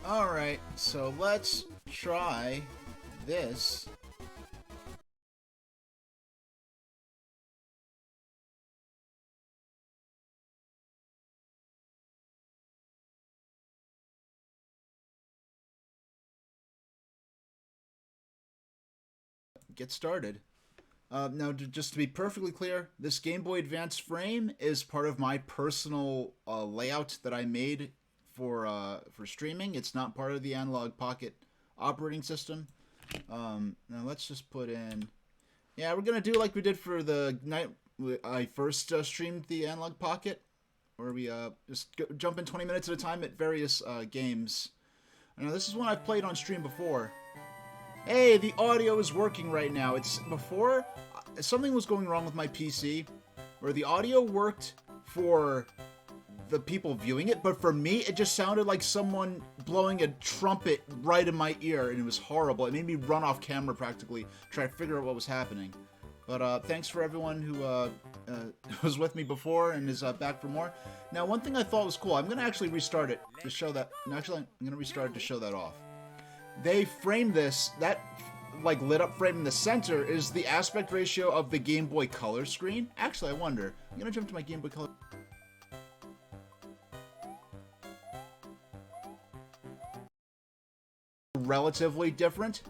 Alright, so let's try this get started. Now, just to be perfectly clear, this Game Boy Advance frame is part of my personal layout that I made for streaming. It's not part of the Analogue Pocket operating system. Now let's just put in... Yeah, we're going to do like we did for the night I first streamed the Analogue Pocket, where we just jump in 20 minutes at a time at various games. Now, this is one I've played on stream before. Hey, the audio is working right now. It's before something was going wrong with my PC, where the audio worked for the people viewing it, but for me, it just sounded like someone blowing a trumpet right in my ear, and it was horrible. It made me run off camera practically, try to figure out what was happening. But thanks for everyone who was with me before and is back for more. Now, one thing I thought was cool, I'm going to actually restart it to show that. Actually, I'm going to restart it to show that off. They framed this, that like lit up frame in the center is the aspect ratio of the Game Boy Color screen. Actually, I wonder. I'm going to jump to my Game Boy Color. Relatively different.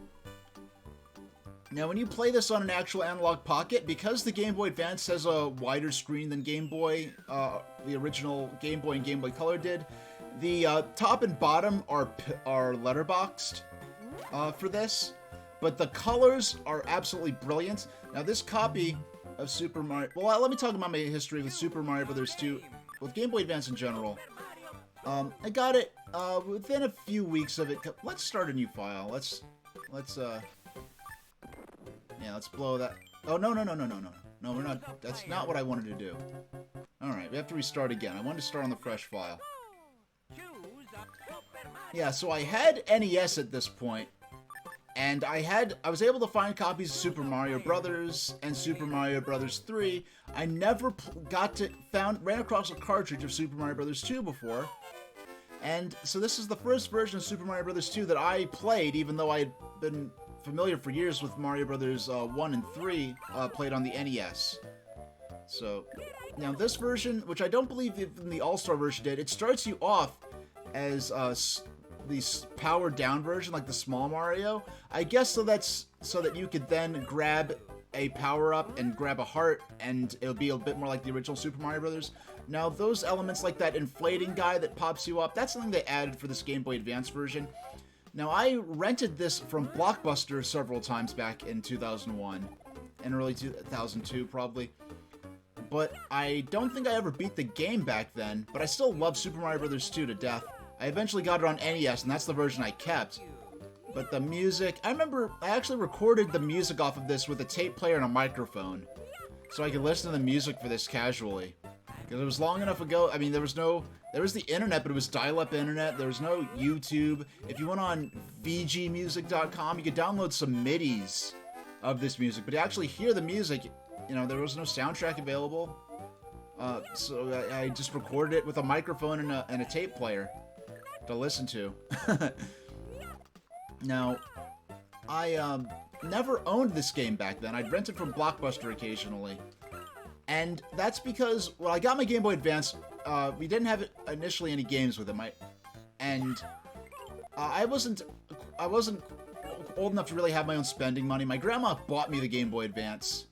Now, when you play this on an actual Analogue Pocket, because the Game Boy Advance has a wider screen than Game Boy, the original Game Boy and Game Boy Color did, the top and bottom are letterboxed for this, but the colors are absolutely brilliant. Now, this copy of Super Mario... Well, let me talk about my history with Super Mario Bros. 2, with Game Boy Advance in general. I got it within a few weeks of it. Let's start a new file. Let's blow that. Oh, no, we're not. That's not what I wanted to do. Alright, we have to restart again. I wanted to start on the fresh file. Yeah, so I had NES at this point, and I was able to find copies of Super Mario Brothers and Super Mario Brothers 3. I never ran across a cartridge of Super Mario Brothers 2 before. And so this is the first version of Super Mario Bros. 2 that I played, even though I had been familiar for years with Mario Bros. 1 and 3, played on the NES. So, now this version, which I don't believe in the All-Star version did, it starts you off as the powered down version, like the small Mario. I guess so that you could then grab a power-up and grab a heart, and it'll be a bit more like the original Super Mario Bros. Now, those elements like that inflating guy that pops you up, that's something they added for this Game Boy Advance version. Now, I rented this from Blockbuster several times back in 2001, and early 2002 probably. But I don't think I ever beat the game back then, but I still love Super Mario Bros. 2 to death. I eventually got it on NES, and that's the version I kept. But the music, I remember I actually recorded the music off of this with a tape player and a microphone, so I could listen to the music for this casually. Because it was long enough ago. I mean, there was the internet, but it was dial-up internet. There was no YouTube. If you went on VGmusic.com, you could download some MIDIs of this music. But to actually hear the music, there was no soundtrack available. So I just recorded it with a microphone and a tape player to listen to. Now, I never owned this game back then. I'd rent it from Blockbuster occasionally. And that's because, well, I got my Game Boy Advance, we didn't have initially any games with it, I wasn't old enough to really have my own spending money. My grandma bought me the Game Boy Advance,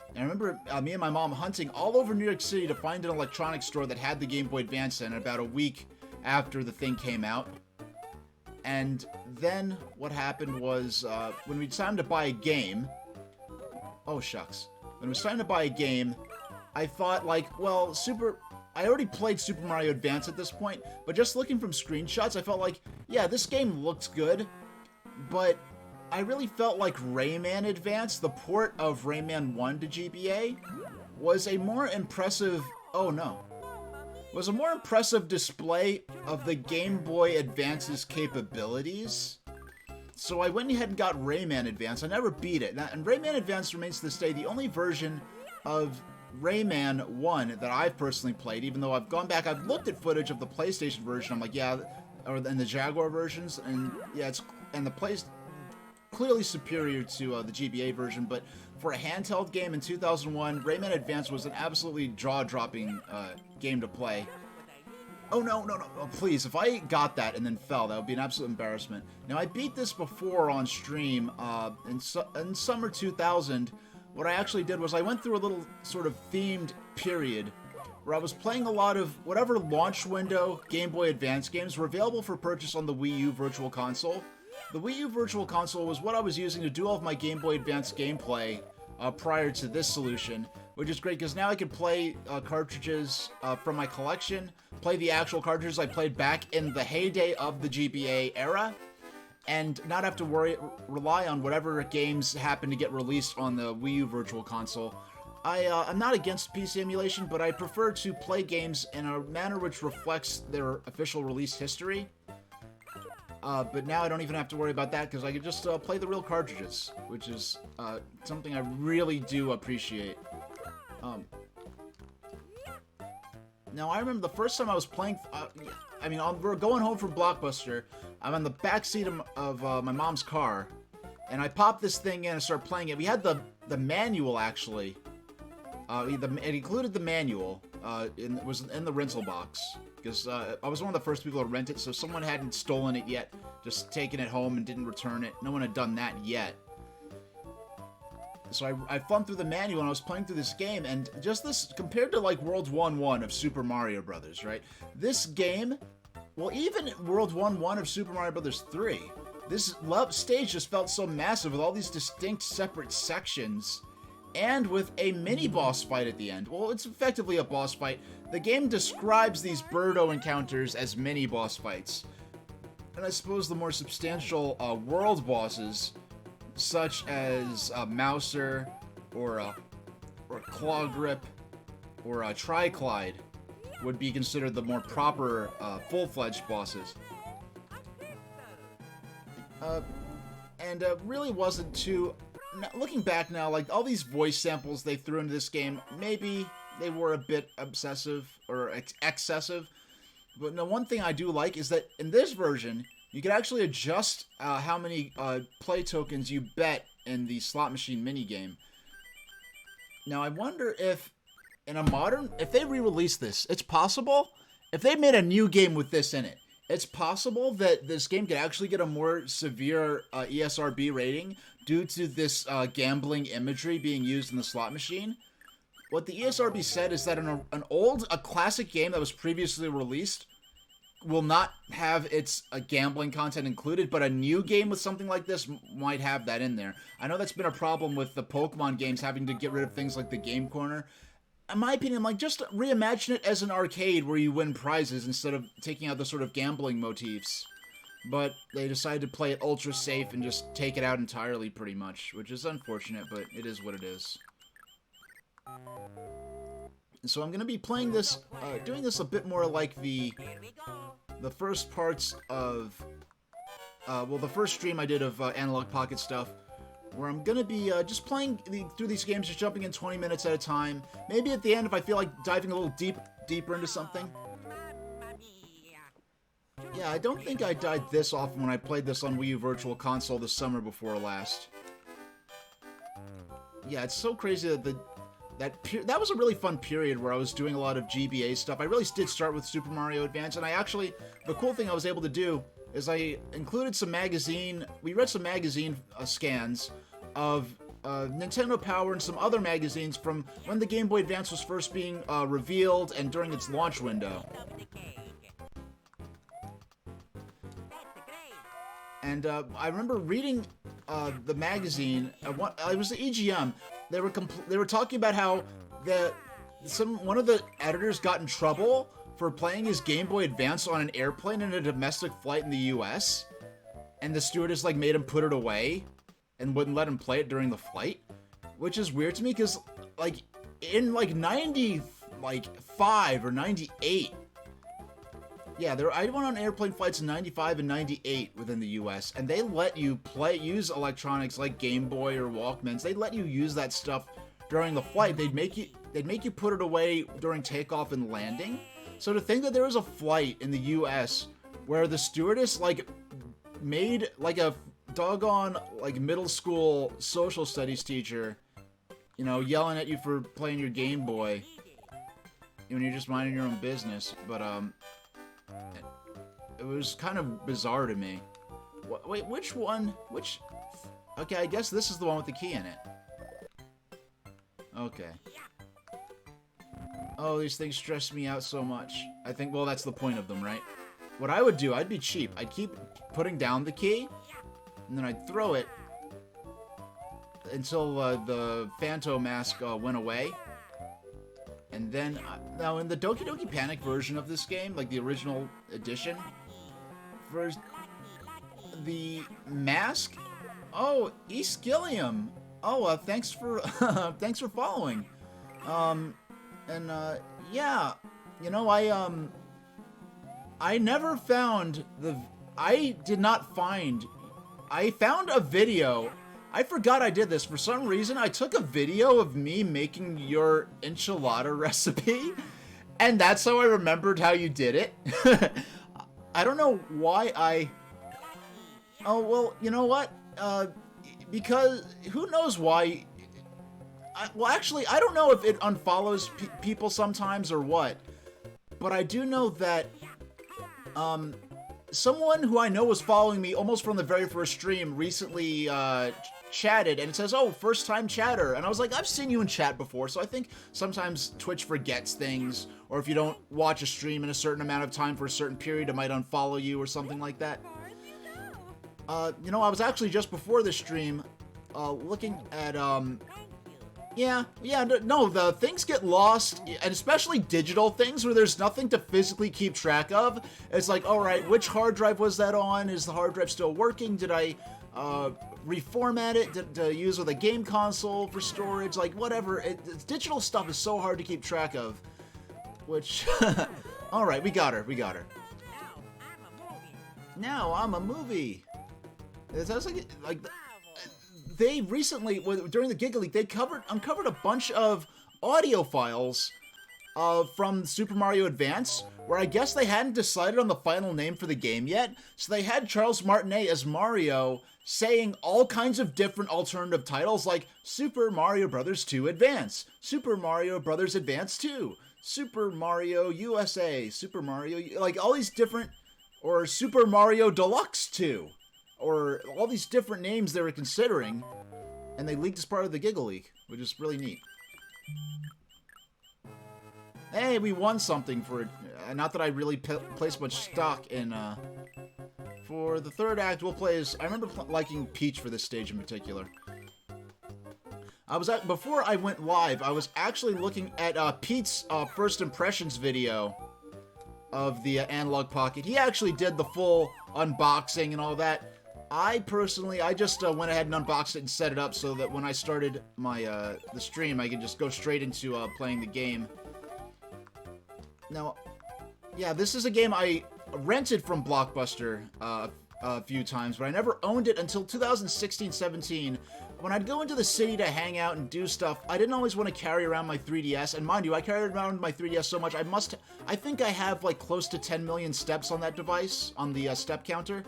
and I remember me and my mom hunting all over New York City to find an electronics store that had the Game Boy Advance in it about a week after the thing came out. And then what happened was, when we decided to buy a game, oh shucks, when it was time to buy a game, I thought, like, well, I already played Super Mario Advance at this point, but just looking from screenshots, I felt like, yeah, this game looks good, but I really felt like Rayman Advance, the port of Rayman 1 to GBA, was a more impressive display of the Game Boy Advance's capabilities. So I went ahead and got Rayman Advance. I never beat it. And Rayman Advance remains to this day the only version of Rayman 1 that I've personally played, even though I've gone back, I've looked at footage of the PlayStation version, I'm like, yeah, and the Jaguar versions, and yeah, the play's clearly superior to the GBA version, but for a handheld game in 2001, Rayman Advance was an absolutely jaw-dropping game to play. Oh, no, no, no. Oh, please, if I got that and then fell, that would be an absolute embarrassment. Now, I beat this before on stream in summer 2000. What I actually did was I went through a little sort of themed period where I was playing a lot of whatever launch window Game Boy Advance games were available for purchase on the Wii U Virtual Console. The Wii U Virtual Console was what I was using to do all of my Game Boy Advance gameplay prior to this solution, which is great because now I can play cartridges from my collection, play the actual cartridges I played back in the heyday of the GBA era, and not have to rely on whatever games happen to get released on the Wii U Virtual Console. I'm not against PC emulation, but I prefer to play games in a manner which reflects their official release history. But now I don't even have to worry about that because I can just play the real cartridges, which is something I really do appreciate. Now, I remember the first time I was playing... we're going home from Blockbuster. I'm in the backseat of my mom's car, and I popped this thing in and started playing it. We had the manual, actually. It included the manual. It was in the rental box. Because I was one of the first people to rent it, so someone hadn't stolen it yet, just taken it home and didn't return it. No one had done that yet. So I thumbed through the manual and I was playing through this game, and just this, compared to like World 1-1 of Super Mario Brothers, right? This game, well, even World 1-1 of Super Mario Brothers 3, this stage just felt so massive with all these distinct separate sections, and with a mini-boss fight at the end. Well, it's effectively a boss fight. The game describes these Birdo encounters as mini-boss fights. And I suppose the more substantial world bosses, such as Mouser, or Claw Grip, or Triclide, would be considered the more proper, full-fledged bosses. And really wasn't too... Looking back now, like, all these voice samples they threw into this game, maybe they were a bit obsessive, or excessive. But no, one thing I do like is that in this version, you can actually adjust how many play tokens you bet in the slot machine minigame. Now, I wonder if, if they re-release this, it's possible, if they made a new game with this in it, it's possible that this game could actually get a more severe ESRB rating due to this gambling imagery being used in the slot machine. What the ESRB said is that a classic game that was previously released will not have its gambling content included, but a new game with something like this might have that in there. I know that's been a problem with the Pokemon games having to get rid of things like the Game Corner. In my opinion, like, just reimagine it as an arcade where you win prizes instead of taking out the sort of gambling motifs. But they decided to play it ultra safe and just take it out entirely, pretty much, which is unfortunate, but it is what it is. So I'm going to be playing this, doing this a bit more like the first parts of, the first stream I did of Analogue Pocket stuff, where I'm going to be just playing through these games, just jumping in 20 minutes at a time. Maybe at the end, if I feel like diving a little deeper into something. Yeah, I don't think I died this often when I played this on Wii U Virtual Console the summer before last. Yeah, it's so crazy that that was a really fun period where I was doing a lot of GBA stuff. I really did start with Super Mario Advance, and the cool thing I was able to do is I included some we read some magazine scans of Nintendo Power and some other magazines from when the Game Boy Advance was first being revealed and during its launch window. And I remember reading the magazine. It was the EGM. They were talking about how one of the editors got in trouble for playing his Game Boy Advance on an airplane in a domestic flight in the U.S. And the stewardess like made him put it away and wouldn't let him play it during the flight, which is weird to me because like in like 95 or 98. Yeah, I went on airplane flights in 95 and 98 within the U.S., and they let you use electronics like Game Boy or Walkmans. They let you use that stuff during the flight. They'd make you put it away during takeoff and landing. So to think that there was a flight in the U.S. where the stewardess like made like a doggone like middle school social studies teacher, you know, yelling at you for playing your Game Boy when you're just minding your own business, but It was kind of bizarre to me. Wait, which one? Which... Okay, I guess this is the one with the key in it. Okay. Oh, these things stress me out so much. I think, well, that's the point of them, right? What I would do, I'd be cheap. I'd keep putting down the key, and then I'd throw it until the Phantom mask went away. And then, now in the Doki Doki Panic version of this game, like the original edition, for the mask... Oh, East Gilliam. Oh, thanks for thanks for following. Yeah, you know, I never found I found a video. I forgot I did this. For some reason, I took a video of me making your enchilada recipe, and that's how I remembered how you did it. I don't know why Oh, well, you know what? Because who knows why... well, actually, I don't know if it unfollows people sometimes or what, but I do know that someone who I know was following me almost from the very first stream recently chatted, and it says, oh, first time chatter, and I was like, I've seen you in chat before, so I think sometimes Twitch forgets things, or if you don't watch a stream in a certain amount of time for a certain period, it might unfollow you or something like that. You know, I was actually just before the stream, looking at, no, the things get lost, and especially digital things where there's nothing to physically keep track of. It's like, alright, which hard drive was that on? Is the hard drive still working? Did I, reformat it to use with a game console for storage? Like, whatever. Digital stuff is so hard to keep track of. Which, alright, we got her. Now I'm a movie. It sounds like they recently, during the Giga Leak, they uncovered a bunch of audio files from Super Mario Advance, where I guess they hadn't decided on the final name for the game yet, so they had Charles Martinet as Mario saying all kinds of different alternative titles like Super Mario Bros. 2 Advance, Super Mario Bros. Advance 2, Super Mario USA, Super Mario, like all these different, or Super Mario Deluxe 2. Or all these different names they were considering, and they leaked as part of the Giga Leak, which is really neat. Hey, we won something for it. Not that I really place much stock in, for the third act, we'll play as... I remember liking Peach for this stage in particular. Before I went live, I was actually looking at, Pete's, first impressions video of the Analogue Pocket. He actually did the full unboxing and all that. I just went ahead and unboxed it and set it up so that when I started my the stream, I could just go straight into playing the game. Now, yeah, this is a game I rented from Blockbuster a few times, but I never owned it until 2016-17. When I'd go into the city to hang out and do stuff, I didn't always want to carry around my 3DS, and mind you, I carried around my 3DS so much, I think I have like close to 10 million steps on that device, on the step counter.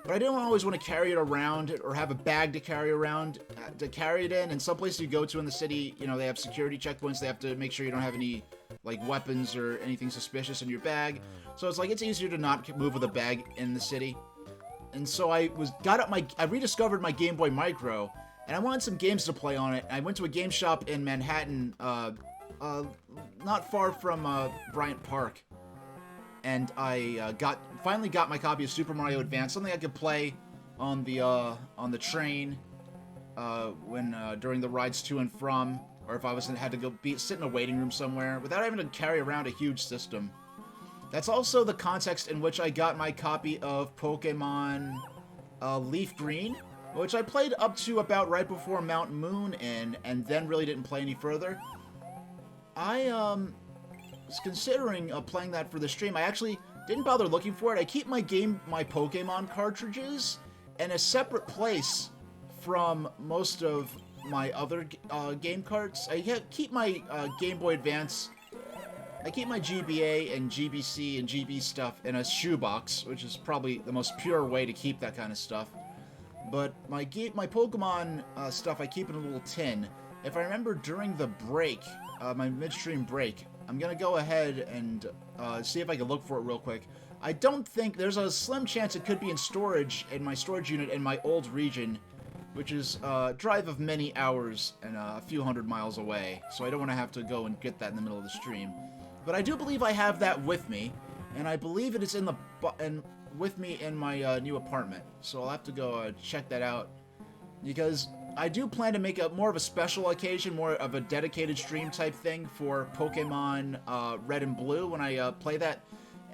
But I didn't always want to carry it around or have a bag to carry around, to carry it in. And some places you go to in the city, you know, they have security checkpoints. They have to make sure you don't have any, like, weapons or anything suspicious in your bag. So it's like, it's easier to not move with a bag in the city. And so I rediscovered my Game Boy Micro, and I wanted some games to play on it. I went to a game shop in Manhattan, not far from, Bryant Park. And I finally got my copy of Super Mario Advance, something I could play on the train during the rides to and from, or if I had to go sit in a waiting room somewhere without having to carry around a huge system. That's also the context in which I got my copy of Pokemon Leaf Green, which I played up to about right before Mount Moon and then really didn't play any further. I was considering playing that for the stream. I actually didn't bother looking for it. I keep my Pokemon cartridges in a separate place from most of my other game carts. I keep my Game Boy Advance. I keep my GBA and GBC and GB stuff in a shoebox, which is probably the most pure way to keep that kind of stuff. But my Pokemon stuff I keep in a little tin. If I remember during the break, my midstream break, I'm gonna go ahead and see if I can look for it real quick. I don't think there's a slim chance it could be in storage in my storage unit in my old region, which is a drive of many hours and a few hundred miles away. So I don't want to have to go and get that in the middle of the stream. But I do believe I have that with me, and I believe it is in the with me in my new apartment. So I'll have to go check that out, because I do plan to make more of a special occasion, more of a dedicated stream type thing for Pokemon Red and Blue when I play that.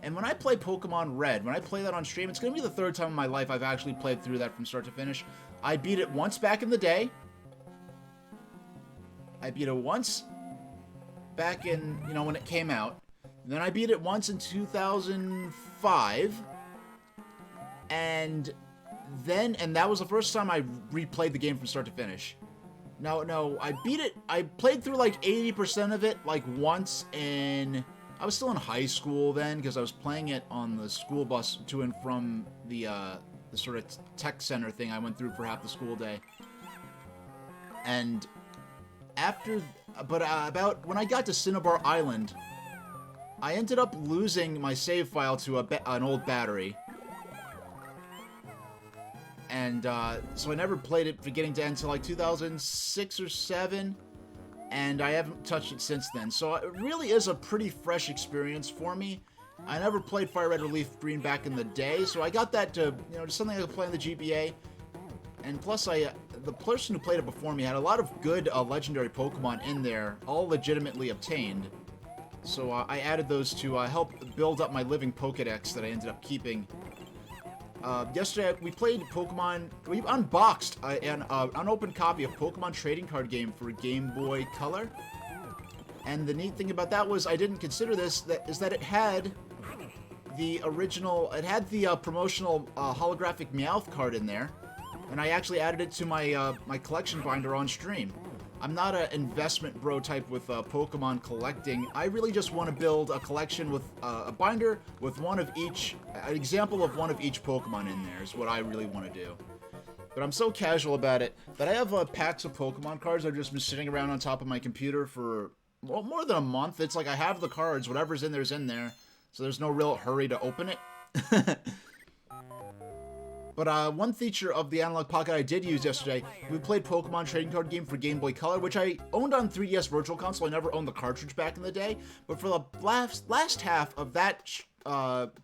And when I play Pokemon Red, when I play that on stream, it's going to be the third time in my life I've actually played through that from start to finish. I beat it once back in the day. I beat it once back in, you know, when it came out. Then I beat it once in 2005. And that was the first time I replayed the game from start to finish. No, I beat it. I played through like 80% of it like once in... I was still in high school then, because I was playing it on the school bus to and from the sort of tech center thing I went through for half the school day. And after... about when I got to Cinnabar Island, I ended up losing my save file to an old battery. And so I never played it beginning to end until like 2006 or 7. And I haven't touched it since then. So it really is a pretty fresh experience for me. I never played Fire Red or Leaf Green back in the day, so I got that to, you know, just something I could play on the GBA. And plus, the person who played it before me had a lot of good legendary Pokemon in there, all legitimately obtained. So I added those to help build up my living Pokedex that I ended up keeping. Yesterday, we played Pokemon... We unboxed an unopened copy of Pokemon Trading Card Game for Game Boy Color. And the neat thing about that was, I didn't consider this, is that it had the original... It had the promotional holographic Meowth card in there. And I actually added it to my my collection binder on stream. I'm not an investment bro type with Pokemon collecting. I really just want to build a collection with a binder with one of each, an example of one of each Pokemon in there is what I really want to do. But I'm so casual about it that I have packs of Pokemon cards that have just been sitting around on top of my computer for, well, more than a month. It's like I have the cards, whatever's in there is in there, so there's no real hurry to open it. But one feature of the Analogue Pocket I did use yesterday, we played Pokemon Trading Card Game for Game Boy Color, which I owned on 3DS Virtual Console. I never owned the cartridge back in the day. But for the last half of that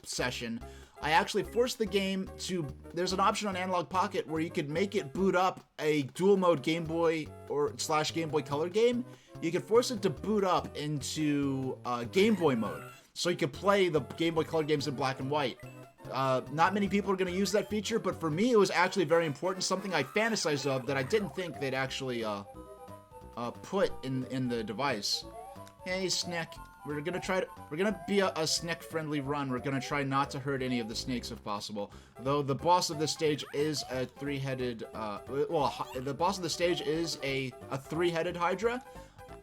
session, I actually forced the game to... There's an option on Analogue Pocket where you could make it boot up a dual mode Game Boy or / Game Boy Color game. You could force it to boot up into Game Boy mode, so you could play the Game Boy Color games in black and white. Not many people are going to use that feature, but for me it was actually very important, something I fantasized of that I didn't think they'd actually put in the device. Hey, Snick, we're gonna be a Snick-friendly run. We're gonna try not to hurt any of the snakes if possible. Though the boss of this stage is a three-headed, the boss of the stage is a three-headed Hydra.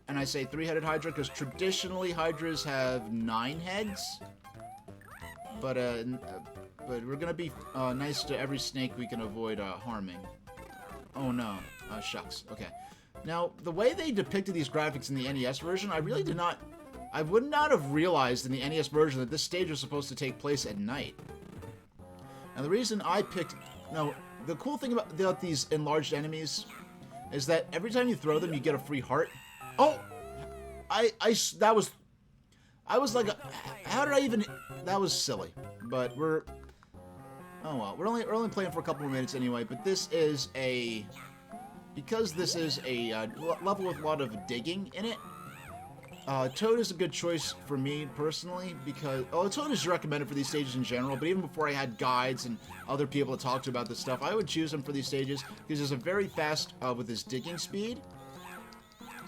And I say three-headed Hydra because traditionally Hydras have 9 heads. But we're gonna be nice to every snake we can avoid harming. Oh no, shucks. Okay. Now, the way they depicted these graphics in the NES version, I would not have realized in the NES version that this stage was supposed to take place at night. Now, the reason I picked... No, the cool thing about these enlarged enemies is that every time you throw them, you get a free heart. Oh! I was like, how did I even... That was silly. But we're... Oh well, we're only playing for a couple more minutes anyway, but this is a... Because this is a level with a lot of digging in it, Toad is a good choice for me, personally, because... Oh, Toad is recommended for these stages in general, but even before I had guides and other people to talk to about this stuff, I would choose him for these stages, because he's a very fast with his digging speed.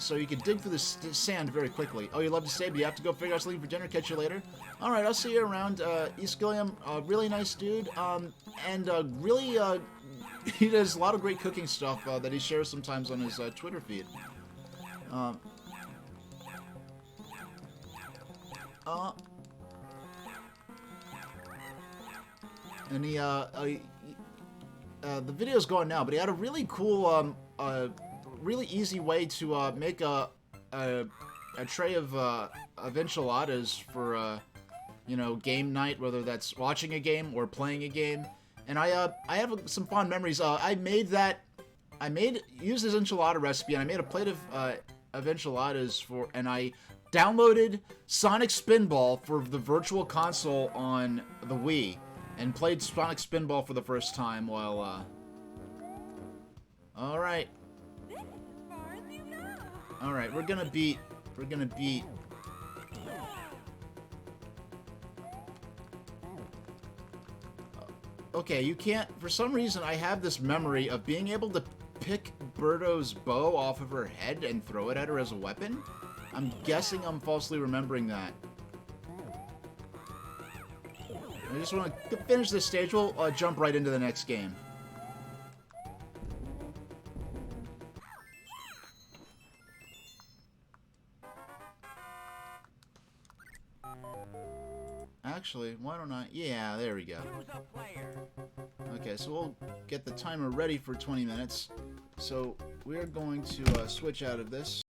So you can dig through the sand very quickly. Oh, you love to stay, but you have to go figure out something for dinner. Catch you later. Alright, I'll see you around. East Gilliam, really nice dude. And really, he does a lot of great cooking stuff that he shares sometimes on his Twitter feed. And he, the video's going now, but he had a really cool, really easy way to make a tray of enchiladas for you know, game night, whether that's watching a game or playing a game. And I have some fond memories. I used this enchilada recipe, and I made a plate of enchiladas and I downloaded Sonic Spinball for the Virtual Console on the Wii, and played Sonic Spinball for the first time while, Alright. Alright, we're gonna beat... Okay, you can't... For some reason, I have this memory of being able to pick Birdo's bow off of her head and throw it at her as a weapon. I'm guessing I'm falsely remembering that. I just want to finish this stage. We'll jump right into the next game. Actually, why don't I... Yeah, there we go. Okay, so we'll get the timer ready for 20 minutes. So we're going to switch out of this.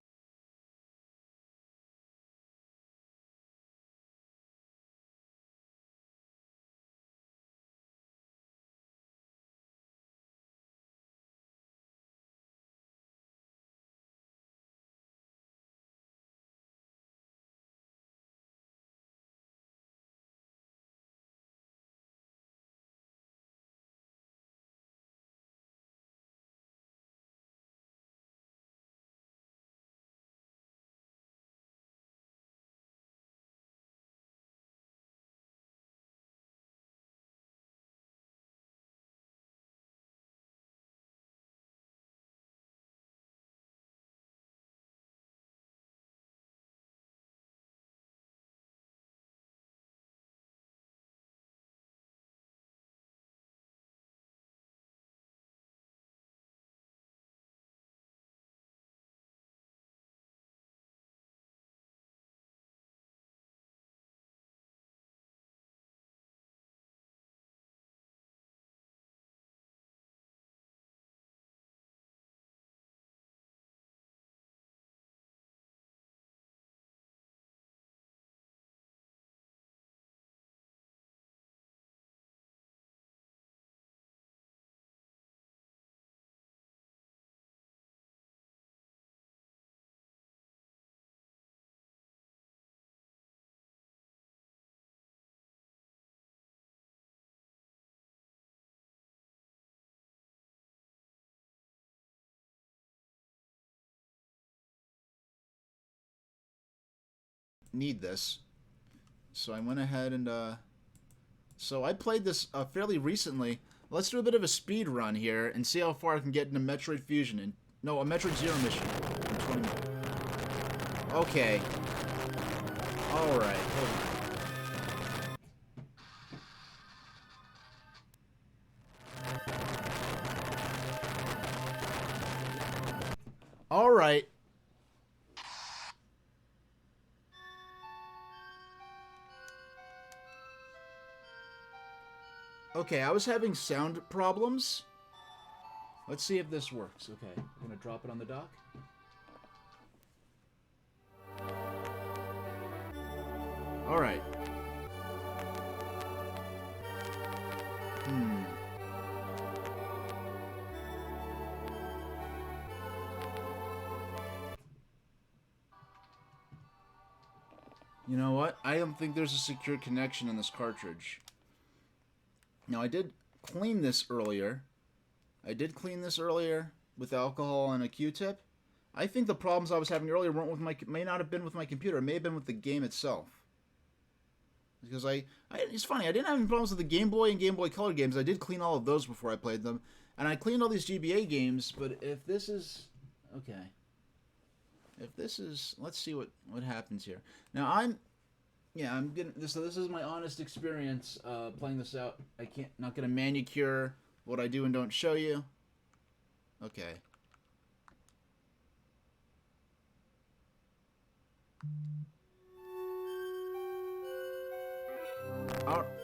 Need this. So I went ahead and so I played this fairly recently. Let's do a bit of a speed run here and see how far I can get into Metroid Fusion and no, a Metroid Zero mission in 20 minutes. Okay. All right. Hold on. All right. Okay, I was having sound problems. Let's see if this works. Okay, I'm gonna drop it on the dock. Alright. You know what? I don't think there's a secure connection in this cartridge. Now, I did clean this earlier. With alcohol and a Q-tip. I think the problems I was having earlier weren't with may not have been with my computer. It may have been with the game itself. Because it's funny, I didn't have any problems with the Game Boy and Game Boy Color games. I did clean all of those before I played them. And I cleaned all these GBA games, but if this is... Okay. If this is... Let's see what happens here. Now, I'm getting... So this is my honest experience playing this out. Not gonna manicure what I do and don't show you. Okay.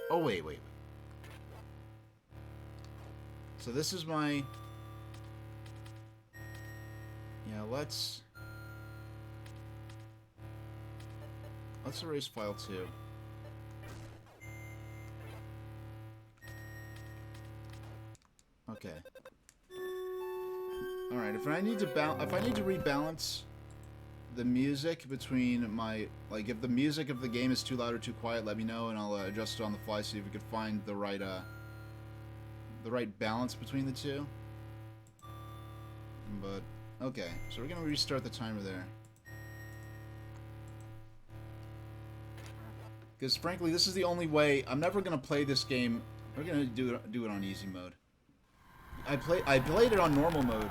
Oh, wait. So this is my... Yeah, let's erase file 2. Okay. All right. If I need to rebalance the music between my if the music of the game is too loud or too quiet, let me know and I'll adjust it on the fly. See if we could find the right balance between the two. But okay, so we're gonna restart the timer there. Because frankly, this is the only way. I'm never gonna play this game. We're gonna do it on easy mode. I played it on normal mode.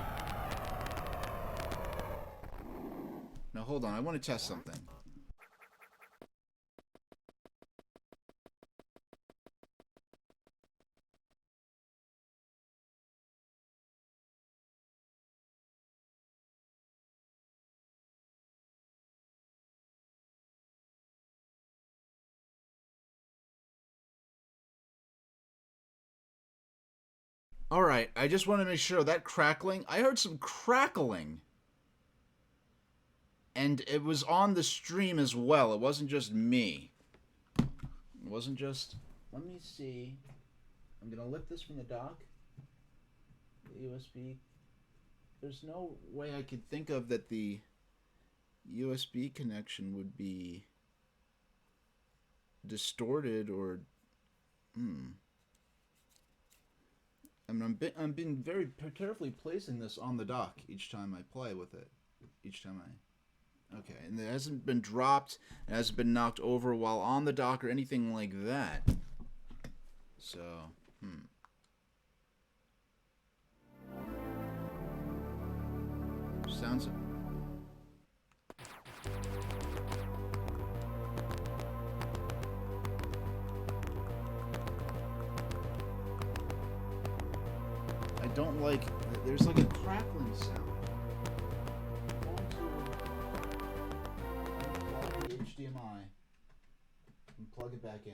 Now hold on, I want to test something. Alright, I just want to make sure that crackling... I heard some crackling. And it was on the stream as well. It wasn't just me. It wasn't just... Let me see. I'm going to lift this from the dock. The USB... There's no way I could think of that the USB connection would be distorted or... I mean, I'm being very carefully placing this on the dock each time I play with it. Each time I... Okay, and it hasn't been dropped, it hasn't been knocked over while on the dock or anything like that. So, Sounds... I don't like... There's like a crackling sound. I'm going to unplug the HDMI and plug it back in.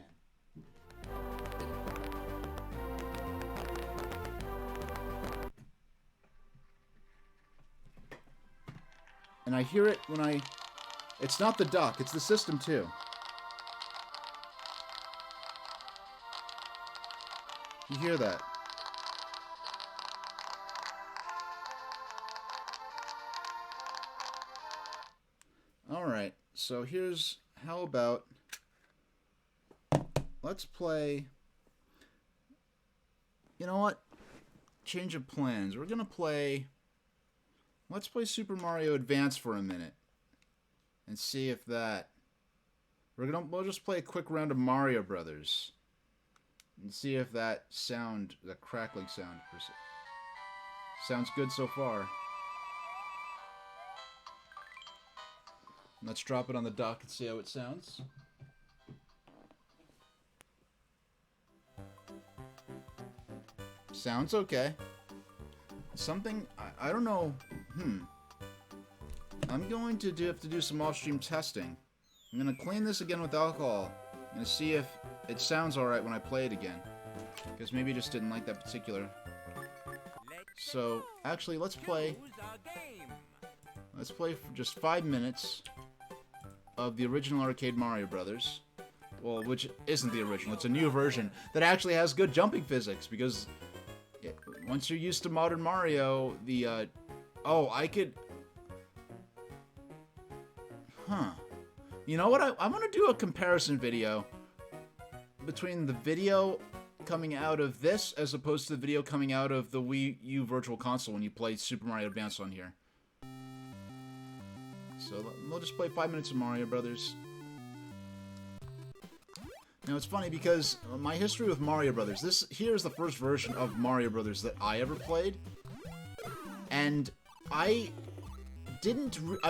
And I hear it when I... It's not the dock, it's the system too. You hear that? Alright, so here's... How about... Let's play... You know what? Change of plans. We're gonna play... Let's play Super Mario Advance for a minute. And see if that... We'll just play a quick round of Mario Brothers. And see if that sound... The crackling sound... Sounds good so far. Let's drop it on the dock and see how it sounds. Sounds okay. Something... I don't know... I'm going to have to do some off-stream testing. I'm going to clean this again with alcohol. I'm going to see if it sounds alright when I play it again. Because maybe I just didn't like that particular... So, actually, let's play... Let's play for just 5 minutes of the original arcade Mario Brothers. Well, which isn't the original. It's a new version that actually has good jumping physics, because once you're used to modern Mario, the, oh, I could... Huh. You know what? I'm gonna do a comparison video between the video coming out of this as opposed to the video coming out of the Wii U Virtual Console when you play Super Mario Advance on here. So we'll just play 5 minutes of Mario Brothers. Now it's funny because my history with Mario Brothers, here's the first version of Mario Brothers that I ever played, and I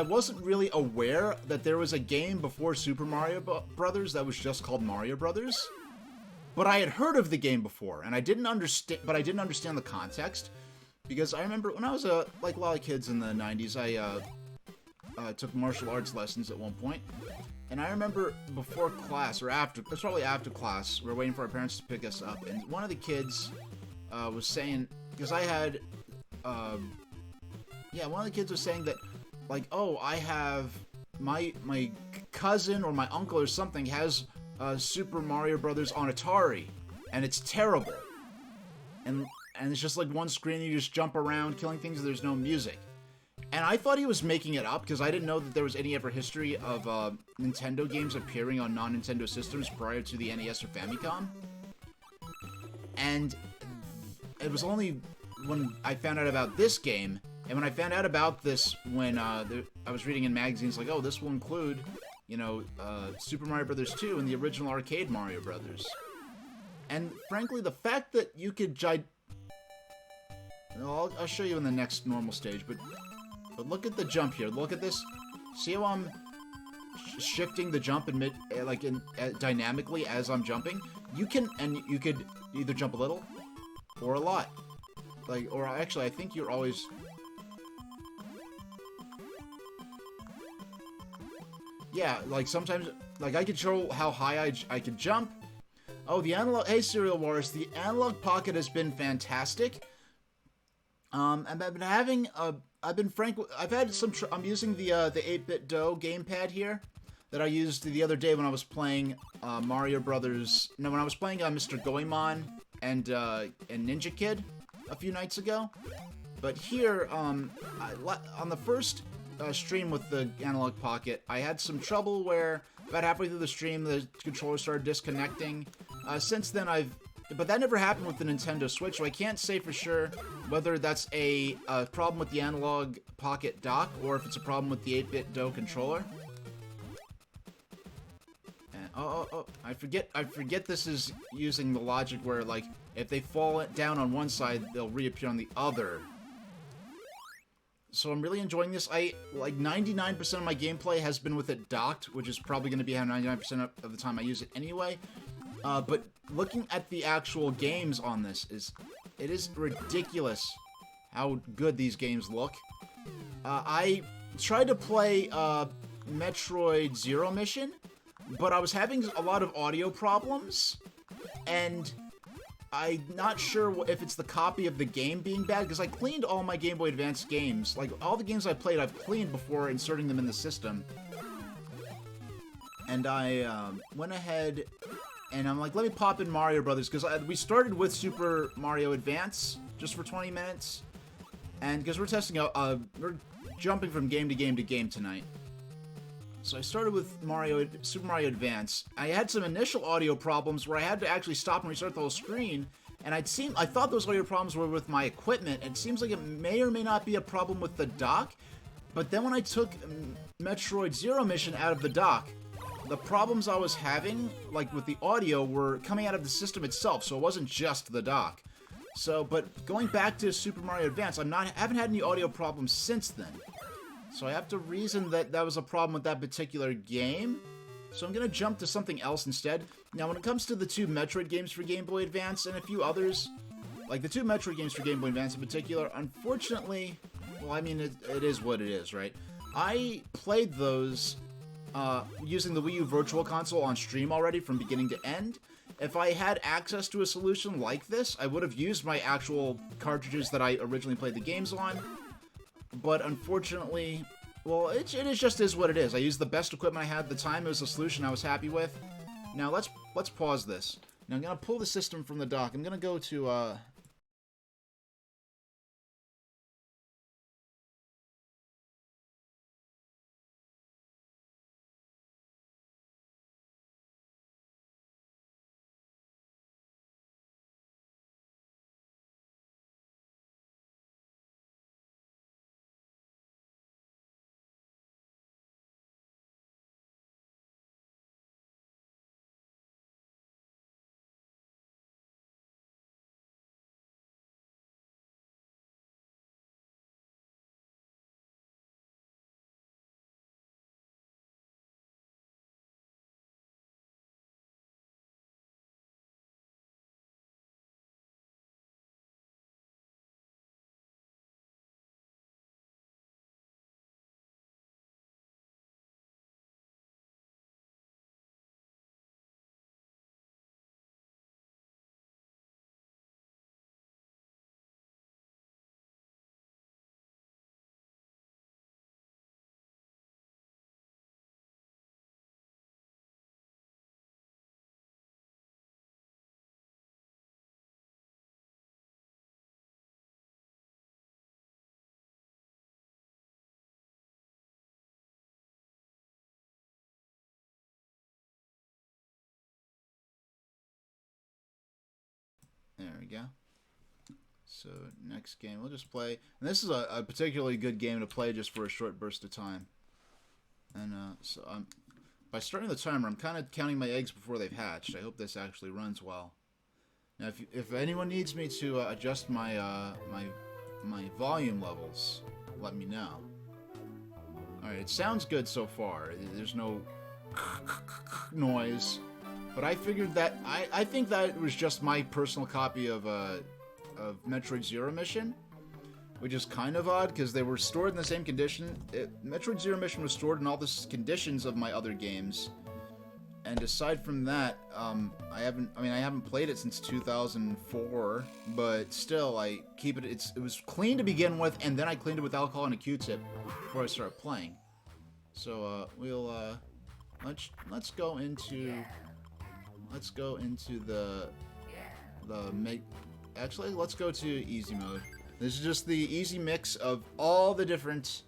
wasn't really aware that there was a game before Super Mario Brothers that was just called Mario Brothers. But I had heard of the game before, and I didn't understand the context, because I remember when I was like a lot of kids in the 90s, I took martial arts lessons at one point, and I remember before class, or after, it was probably after class, we were waiting for our parents to pick us up, and one of the kids was saying, because I had, yeah, one of the kids was saying that, like, oh, I have, my cousin or my uncle or something has Super Mario Brothers on Atari, and it's terrible. And and it's just like one screen, you just jump around killing things, and there's no music. And I thought he was making it up, because I didn't know that there was any ever history of Nintendo games appearing on non-Nintendo systems prior to the NES or Famicom. And it was only when I found out about this game, and when I found out about this when I was reading in magazines like, oh, this will include, you know, Super Mario Bros. 2 and the original arcade Mario Bros. And frankly, the fact that you could I'll show you in the next normal stage, but look at the jump here. Look at this. See how I'm shifting the jump dynamically as I'm jumping? You could either jump a little or a lot. Or actually, I think you're always... Yeah, like sometimes, like I control how high I could jump. Oh, the Analog... Hey, Serial Wars, the Analogue Pocket has been fantastic. And I've been having I've had some I'm using the 8-bit Do gamepad here that I used the other day when I was playing Mario Brothers. No, when I was playing Mr. Goemon and Ninja Kid a few nights ago. But here, on the first stream with the Analogue Pocket, I had some trouble where about halfway through the stream the controller started disconnecting. Since then but that never happened with the Nintendo Switch, so I can't say for sure whether that's a problem with the Analogue Pocket dock or if it's a problem with the 8-bit Do controller. And, I forget this is using the logic where, like, if they fall down on one side, they'll reappear on the other. So I'm really enjoying this. 99% of my gameplay has been with it docked, which is probably going to be how 99% of the time I use it anyway. But looking at the actual games on this it is ridiculous how good these games look. I tried to play Metroid Zero Mission, but I was having a lot of audio problems, and I'm not sure if it's the copy of the game being bad, because I cleaned all my Game Boy Advance games. Like, all the games I played, I've cleaned before inserting them in the system. And I went ahead and I'm like, let me pop in Mario Brothers, because we started with Super Mario Advance just for 20 minutes, and because we're testing out, we're jumping from game to game to game tonight. So I started with Super Mario Advance. I had some initial audio problems where I had to actually stop and restart the whole screen, and I thought those audio problems were with my equipment. It seems like it may or may not be a problem with the dock, but then when I took Metroid Zero Mission out of the dock, the problems I was having, like with the audio, were coming out of the system itself, so it wasn't just the dock. So, but going back to Super Mario Advance, I haven't had any audio problems since then. So I have to reason that that was a problem with that particular game. So I'm going to jump to something else instead. Now, when it comes to the two Metroid games for Game Boy Advance and a few others, like the two Metroid games for Game Boy Advance in particular, unfortunately, well, I mean, it is what it is, right? I played those using the Wii U Virtual Console on stream already from beginning to end. If I had access to a solution like this, I would have used my actual cartridges that I originally played the games on. But unfortunately, well, it just is what it is. I used the best equipment I had at the time. It was a solution I was happy with. Now let's pause this. Now I'm gonna pull the system from the dock. I'm gonna go to There we go. So next game, we'll just play. And this is a particularly good game to play just for a short burst of time. And so by starting the timer, I'm kind of counting my eggs before they've hatched. I hope this actually runs well. Now, if anyone needs me to adjust my my volume levels, let me know. All right, it sounds good so far. There's no noise, but I figured that I think that it was just my personal copy of Metroid Zero Mission, which is kind of odd because they were stored in the same condition. Metroid Zero Mission was stored in all the conditions of my other games, and aside from that, I haven't played it since 2004, but still, I keep it. It was clean to begin with, and then I cleaned it with alcohol and a Q-tip before I started playing. So we'll let's go into the make. Actually, let's go to easy mode. This is just the easy mix of all the different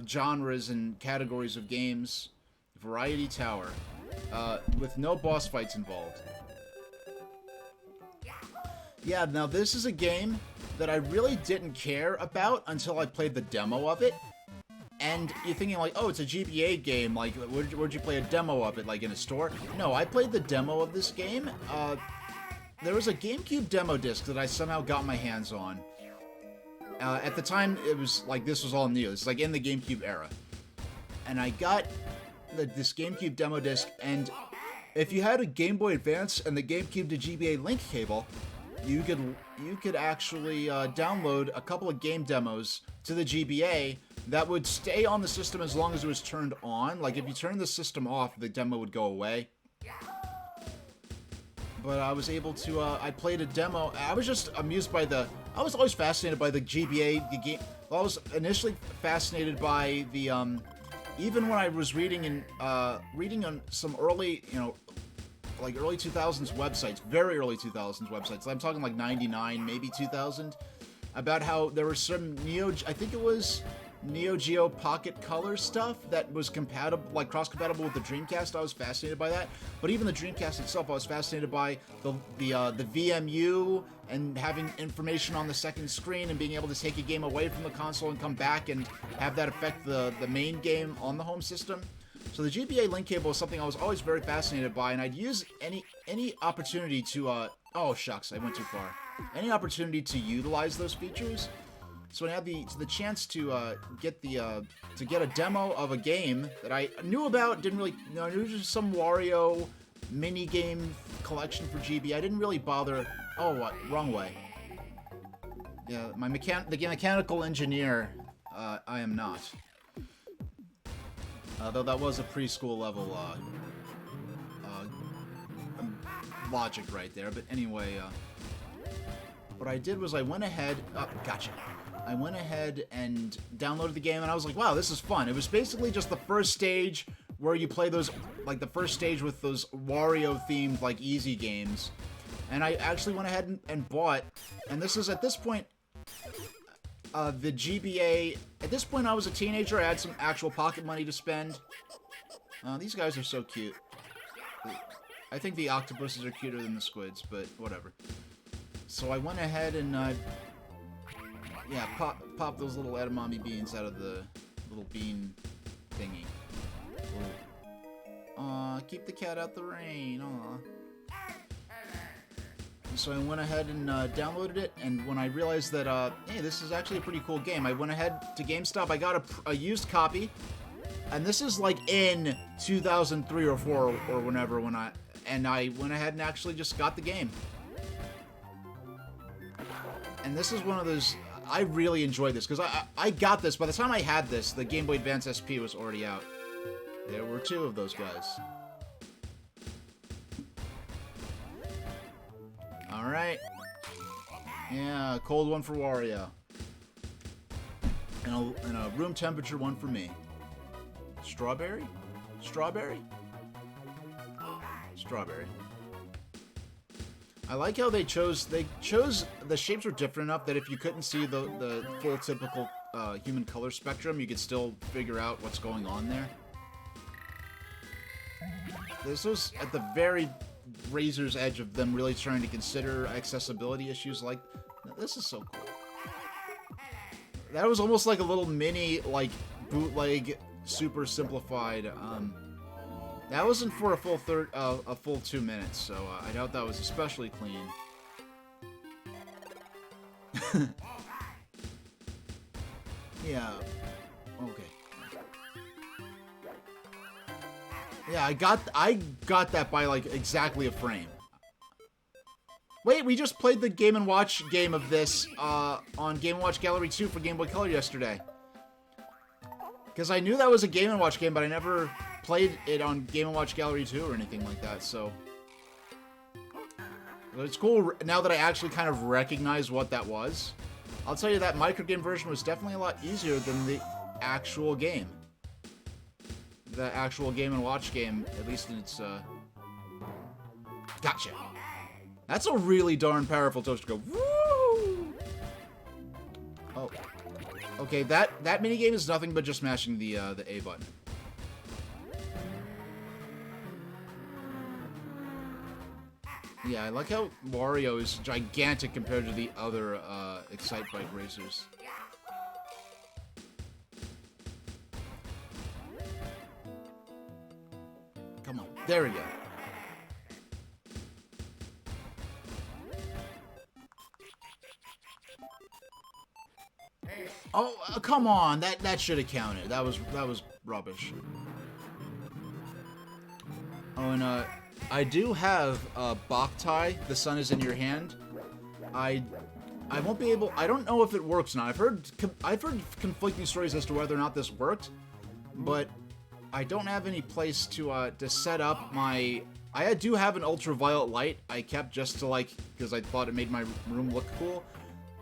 genres and categories of games. Variety Tower, with no boss fights involved. Yeah, now this is a game that I really didn't care about until I played the demo of it. And you're thinking like, oh, it's a GBA game, like, where'd you play a demo of it, like in a store? No, I played the demo of this game. There was a GameCube demo disc that I somehow got my hands on. At the time, it was like, this was all new. It's like in the GameCube era. And I got this GameCube demo disc, and if you had a Game Boy Advance and the GameCube to GBA link cable, you could actually download a couple of game demos to the GBA that would stay on the system as long as it was turned on. Like, if you turned the system off, the demo would go away. But I was able to, I played a demo. I was just amused by I was always fascinated by the GBA, the game. Well, I was initially fascinated by the, even when I was reading on some early, like early 2000s websites, very early 2000s websites. I'm talking like 99, maybe 2000, about how there were some I think it was Neo Geo Pocket Color stuff that was compatible, like cross-compatible with the Dreamcast. I was fascinated by that. But even the Dreamcast itself, I was fascinated by the VMU and having information on the second screen and being able to take a game away from the console and come back and have that affect the main game on the home system. So the GBA link cable is something I was always very fascinated by, and I'd use any opportunity to oh shucks, I went too far. Any opportunity to utilize those features. So I had the chance to get a demo of a game that I knew about, didn't really, I knew just some Wario mini game collection for GB. I didn't really bother. Oh, what? Wrong way. Yeah, the mechanical engineer, I am not. Though that was a preschool level logic right there. But anyway, what I did was I went ahead. Gotcha. I went ahead and downloaded the game, and I was like, wow, this is fun. It was basically just the first stage where you play those, like the first stage with those Wario-themed, like, easy games. And I actually went ahead and bought, and this is, at this point, the GBA. At this point, I was a teenager. I had some actual pocket money to spend. These guys are so cute. I think the octopuses are cuter than the squids, but whatever. So I went ahead and, yeah, pop those little edamame beans out of the little bean thingy. Aw, keep the cat out the rain. Aw. So I went ahead and downloaded it, and when I realized that, hey, this is actually a pretty cool game, I went ahead to GameStop. I got a used copy, and this is like in 2003 or 4 or whenever I went ahead and actually just got the game. And this is one of those. I really enjoyed this, because I got this. By the time I had this, the Game Boy Advance SP was already out. There were 2 of those guys. Alright. Yeah, cold one for Wario. And a room temperature one for me. Strawberry? Strawberry? Strawberry. I like how they chose the shapes were different enough that if you couldn't see the full typical human color spectrum, you could still figure out what's going on there. This was at the very razor's edge of them really trying to consider accessibility issues like... This is so cool. That was almost like a little mini, like, bootleg, super simplified, that wasn't for a full 2 minutes, so I doubt that was especially clean. Yeah. Okay. Yeah, I got that by like exactly a frame. Wait, we just played the Game & Watch game of this on Game & Watch Gallery 2 for Game Boy Color yesterday. Because I knew that was a Game & Watch game, but I never played it on Game & Watch Gallery 2 or anything like that, so... But it's cool now that I actually kind of recognize what that was. I'll tell you that Microgame version was definitely a lot easier than the actual game. The actual Game & Watch game, at least in its, Gotcha! That's a really darn powerful toast to go, woo! Oh. Okay, that minigame is nothing but just smashing the A button. Yeah, I like how Wario is gigantic compared to the other Excite Bike racers. Come on, there we go. Oh, come on, that should have counted. That was rubbish. Oh, and I do have Boktai, The Sun Is in Your Hand. I won't be able... I don't know if it works now. I've heard conflicting stories as to whether or not this worked, but I don't have any place to set up my... I do have an ultraviolet light I kept just to, like, because I thought it made my room look cool.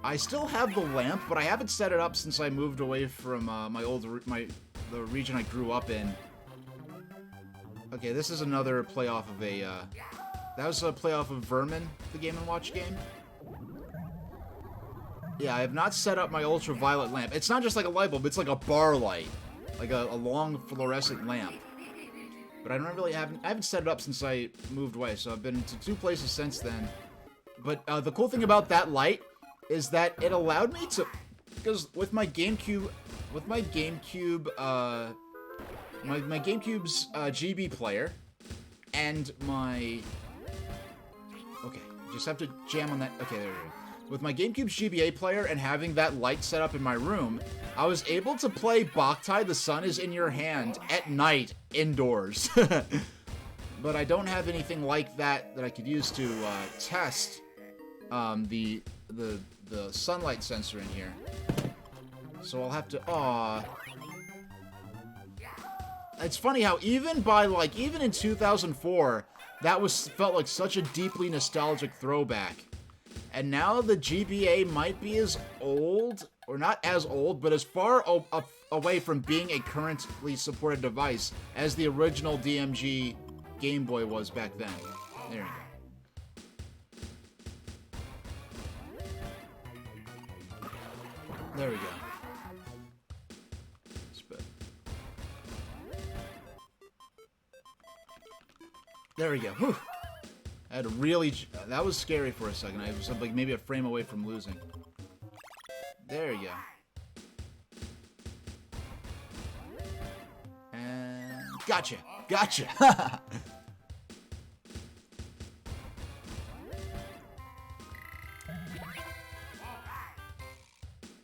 I still have the lamp, but I haven't set it up since I moved away from the region I grew up in. Okay, this is another playoff of a, that was a playoff of Vermin, the Game & Watch game. Yeah, I have not set up my ultraviolet lamp. It's not just like a light bulb, it's like a bar light. Like a long fluorescent lamp. But I haven't set it up since I moved away, so I've been to 2 places since then. But the cool thing about that light is that it allowed me to, because with my GameCube's GB player and my... Okay, just have to jam on that. Okay, there we go. With my GameCube's GBA player and having that light set up in my room, I was able to play Boktai, The Sun Is in Your Hand at night indoors. But I don't have anything like that I could use to test the sunlight sensor in here. So I'll have to... Aww. It's funny how even in 2004, that felt like such a deeply nostalgic throwback. And now the GBA might be as old, or not as old, but as far away from being a currently supported device as the original DMG Game Boy was back then. There you go. There we go. Spit. There we go. Whew. I had to really... That was scary for a second. I was like maybe a frame away from losing. There you go. And... Gotcha! Gotcha!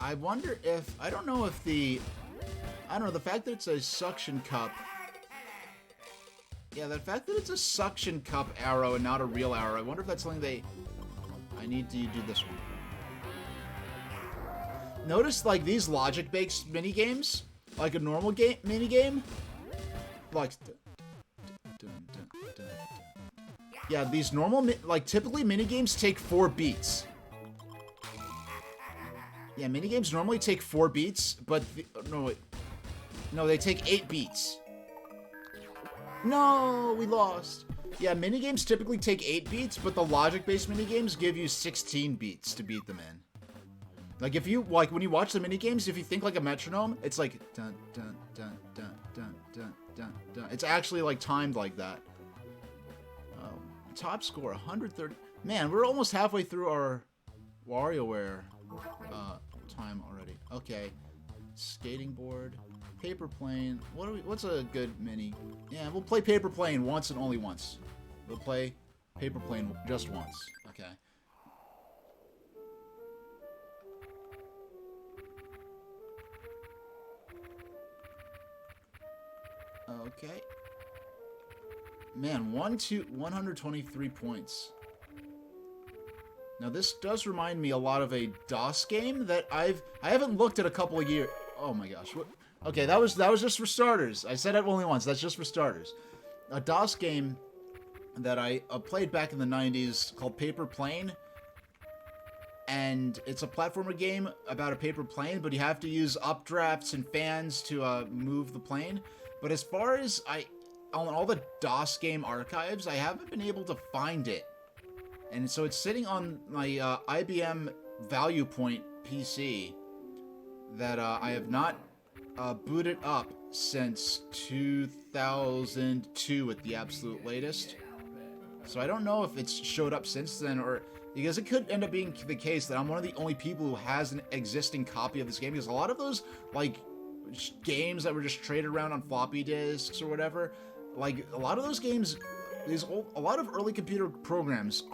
I wonder if... I don't know if the... I don't know, the fact that it's a suction cup... Yeah, the fact that it's a suction cup arrow and not a real arrow, I wonder if that's something I need to do this one. Notice, like, these logic-based minigames, like a normal minigame, like... Yeah, these normal... Like, typically minigames take 4 beats. Yeah, minigames normally take 4 beats, but... No, wait. No, they take 8 beats. No, we lost. Yeah, minigames typically take 8 beats, but the logic-based minigames give you 16 beats to beat them in. Like, if you... Like, when you watch the minigames, if you think like a metronome, it's like... Dun, dun, dun, dun, dun, dun, dun, dun. It's actually, like, timed like that. top score, 130. Man, we're almost halfway through our WarioWare time already. Okay. Skating board. Paper plane. What's a good mini? Yeah, we'll play paper plane once and only once. We'll play paper plane just once. Okay. Okay. Man, 123 points. Now this does remind me a lot of a DOS game that I haven't looked at a couple of years. Oh my gosh. What? Okay, that was just for starters. I said it only once. That's just for starters. A DOS game that I played back in the 90s called Paper Plane. And it's a platformer game about a paper plane, but you have to use updrafts and fans to move the plane. But as far as on all the DOS game archives, I haven't been able to find it. And so it's sitting on my IBM Value Point PC that I have not booted up since 2002 at the absolute latest. So I don't know if it's showed up since then, or because it could end up being the case that I'm one of the only people who has an existing copy of this game, because a lot of those like games that were just traded around on floppy disks or whatever, like a lot of those games, a lot of early computer programs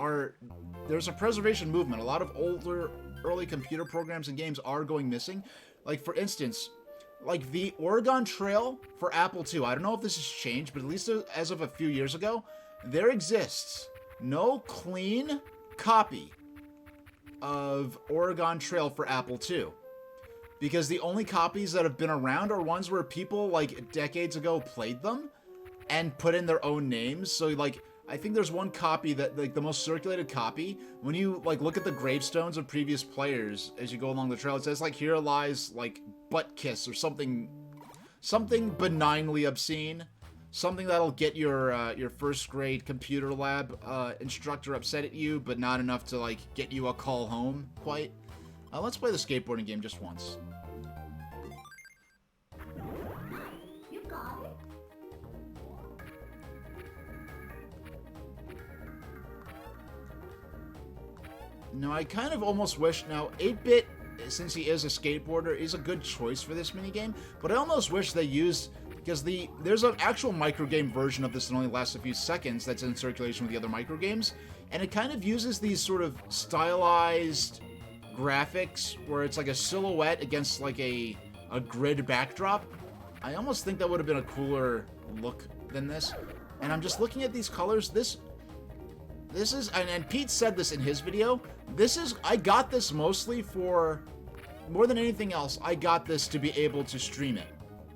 there's a preservation movement. A lot of older early computer programs and games are going missing. Like for instance, like the Oregon Trail for Apple II. I don't know if this has changed, but at least as of a few years ago, there exists no clean copy of Oregon Trail for Apple II. Because the only copies that have been around are ones where people like decades ago played them and put in their own names. So like, I think there's one copy that like the most circulated copy, when you like look at the gravestones of previous players as you go along the trail, it says like, here lies like butt kiss or something benignly obscene, something that'll get your first grade computer lab instructor upset at you, but not enough to like get you a call home quite. Let's play the skateboarding game just once. You got it. Now, I kind of almost wish, now 8-Bit, since he is a skateboarder, is a good choice for this minigame, but I almost wish they used, because there's an actual microgame version of this that only lasts a few seconds that's in circulation with the other microgames, and it kind of uses these sort of stylized graphics where it's like a silhouette against like a grid backdrop. I almost think that would have been a cooler look than this. And I'm just looking at these colors. This is, and Pete said this in his video, I got this mostly for, more than anything else, I got this to be able to stream it.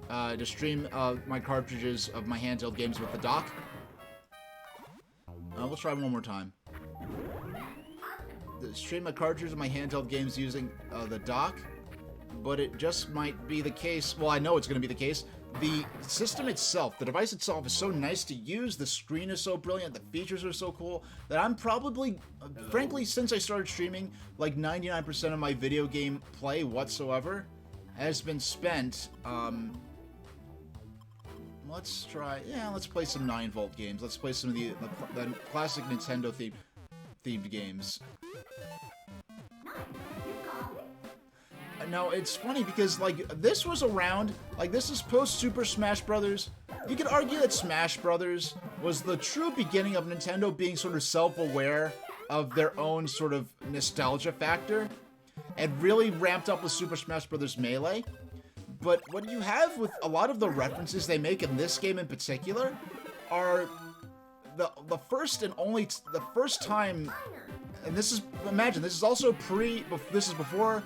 To stream my cartridges of my handheld games with the dock. We'll try one more time. Stream my cartridges of my handheld games using the dock, but it just might be the case. Well, I know it's going to be the case. The system itself, the device itself, is so nice to use. The screen is so brilliant. The features are so cool that I'm probably, frankly, since I started streaming, like 99% of my video game play whatsoever has been spent. Let's play some 9-volt games. Let's play some of the classic Nintendo themed games. Now, it's funny because, like, this was around, like, this is post Super Smash Brothers. You could argue that Smash Brothers was the true beginning of Nintendo being sort of self-aware of their own sort of nostalgia factor, and really ramped up with Super Smash Brothers Melee. But what you have with a lot of the references they make in this game in particular are the first time, and this is, imagine, this is also this is before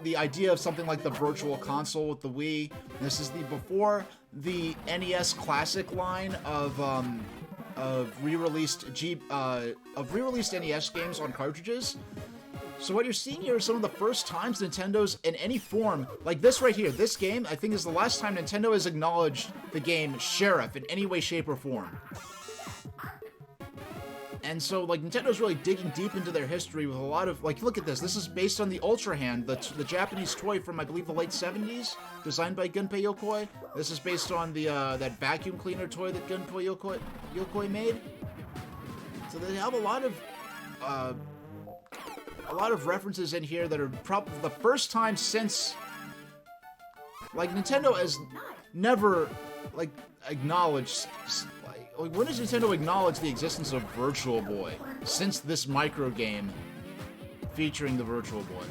the idea of something like the Virtual Console with the Wii. This is before the NES Classic line of re-released NES games on cartridges. So what you're seeing here is some of the first times Nintendo's in any form, like this right here, this game, I think is the last time Nintendo has acknowledged the game Sheriff in any way, shape, or form. And so, like, Nintendo's really digging deep into their history with a lot of, like, look at this. This is based on the Ultra Hand, the Japanese toy from, I believe, the late 70s, designed by Gunpei Yokoi. This is based on the that vacuum cleaner toy that Gunpei Yokoi made. So they have a lot of references in here that are probably the first time since, like, Nintendo has never, like, acknowledged, like, when does Nintendo acknowledge the existence of Virtual Boy? Since this micro game featuring the Virtual Boy.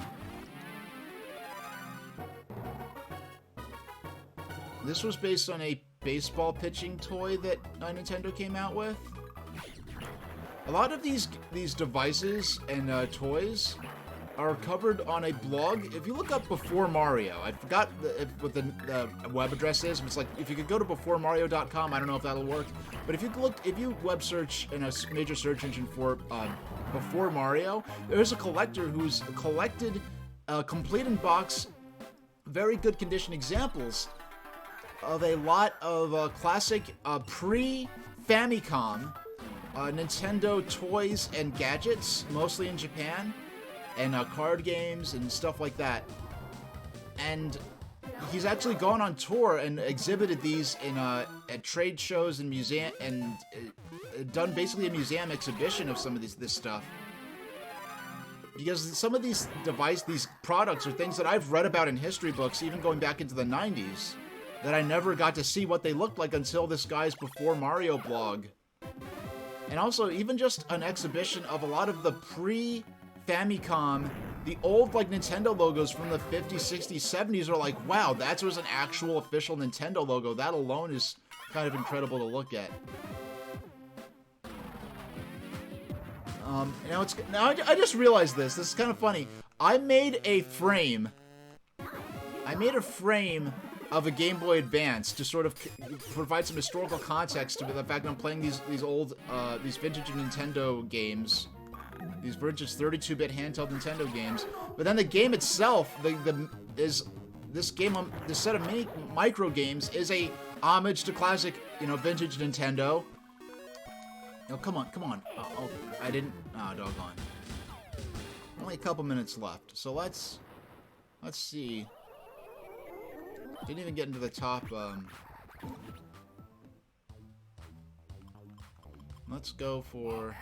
This was based on a baseball pitching toy that Nintendo came out with. A lot of these devices and toys are covered on a blog. If you look up Before Mario, I forgot what the web address is, but it's like, if you could go to beforemario.com, I don't know if that'll work, but if you web search in a major search engine for Before Mario, there's a collector who's collected complete in box, very good condition examples of a lot of classic pre-Famicom Nintendo toys and gadgets, mostly in Japan, and card games and stuff like that. And he's actually gone on tour and exhibited these in at trade shows and museum, and done basically a museum exhibition of some of this stuff. Because some of these products are things that I've read about in history books, even going back into the 90s, that I never got to see what they looked like until this guy's Before Mario blog. And also, even just an exhibition of a lot of the pre-Famicom, the old, like, Nintendo logos from the 50s, 60s, 70s are like, wow, that was an actual official Nintendo logo. That alone is kind of incredible to look at. I just realized this. This is kind of funny. I made a frame of a Game Boy Advance to sort of provide some historical context to the fact that I'm playing these vintage Nintendo games, these vintage 32-bit handheld Nintendo games. But then the game itself, this set of micro games is a homage to classic, vintage Nintendo. No, come on. Oh, I didn't. Oh, doggone. Only a couple minutes left, so let's see. Didn't even get into the top. Let's go for.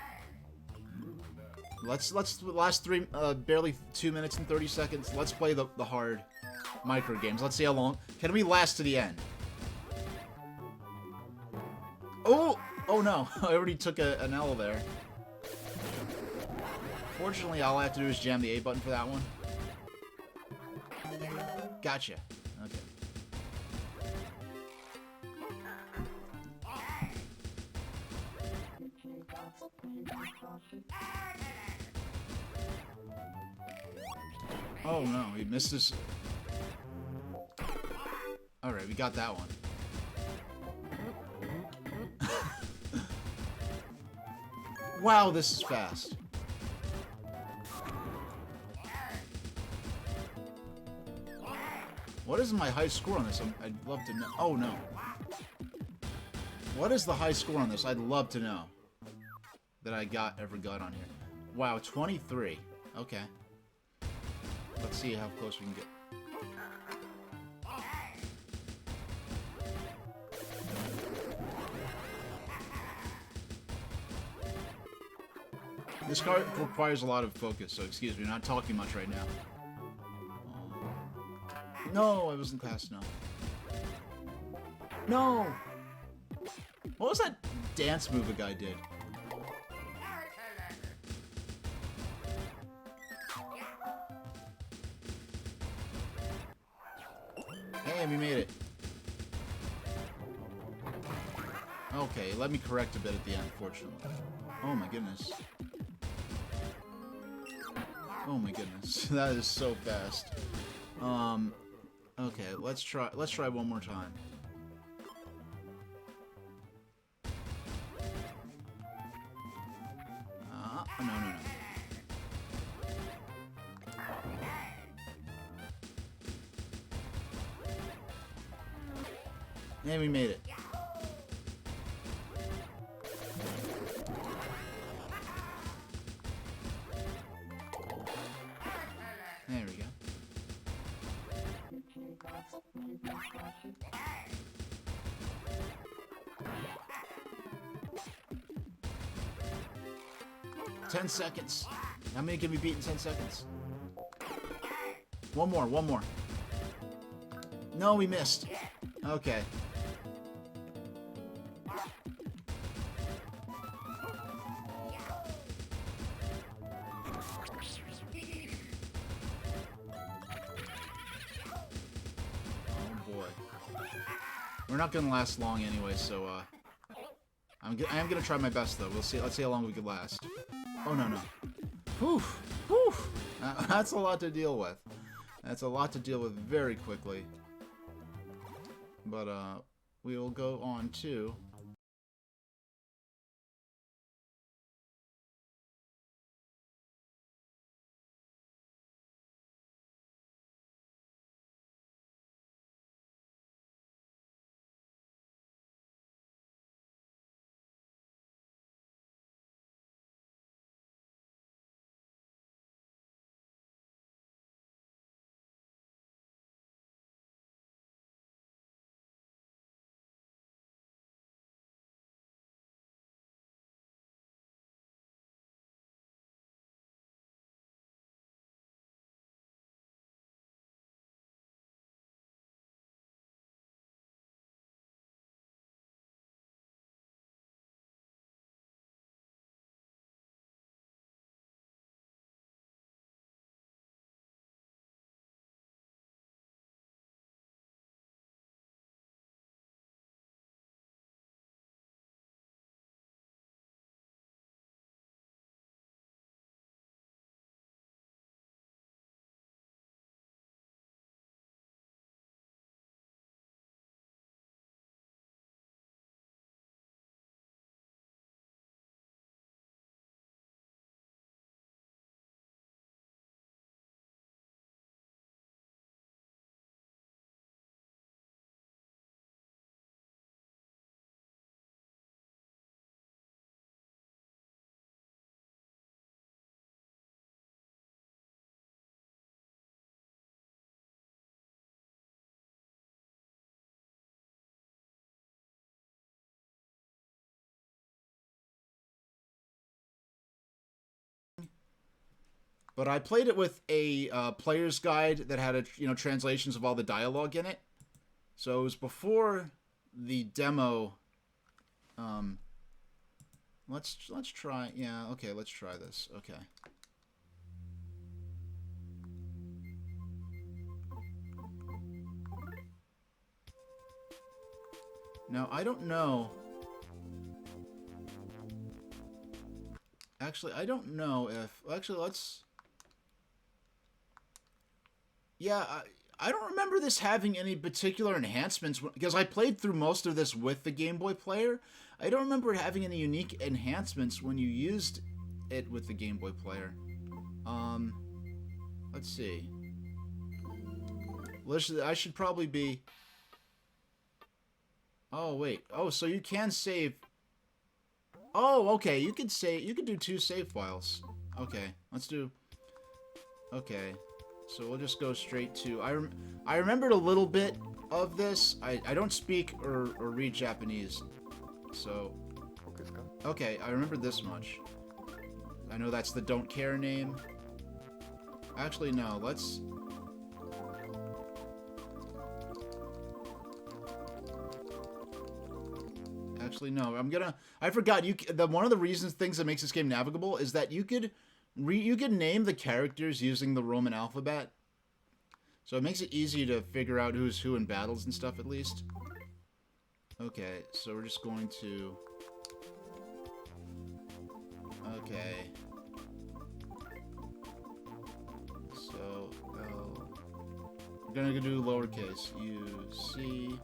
Let's the last three, barely 2 minutes and 30 seconds. Let's play the hard micro games. Let's see how long can we last to the end. Oh no! I already took an L there. Fortunately, all I have to do is jam the A button for that one. Gotcha. Okay. Oh no, he missed his... Alright, we got that one. Wow, this is fast. What is my high score on this? I'd love to know. Oh no. What is the high score on this? I'd love to know. That I ever got on here. Wow, 23. Okay. Let's see how close we can get. This card requires a lot of focus, so excuse me, I'm not talking much right now. No, I wasn't fast enough. No! What was that dance move a guy did? Hey, we made it. Okay, let me correct a bit at the end, fortunately. Oh my goodness. Oh my goodness, that is so fast. Okay, let's try one more time. No. And we made it. There we go. 10 seconds. How many can we beat in 10 seconds? One more, one more. No, we missed. Okay. We're not gonna last long anyway, so I am gonna try my best though. We'll see. Let's see how long we can last. Oh no. Whew, whew. That's a lot to deal with. That's a lot to deal with very quickly. But we will go on to. But I played it with a player's guide that had translations of all the dialogue in it. So it was before the demo. Let's try. Yeah, okay, let's try this. Okay. Now I don't know. Actually, I don't know if. Actually, let's. Yeah, I don't remember this having any particular enhancements, because I played through most of this with the Game Boy Player. I don't remember it having any unique enhancements when you used it with the Game Boy Player. Let's see. I should probably be... Oh, wait. Oh, so you can save... Oh, okay, you could do 2 save files. Okay, let's do... Okay. So we'll just go straight to... I remembered a little bit of this. I don't speak or read Japanese. So... Okay, I remember this much. I know that's the Don't Care name. Actually, no, let's... Actually, no, I forgot, one of the things that makes this game navigable is that you could name the characters using the Roman alphabet. So it makes it easy to figure out who's who in battles and stuff, at least. Okay, so we're just going to... Okay. So, we're gonna do lowercase. U-C-A-S.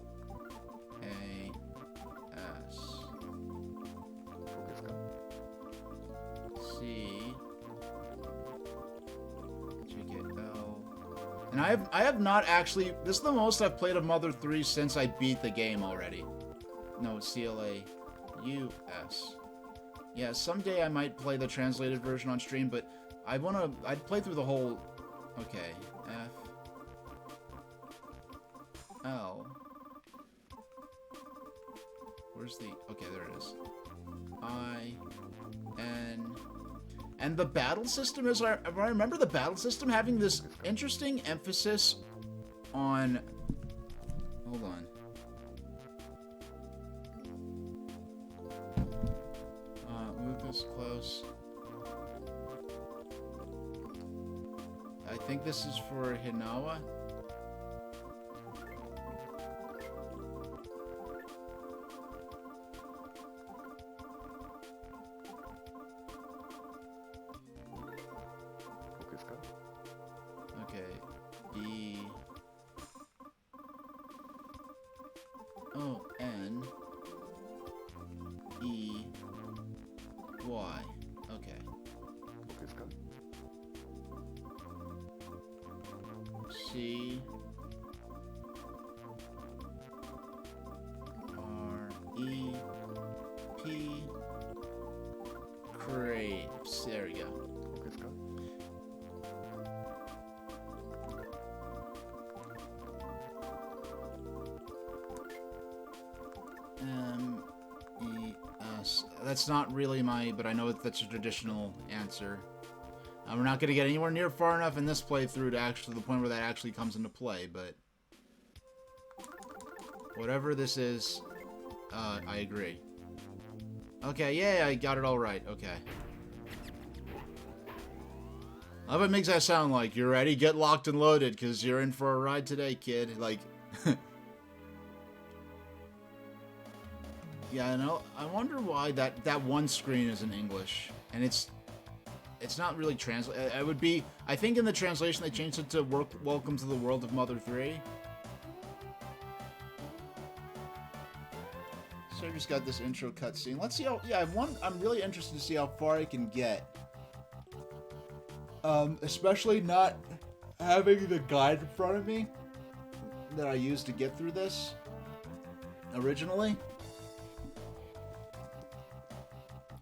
And I have not actually... This is the most I've played of Mother 3 since I beat the game already. No, C-L-A-U-S. Yeah, someday I might play the translated version on stream, but I'd play through the whole... Okay, F... L... Where's the... Okay, there it is. I... N... And the battle system is, I remember the battle system having this interesting emphasis on, hold on. Lucas, close. I think this is for Hinawa. Okay, E O N E Y. Okay. C R E P Crepes. There we go. M-E-S. That's not really my, but I know that's a traditional answer. We're not going to get anywhere near far enough in this playthrough to actually the point where that actually comes into play, but whatever this is, I agree. Okay, yeah, I got it all right. Okay. I love what it makes that sound like. You ready? Get locked and loaded, because you're in for a ride today, kid. Like, yeah, I know. I wonder why that one screen is in English, and it's not really translated. It would be, I think in the translation they changed it to Welcome to the World of Mother 3. So I just got this intro cutscene. Let's see how, yeah, I'm really interested to see how far I can get. Especially not having the guide in front of me that I used to get through this originally.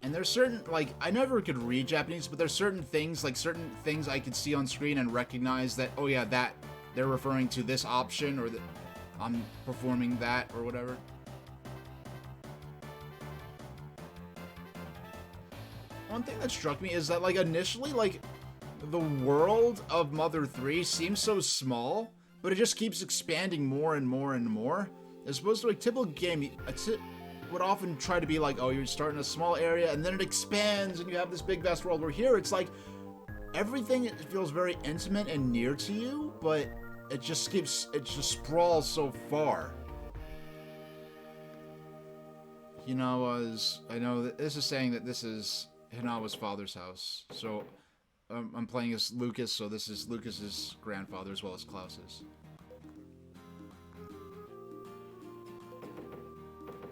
And there's certain, like, I never could read Japanese, but there's certain things I could see on screen and recognize that, oh yeah, that, they're referring to this option, or that I'm performing that, or whatever. One thing that struck me is that, like, initially, like, the world of Mother 3 seems so small, but it just keeps expanding more and more and more. As opposed to a typical game, would often try to be like, oh, you're starting a small area, and then it expands, and you have this big, vast world. Where here, it's like, everything feels very intimate and near to you, but it just sprawls so far. I know that this is saying that this is Hinawa's father's house, so I'm playing as Lucas, so this is Lucas's grandfather as well as Klaus's.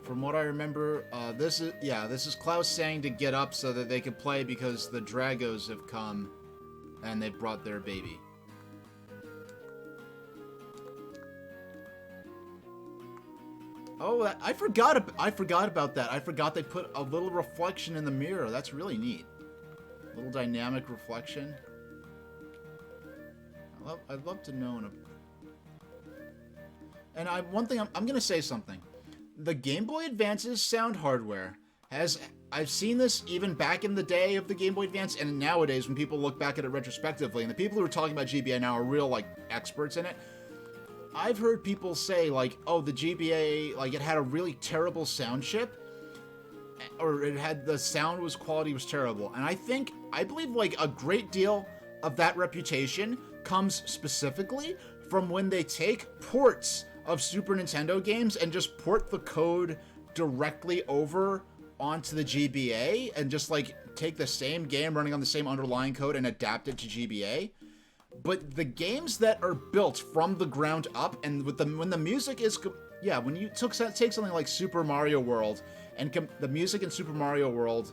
From what I remember, this is Klaus saying to get up so that they can play because the Dragos have come and they brought their baby. Oh, I forgot about that. I forgot they put a little reflection in the mirror. That's really neat. A little dynamic reflection. I'd love to know. And one thing, I'm gonna say something. The Game Boy Advance's sound hardware I've seen this even back in the day of the Game Boy Advance, and nowadays when people look back at it retrospectively, and the people who are talking about GBA now are real, like, experts in it. I've heard people say, like, oh, the GBA, like, it had a really terrible sound chip, or the sound quality was terrible. And I believe, like, a great deal of that reputation comes specifically from when they take ports of Super Nintendo games and just port the code directly over onto the GBA and just, like, take the same game running on the same underlying code and adapt it to GBA. But the games that are built from the ground up, and when the music is, yeah, when you take something like Super Mario World and the music in Super Mario World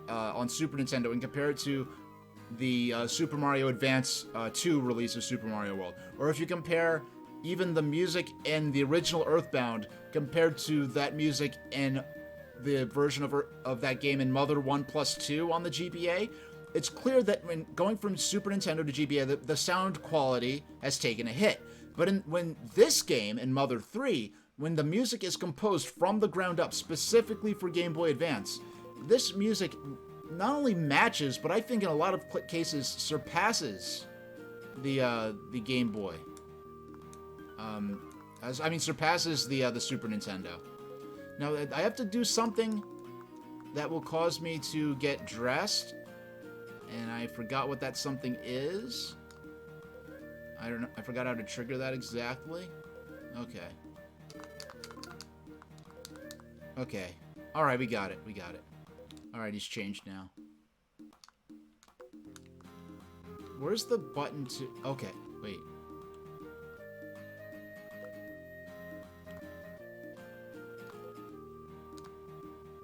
on Super Nintendo and compare it to the Super Mario Advance 2 release of Super Mario World, or if you compare even the music in the original Earthbound compared to that music in the version of that game in Mother 1+2 on the GBA, it's clear that when going from Super Nintendo to GBA, the sound quality has taken a hit. But when this game, in Mother 3, when the music is composed from the ground up, specifically for Game Boy Advance, this music not only matches, but I think in a lot of cases surpasses the Game Boy. Surpasses the Super Nintendo. Now, I have to do something that will cause me to get dressed, and I forgot what that something is. I don't know. I forgot how to trigger that exactly. Okay. Okay. Alright, we got it. We got it. Alright, he's changed now. Where's the button to... Okay, wait.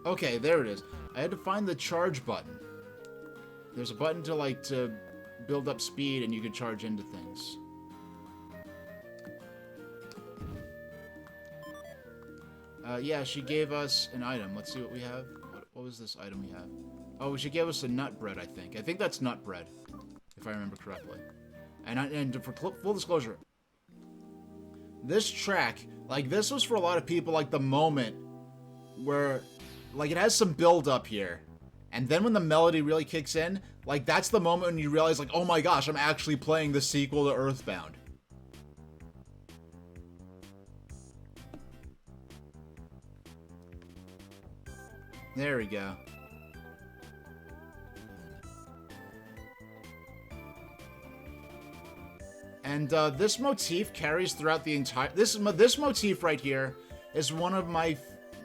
Okay, there it is. I had to find the charge button. There's a button to build up speed and you can charge into things. Yeah, she gave us an item. Let's see what we have. What was this item we have? Oh, she gave us a nut bread, I think. I think that's nut bread, if I remember correctly. And for full disclosure, this track, like, this was for a lot of people, like, the moment where, like, it has some build up here. And then when the melody really kicks in, like, that's the moment when you realize, like, oh my gosh, I'm actually playing the sequel to Earthbound. There we go. And this motif carries throughout the entire... This motif right here is one of my...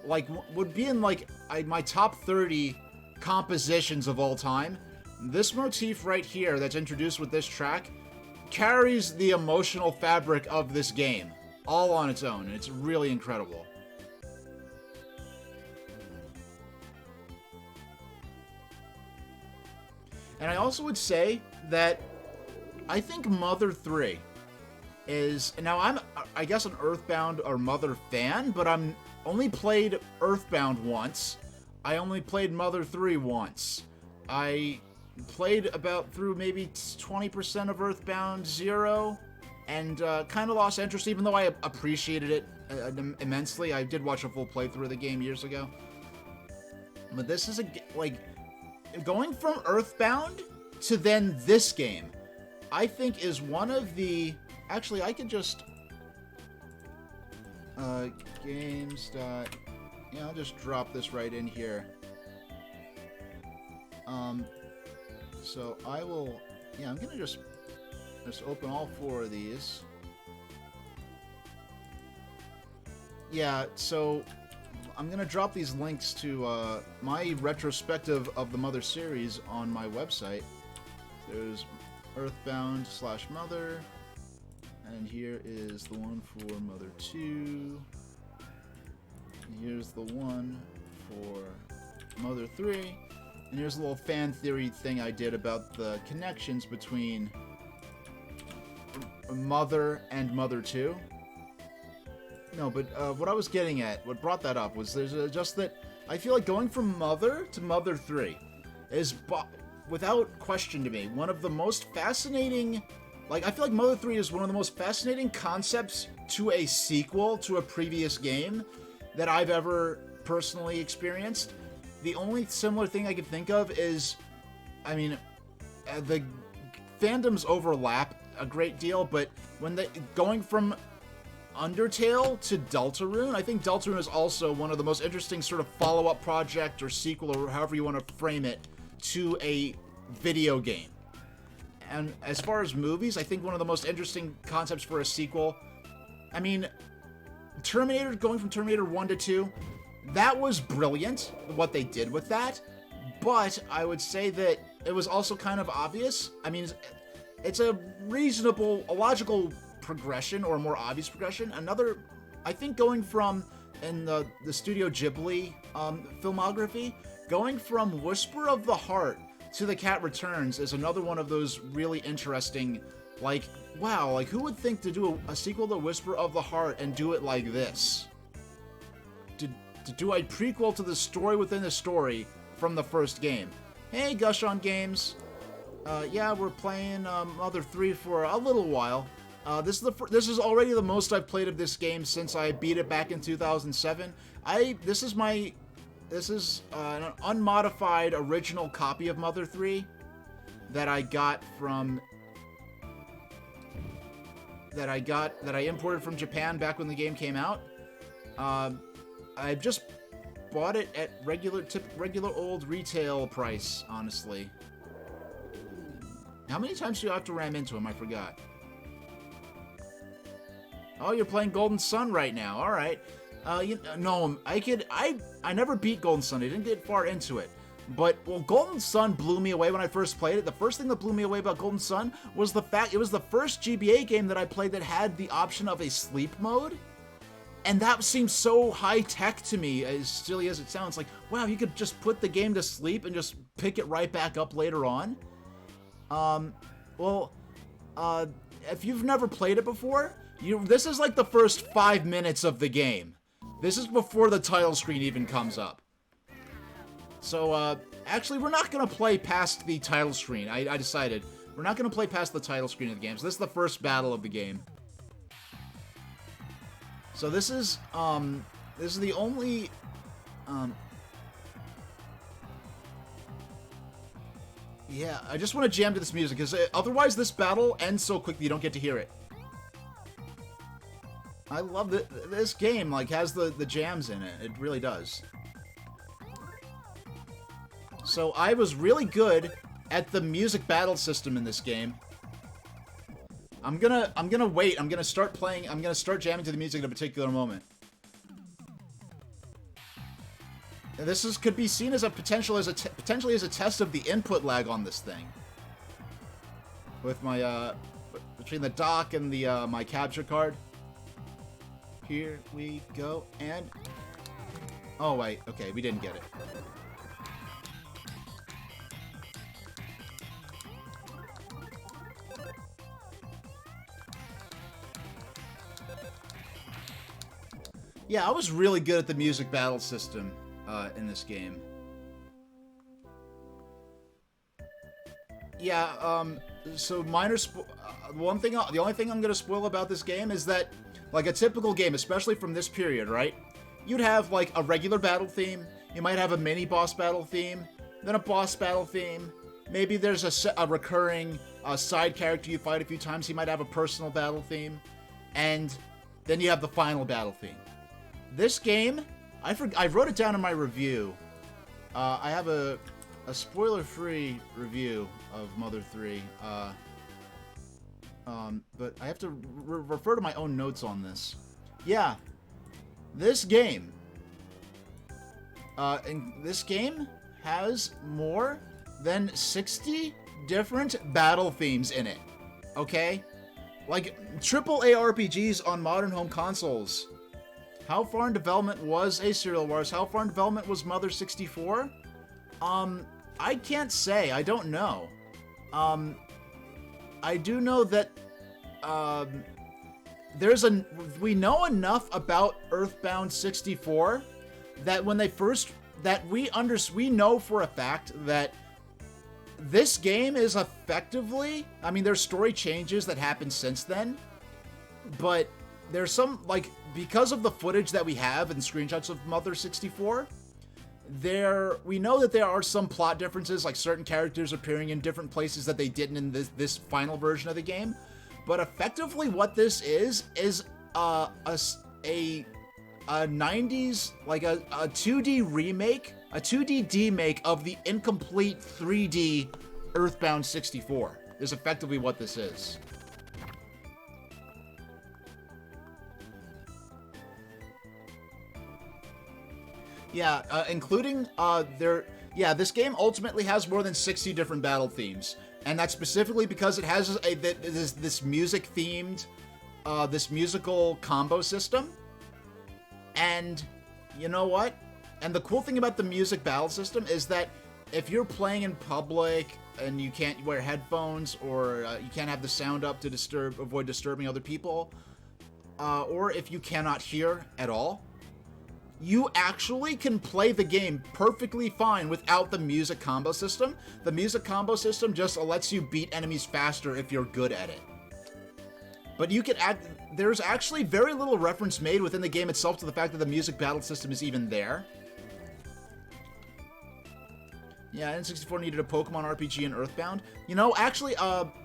Like, would be in, like, my top 30 compositions of all time. This motif right here that's introduced with this track carries the emotional fabric of this game all on its own, and it's really incredible. And I also would say that I think Mother 3 is... Now, I'm, I guess, an Earthbound or Mother fan, but I'm only played Earthbound once. I only played Mother 3 once. I played about through maybe 20% of Earthbound 0 and kind of lost interest, even though I appreciated it immensely. I did watch a full playthrough of the game years ago. But this is, like... Going from Earthbound to then this game, I think is one of the... Actually, I could just... games. Yeah, I'll just drop this right in here. So I will... Yeah, I'm gonna just open all 4 of these. Yeah, so... I'm gonna drop these links to my retrospective of the Mother series on my website. There's Earthbound/Mother, and here is the one for Mother 2. And here's the one for Mother 3, and here's a little fan theory thing I did about the connections between Mother and Mother 2. No, but what I was getting at, what brought that up, was there's just that I feel like going from Mother to Mother 3 is, without question to me, one of the most fascinating... Like, I feel like Mother 3 is one of the most fascinating concepts to a sequel to a previous game that I've ever personally experienced. The only similar thing I could think of is, I mean, the fandoms overlap a great deal, but when going from Undertale to Deltarune, I think Deltarune is also one of the most interesting sort of follow-up project or sequel or however you want to frame it to a video game. And as far as movies, I think one of the most interesting concepts for a sequel, I mean, Terminator, going from Terminator 1 to 2, that was brilliant, what they did with that, but I would say that it was also kind of obvious. I mean, it's a logical progression, or a more obvious progression. Another, I think, going from, in the Studio Ghibli filmography, going from Whisper of the Heart to The Cat Returns is another one of those really interesting, like, wow, like, who would think to do a sequel to Whisper of the Heart and do it like this? To do a prequel to the story within the story from the first game. Hey, Gush on Games. Yeah, we're playing Mother 3 for a little while. This is already the most I've played of this game since I beat it back in 2007. This is my This is an unmodified original copy of Mother 3 that I got from... that I imported from Japan back when the game came out. I just bought it at regular old retail price, honestly. How many times do you have to ram into him? I forgot. Oh, you're playing Golden Sun right now. All right. No, I never beat Golden Sun. I didn't get far into it. But, well, Golden Sun blew me away when I first played it. The first thing that blew me away about Golden Sun was the fact it was the first GBA game that I played that had the option of a sleep mode. And that seems so high-tech to me, as silly as it sounds. Like, wow, you could just put the game to sleep and just pick it right back up later on. If you've never played it before, this is like the first 5 minutes of the game. This is before the title screen even comes up. So, actually, we're not going to play past the title screen. I decided. We're not going to play past the title screen of the game. So this is the first battle of the game. So this is the only, yeah, I just want to jam to this music, because otherwise this battle ends so quickly you don't get to hear it. I love this game, like, has the jams in it. It really does. So I was really good at the music battle system in this game. I'm gonna wait. I'm gonna start playing. I'm gonna start jamming to the music at a particular moment. And this could be seen as potentially as a test of the input lag on this thing. With my between the dock and the my capture card. Here we go, and oh wait, okay, we didn't get it. Yeah, I was really good at the music battle system in this game. Yeah, so minor the only thing I'm gonna spoil about this game is that, like a typical game, especially from this period, right? You'd have like a regular battle theme, you might have a mini boss battle theme, then a boss battle theme, maybe there's a recurring side character you fight a few times, he might have a personal battle theme, and then you have the final battle theme. This game, I wrote it down in my review. I have a spoiler-free review of Mother 3. But I have to refer to my own notes on this. Yeah, this game. And this game has more than 60 different battle themes in it. Okay? Like, AAA RPGs on modern home consoles. How far in development was a Serial Wars? How far in development was Mother 64? I can't say. I don't know. I do know that, we know enough about Earthbound 64 that when they first, we know for a fact that this game is effectively, I mean, there's story changes that happened since then, but there's some, like, because of the footage that we have and screenshots of Mother 64, we know that there are some plot differences, like certain characters appearing in different places that they didn't in this final version of the game. But effectively what this is a 90s, like a 2D remake, a 2D demake of the incomplete 3D Earthbound 64 is effectively what this is. Yeah, including this game ultimately has more than 60 different battle themes, and that's specifically because it has this music themed, this musical combo system. And you know what? And the cool thing about the music battle system is that if you're playing in public and you can't wear headphones, or you can't have the sound up to avoid disturbing other people, or if you cannot hear at all, you actually can play the game perfectly fine without the music combo system. The music combo system just lets you beat enemies faster if you're good at it. But you can there's actually very little reference made within the game itself to the fact that the music battle system is even there. Yeah, N64 needed a Pokemon RPG in Earthbound. You know, actually,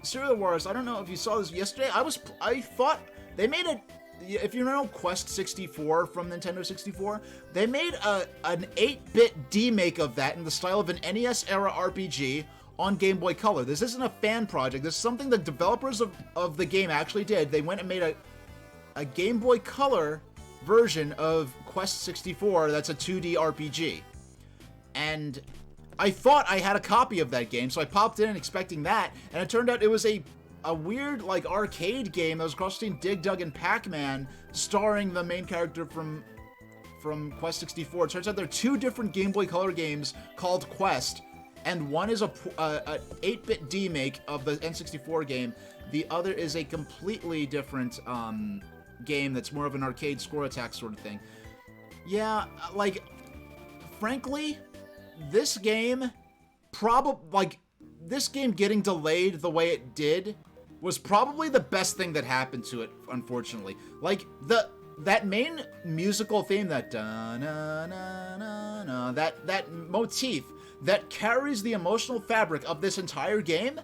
Serial Wars, I don't know if you saw this yesterday. I thought they made a, if you know Quest 64 from Nintendo 64, they made an 8-bit demake of that in the style of an NES-era RPG on Game Boy Color. This isn't a fan project. This is something the developers of the game actually did. They went and made a Game Boy Color version of Quest 64 that's a 2D RPG. And I thought I had a copy of that game, so I popped in expecting that, and it turned out it was a weird, like, arcade game that was cross between Dig Dug and Pac-Man, starring the main character from Quest 64. It turns out there are two different Game Boy Color games called Quest, and one is a 8-bit demake of the N64 game. The other is a completely different game that's more of an arcade score attack sort of thing. Yeah, like, frankly, this game this game getting delayed the way it did was probably the best thing that happened to it, unfortunately. Like, that main musical theme, that da-na-na-na-na, that motif that carries the emotional fabric of this entire game,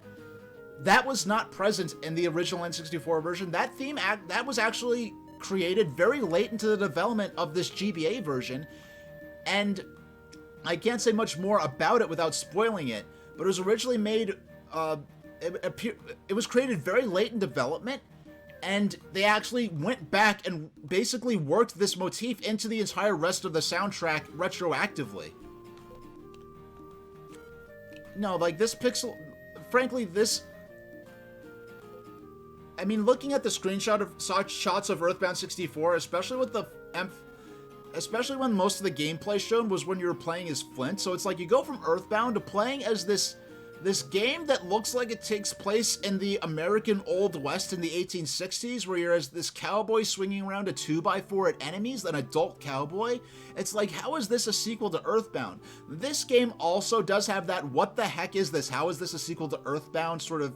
that was not present in the original N64 version. That theme that was actually created very late into the development of this GBA version, and I can't say much more about it without spoiling it, but it was originally made, it was created very late in development, and they actually went back and basically worked this motif into the entire rest of the soundtrack retroactively. No, like, this pixel, frankly, I mean, looking at the shots of Earthbound 64, especially with the especially when most of the gameplay shown was when you were playing as Flint. So it's like you go from Earthbound to playing as this game that looks like it takes place in the American Old West in the 1860s, where you're as this cowboy swinging around a 2x4 at enemies, an adult cowboy. It's like, how is this a sequel to Earthbound? This game also does have that what the heck is this? How is this a sequel to Earthbound sort of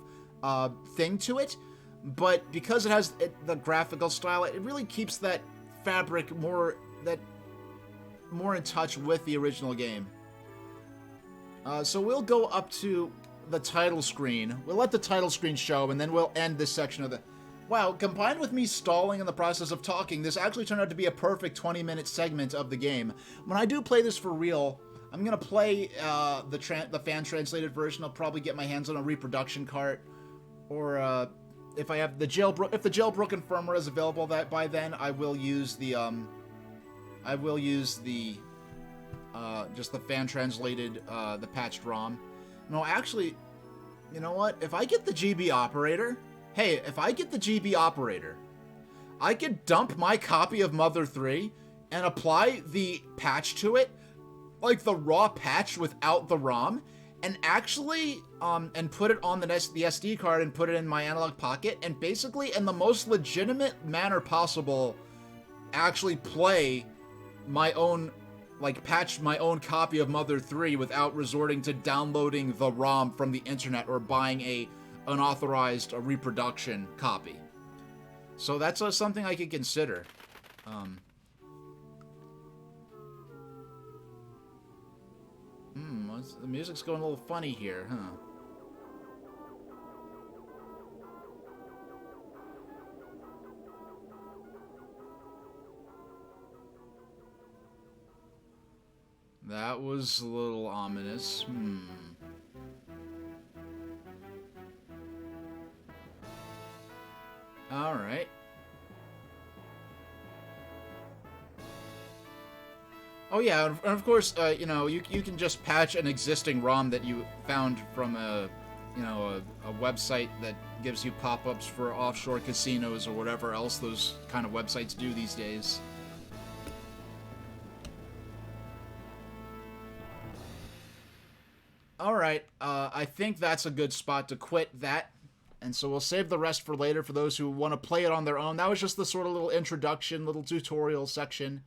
thing to it? But because it has the graphical style, it really keeps that fabric more in touch with the original game. So we'll go up to the title screen. We'll let the title screen show, and then we'll end this section of the... Wow, combined with me stalling in the process of talking, this actually turned out to be a perfect 20-minute segment of the game. When I do play this for real, I'm gonna play the fan-translated version. I'll probably get my hands on a reproduction cart, or if I have the jailbroken firmware is available by then, I will use the just the fan-translated, the patched ROM. No, actually, you know what? If I get the GB operator, I could dump my copy of Mother 3 and apply the patch to it, like the raw patch without the ROM, and actually, and put it on the SD card and put it in my Analogue Pocket, and basically, in the most legitimate manner possible, actually play my own, like, patch my own copy of Mother 3 without resorting to downloading the ROM from the internet or buying a unauthorized reproduction copy. So that's something I could consider. The music's going a little funny here, huh? That was a little ominous. Alright. Oh yeah, and of course, you know, you can just patch an existing ROM that you found from a website that gives you pop-ups for offshore casinos or whatever else those kind of websites do these days. Alright, I think that's a good spot to quit that, and so we'll save the rest for later for those who want to play it on their own. That was just the sort of little introduction, little tutorial section.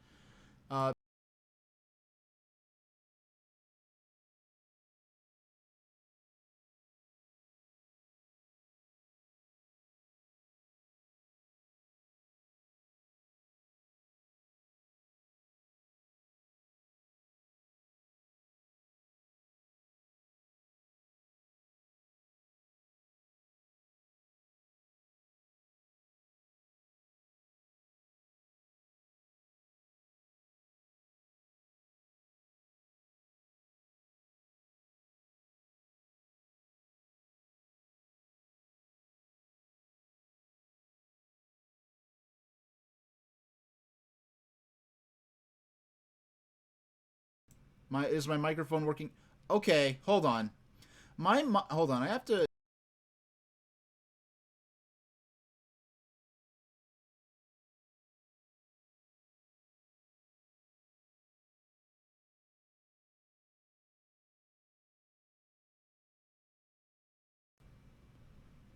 Is my microphone working? Okay, hold on. Hold on. I have to.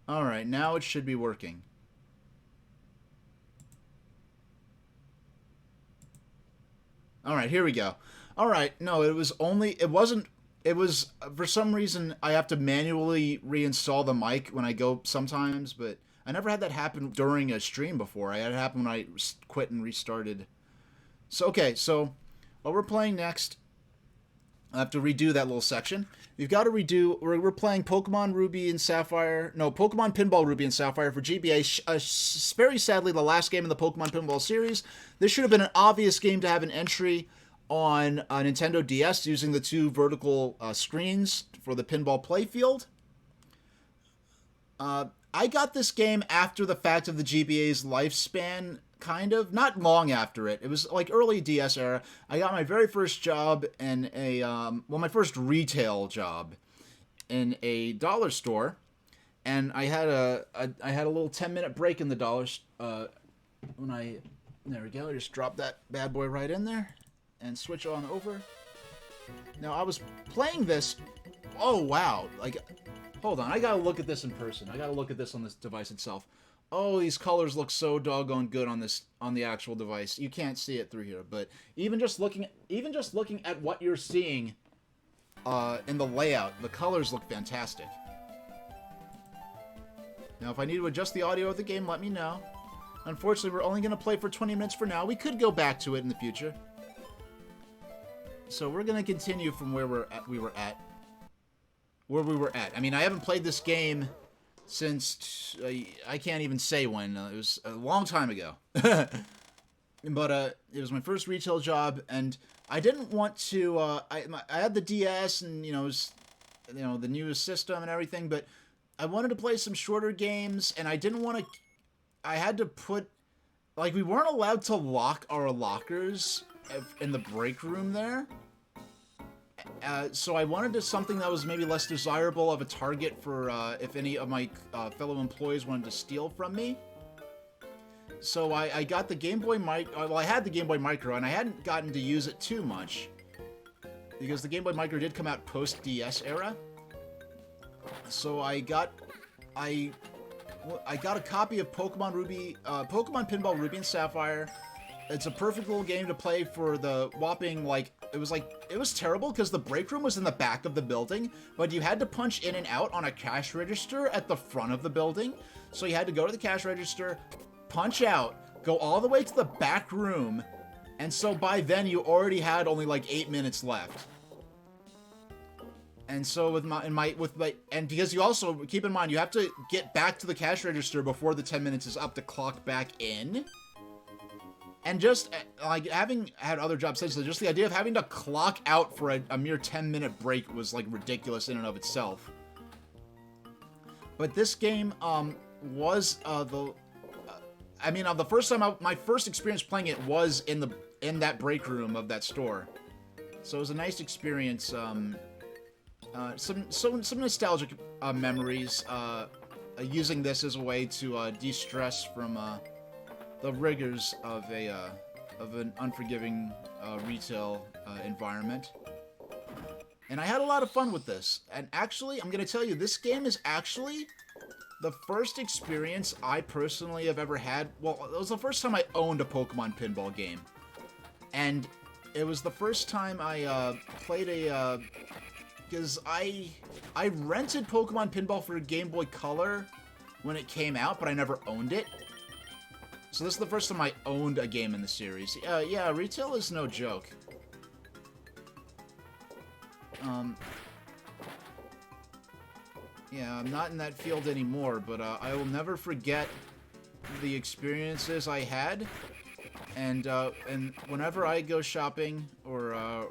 All right, now it should be working. All right, here we go. All right, no, it wasn't, it was, for some reason, I have to manually reinstall the mic when I go sometimes, but I never had that happen during a stream before. I had it happen when I quit and restarted. So, okay, so what we're playing next, I have to redo that little section. We've got to redo, we're playing Pokemon Ruby and Sapphire, no, Pokemon Pinball Ruby and Sapphire for GBA. Very sadly, the last game in the Pokemon Pinball series. This should have been an obvious game to have an entry on a Nintendo DS using the two vertical screens for the pinball playfield. I got this game after the fact of the GBA's lifespan, kind of. Not long after it. It was like early DS era. I got my very first job in a, my first retail job in a dollar store. And I had a little 10-minute break in the dollar there we go. I just dropped that bad boy right in there and switch on over. Now I was playing this. Oh wow! Like, hold on. I gotta look at this in person. I gotta look at this on this device itself. Oh, these colors look so doggone good on the actual device. You can't see it through here, but even just looking at what you're seeing in the layout, the colors look fantastic. Now, if I need to adjust the audio of the game, let me know. Unfortunately, we're only going to play for 20 minutes for now. We could go back to it in the future. So we're going to continue from where we were at. I mean, I haven't played this game since I can't even say when. It was a long time ago. But it was my first retail job, and I didn't want to. I had the DS, and it was, the newest system and everything, but I wanted to play some shorter games, and I didn't want to. I had to put, like, we weren't allowed to lock our lockers in the break room there. So I wanted something that was maybe less desirable of a target for if any of my fellow employees wanted to steal from me. So I got the Game Boy Micro. Well, I had the Game Boy Micro, and I hadn't gotten to use it too much because the Game Boy Micro did come out post DS era. So I got a copy of Pokemon Pinball Ruby and Sapphire. It's a perfect little game to play for the whopping, it was terrible because the break room was in the back of the building, but you had to punch in and out on a cash register at the front of the building. So you had to go to the cash register, punch out, go all the way to the back room, and so by then you already had only 8 minutes left. And so and because you also, keep in mind, you have to get back to the cash register before the 10 minutes is up to clock back in. And just, having had other jobs since then, just the idea of having to clock out for a mere 10-minute break was, ridiculous in and of itself. But this game, was, the first time, my first experience playing it was in that break room of that store. So it was a nice experience, some nostalgic memories, using this as a way to de-stress from the rigors of an unforgiving retail environment. And I had a lot of fun with this. And actually, I'm going to tell you, this game is actually the first experience I personally have ever had. Well, it was the first time I owned a Pokemon pinball game. And it was the first time I played because I rented Pokemon Pinball for Game Boy Color when it came out, but I never owned it. So this is the first time I owned a game in the series. Yeah, retail is no joke. Yeah, I'm not in that field anymore, but I will never forget the experiences I had. And whenever I go shopping or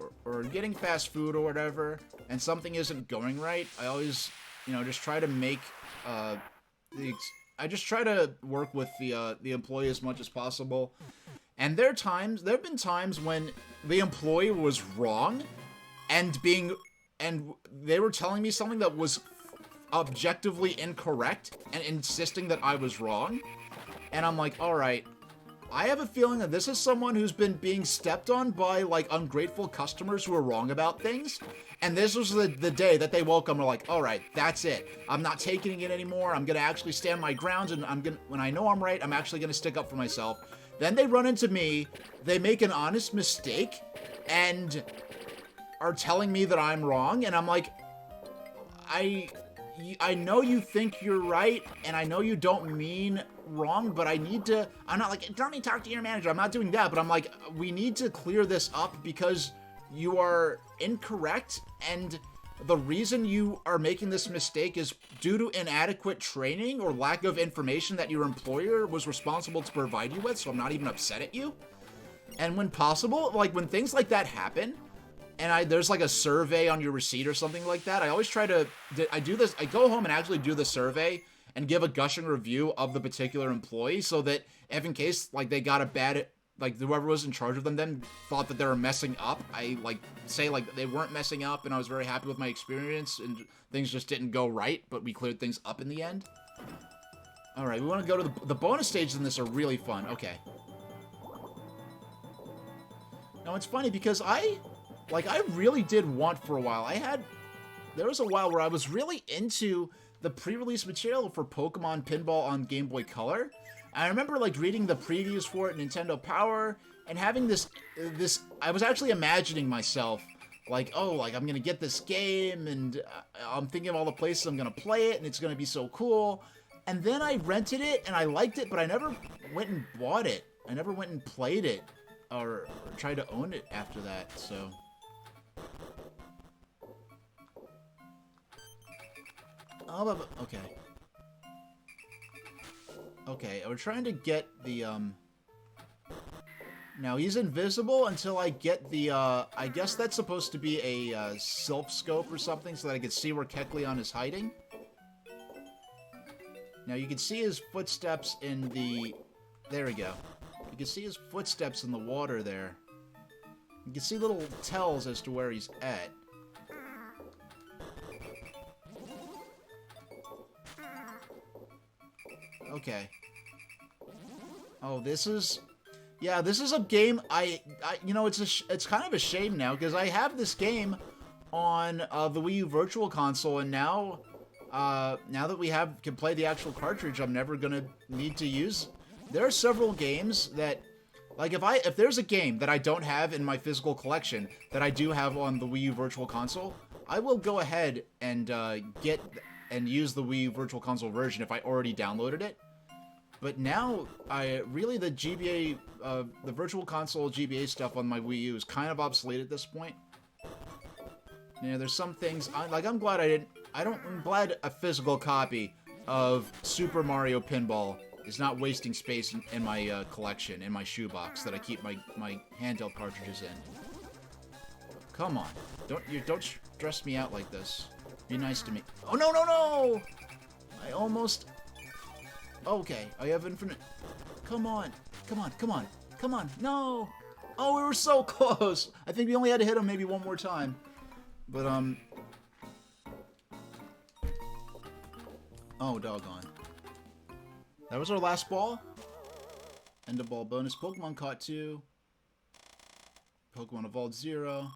getting fast food or whatever, and something isn't going right, I always, just try to make I just try to work with the employee as much as possible. And there have been times when the employee was wrong, and they were telling me something that was objectively incorrect and insisting that I was wrong. And I'm like, all right, I have a feeling that this is someone who's been being stepped on by, like, ungrateful customers who are wrong about things. And this was the day that they woke up and were like, all right, that's it. I'm not taking it anymore. I'm going to actually stand my grounds, and when I know I'm right, I'm actually going to stick up for myself. Then they run into me, they make an honest mistake, and are telling me that I'm wrong, and I'm like, I know you think you're right, and I know you don't mean wrong, but I'm not like, don't need to talk to your manager. I'm not doing that, but I'm like, we need to clear this up because you are incorrect, and the reason you are making this mistake is due to inadequate training or lack of information that your employer was responsible to provide you with, so I'm not even upset at you. And when possible, like, when things like that happen, and there's like a survey on your receipt or something like that, I always try to, I go home and actually do the survey and give a gushing review of the particular employee, so that if in case, like, they got a bad, like, whoever was in charge of them then thought that they were messing up, I, like, say, like, they weren't messing up and I was very happy with my experience and things just didn't go right, but we cleared things up in the end. Alright, we want to go to the bonus stages in this are really fun. Okay. Now, it's funny because I really did want for a while. There was a while where I was really into the pre-release material for Pokemon Pinball on Game Boy Color. I remember, like, reading the previews for it, Nintendo Power, and having this, I was actually imagining myself, like, oh, like, I'm gonna get this game, and I'm thinking of all the places I'm gonna play it, and it's gonna be so cool. And then I rented it, and I liked it, but I never went and bought it. I never went and played it, or tried to own it after that, so... Oh, okay. Okay, we're trying to get the, Now, he's invisible until I get the, I guess that's supposed to be a, self-scope or something, so that I can see where Kecleon is hiding. Now, you can see his footsteps in the... There we go. You can see his footsteps in the water there. You can see little tells as to where he's at. Okay. Oh, this is... Yeah, this is a game you know, it's kind of a shame now, because I have this game on the Wii U Virtual Console, and now that we can play the actual cartridge, I'm never gonna need to use... There are several games that... Like, if there's a game that I don't have in my physical collection that I do have on the Wii U Virtual Console, I will go ahead and get and use the Wii U Virtual Console version if I already downloaded it. But now, the GBA, the Virtual Console GBA stuff on my Wii U is kind of obsolete at this point. Yeah, there's some things, I'm glad I'm glad a physical copy of Super Mario Pinball is not wasting space in my collection, in my shoebox that I keep my handheld cartridges in. Come on, don't stress me out like this. Be nice to me. Oh, no, no, no! I almost... Okay, I have infinite... Come on, come on, come on, come on, no! Oh, we were so close! I think we only had to hit him maybe one more time. But, oh, doggone. That was our last ball. End of ball bonus. Pokemon caught 2. Pokemon evolved 0.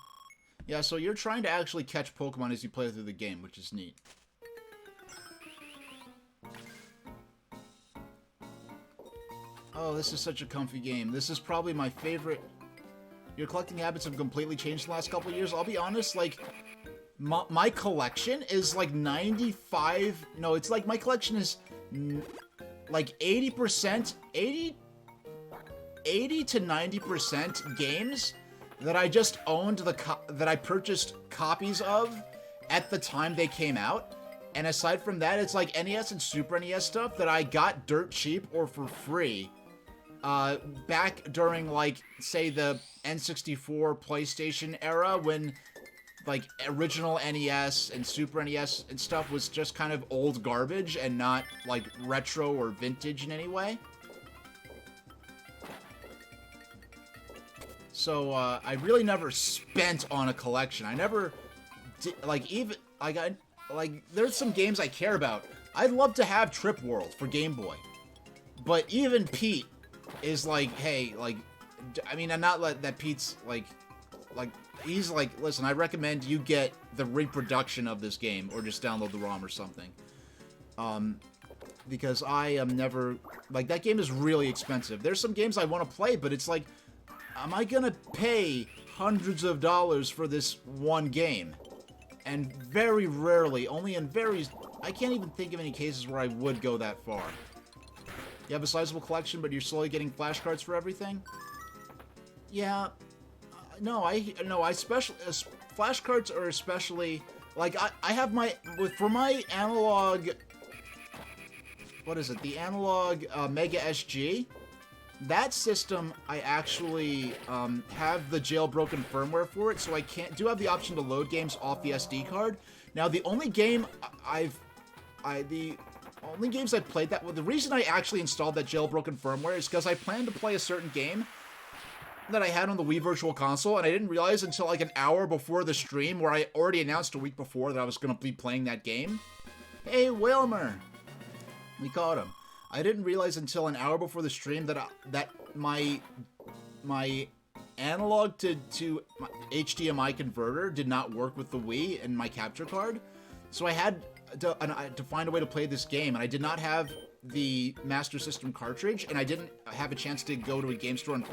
Yeah, so you're trying to actually catch Pokemon as you play through the game, which is neat. Oh, this is such a comfy game. This is probably my favorite. Your collecting habits have completely changed in the last couple of years. I'll be honest, like, my collection is like 95... No, it's like my collection is like 80%, 80 to 90% games that I just owned, that I purchased copies of at the time they came out. And aside from that, it's like NES and Super NES stuff that I got dirt cheap or for free back during, like, say, the N64 PlayStation era, when, like, original NES and Super NES and stuff was just kind of old garbage and not, like, retro or vintage in any way. So, I really never spent on a collection. I never, like, even, there's some games I care about. I'd love to have Trip World for Game Boy. But even Pete is like, hey, like, I mean, I'm not that Pete's, like, he's like, listen, I recommend you get the reproduction of this game, or just download the ROM or something. Because I am never, like, that game is really expensive. There's some games I want to play, but it's like, am I gonna pay hundreds of dollars for this one game? And very rarely, only in I can't even think of any cases where I would go that far. You have a sizable collection, but you're slowly getting flashcards for everything? Yeah. No, flashcards are especially, like, I have for my analog, what is it, the analog Mega SG, that system, I actually have the jailbroken firmware for it, so I do have the option to load games off the SD card. Now, the only game only games I played that, well, the reason I actually installed that jailbroken firmware is because I planned to play a certain game that I had on the Wii Virtual Console, and I didn't realize until like an hour before the stream, where I already announced a week before that I was going to be playing that game. Hey, Wilmer! We caught him. I didn't realize until an hour before the stream that my analog to my HDMI converter did not work with the Wii and my capture card, so I had to find a way to play this game, and I did not have the Master System cartridge, and I didn't have a chance to go to a game store and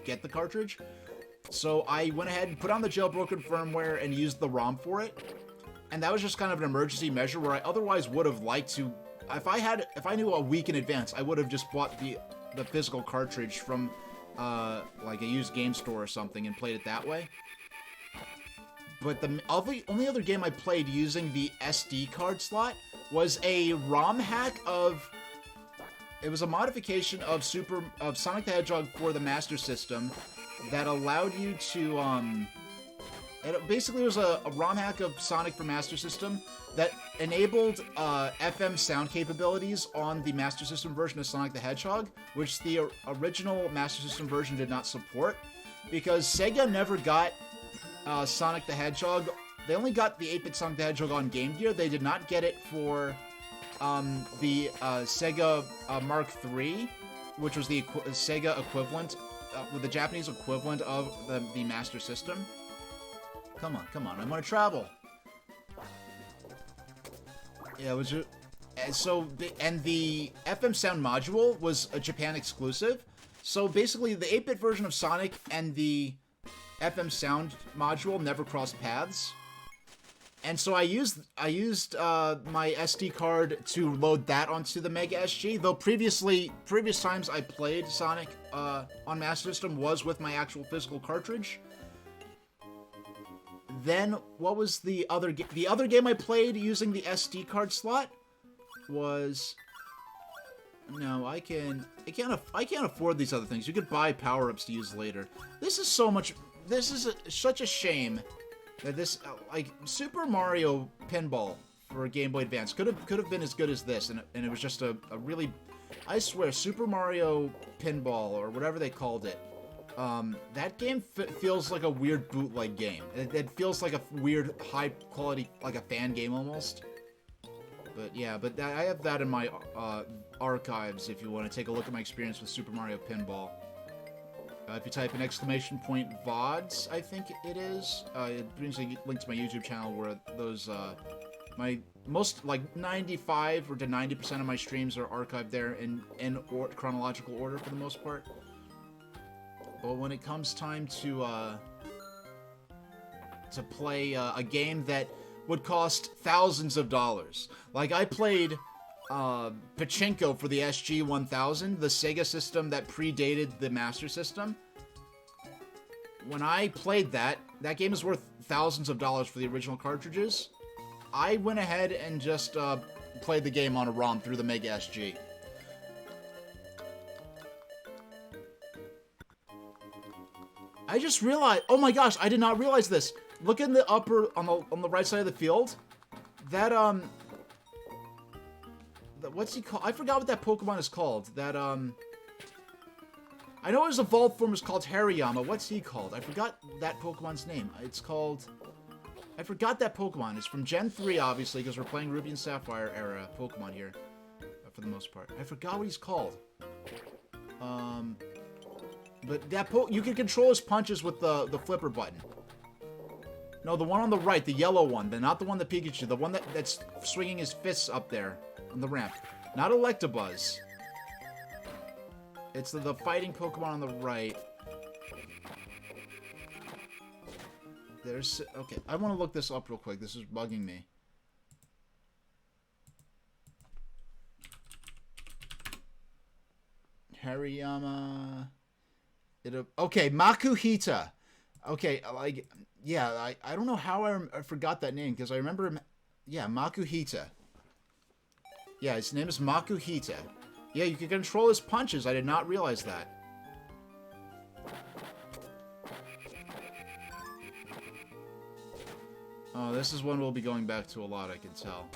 get the cartridge. So I went ahead and put on the jailbroken firmware and used the ROM for it, and that was just kind of an emergency measure where I otherwise would have liked to. If I knew a week in advance, I would have just bought the physical cartridge from like a used game store or something and played it that way. But the only other game I played using the SD card slot was a ROM hack of. It was a modification of Sonic the Hedgehog for the Master System that allowed you to it basically was a ROM hack of Sonic for Master System that enabled FM sound capabilities on the Master System version of Sonic the Hedgehog, which the original Master System version did not support, because Sega never got Sonic the Hedgehog. They only got the 8-bit Sonic the Hedgehog on Game Gear. They did not get it for the Sega Mark III, which was the Sega equivalent, with the Japanese equivalent of the Master System. Come on, I want to travel. Yeah, it was. And the FM sound module was a Japan exclusive. So basically, the 8-bit version of Sonic and the FM sound module never crossed paths. And so I used my SD card to load that onto the Mega SG. Though previous times I played Sonic on Master System was with my actual physical cartridge. Then what was the other game? The other game I played using the SD card slot was. No, I can't afford these other things. You could buy power-ups to use later. This is so much. This is such a shame. That this, like, Super Mario Pinball for Game Boy Advance could have been as good as this, and it was just a really, I swear, Super Mario Pinball, or whatever they called it, that game feels like a weird bootleg game. It feels like a weird, high-quality, like a fan game almost. But yeah, I have that in my archives if you want to take a look at my experience with Super Mario Pinball. If you type in !VODs, I think it is, it brings a link to my YouTube channel where those, my most, like, 95 or to 90% of my streams are archived there in chronological order for the most part. But when it comes time to play a game that would cost thousands of dollars, like I played Pachinko for the SG-1000, the Sega system that predated the Master System. When I played that game is worth thousands of dollars for the original cartridges. I went ahead and just played the game on a ROM through the Mega SG. I just realized, oh my gosh, I did not realize this. Look in the upper, on the right side of the field. That, what's he called? I forgot what that Pokemon is called. That, I know his evolved form is called Hariyama. What's he called? I forgot that Pokemon's name. It's called... I forgot that Pokemon. It's from Gen 3, obviously, because we're playing Ruby and Sapphire era Pokemon here. For the most part. I forgot what he's called. But that you can control his punches with the flipper button. No, the one on the right, the yellow one. Not the one that Pikachu. The one that's swinging his fists up there on the ramp. Not Electabuzz. It's the fighting Pokemon on the right. There's... Okay, I want to look this up real quick. This is bugging me. Hariyama... Okay, Makuhita. Okay, like... Yeah, I don't know how I forgot that name, because I remember him... Yeah, Makuhita. Yeah, his name is Makuhita. Yeah, you can control his punches. I did not realize that. Oh, this is one we'll be going back to a lot, I can tell.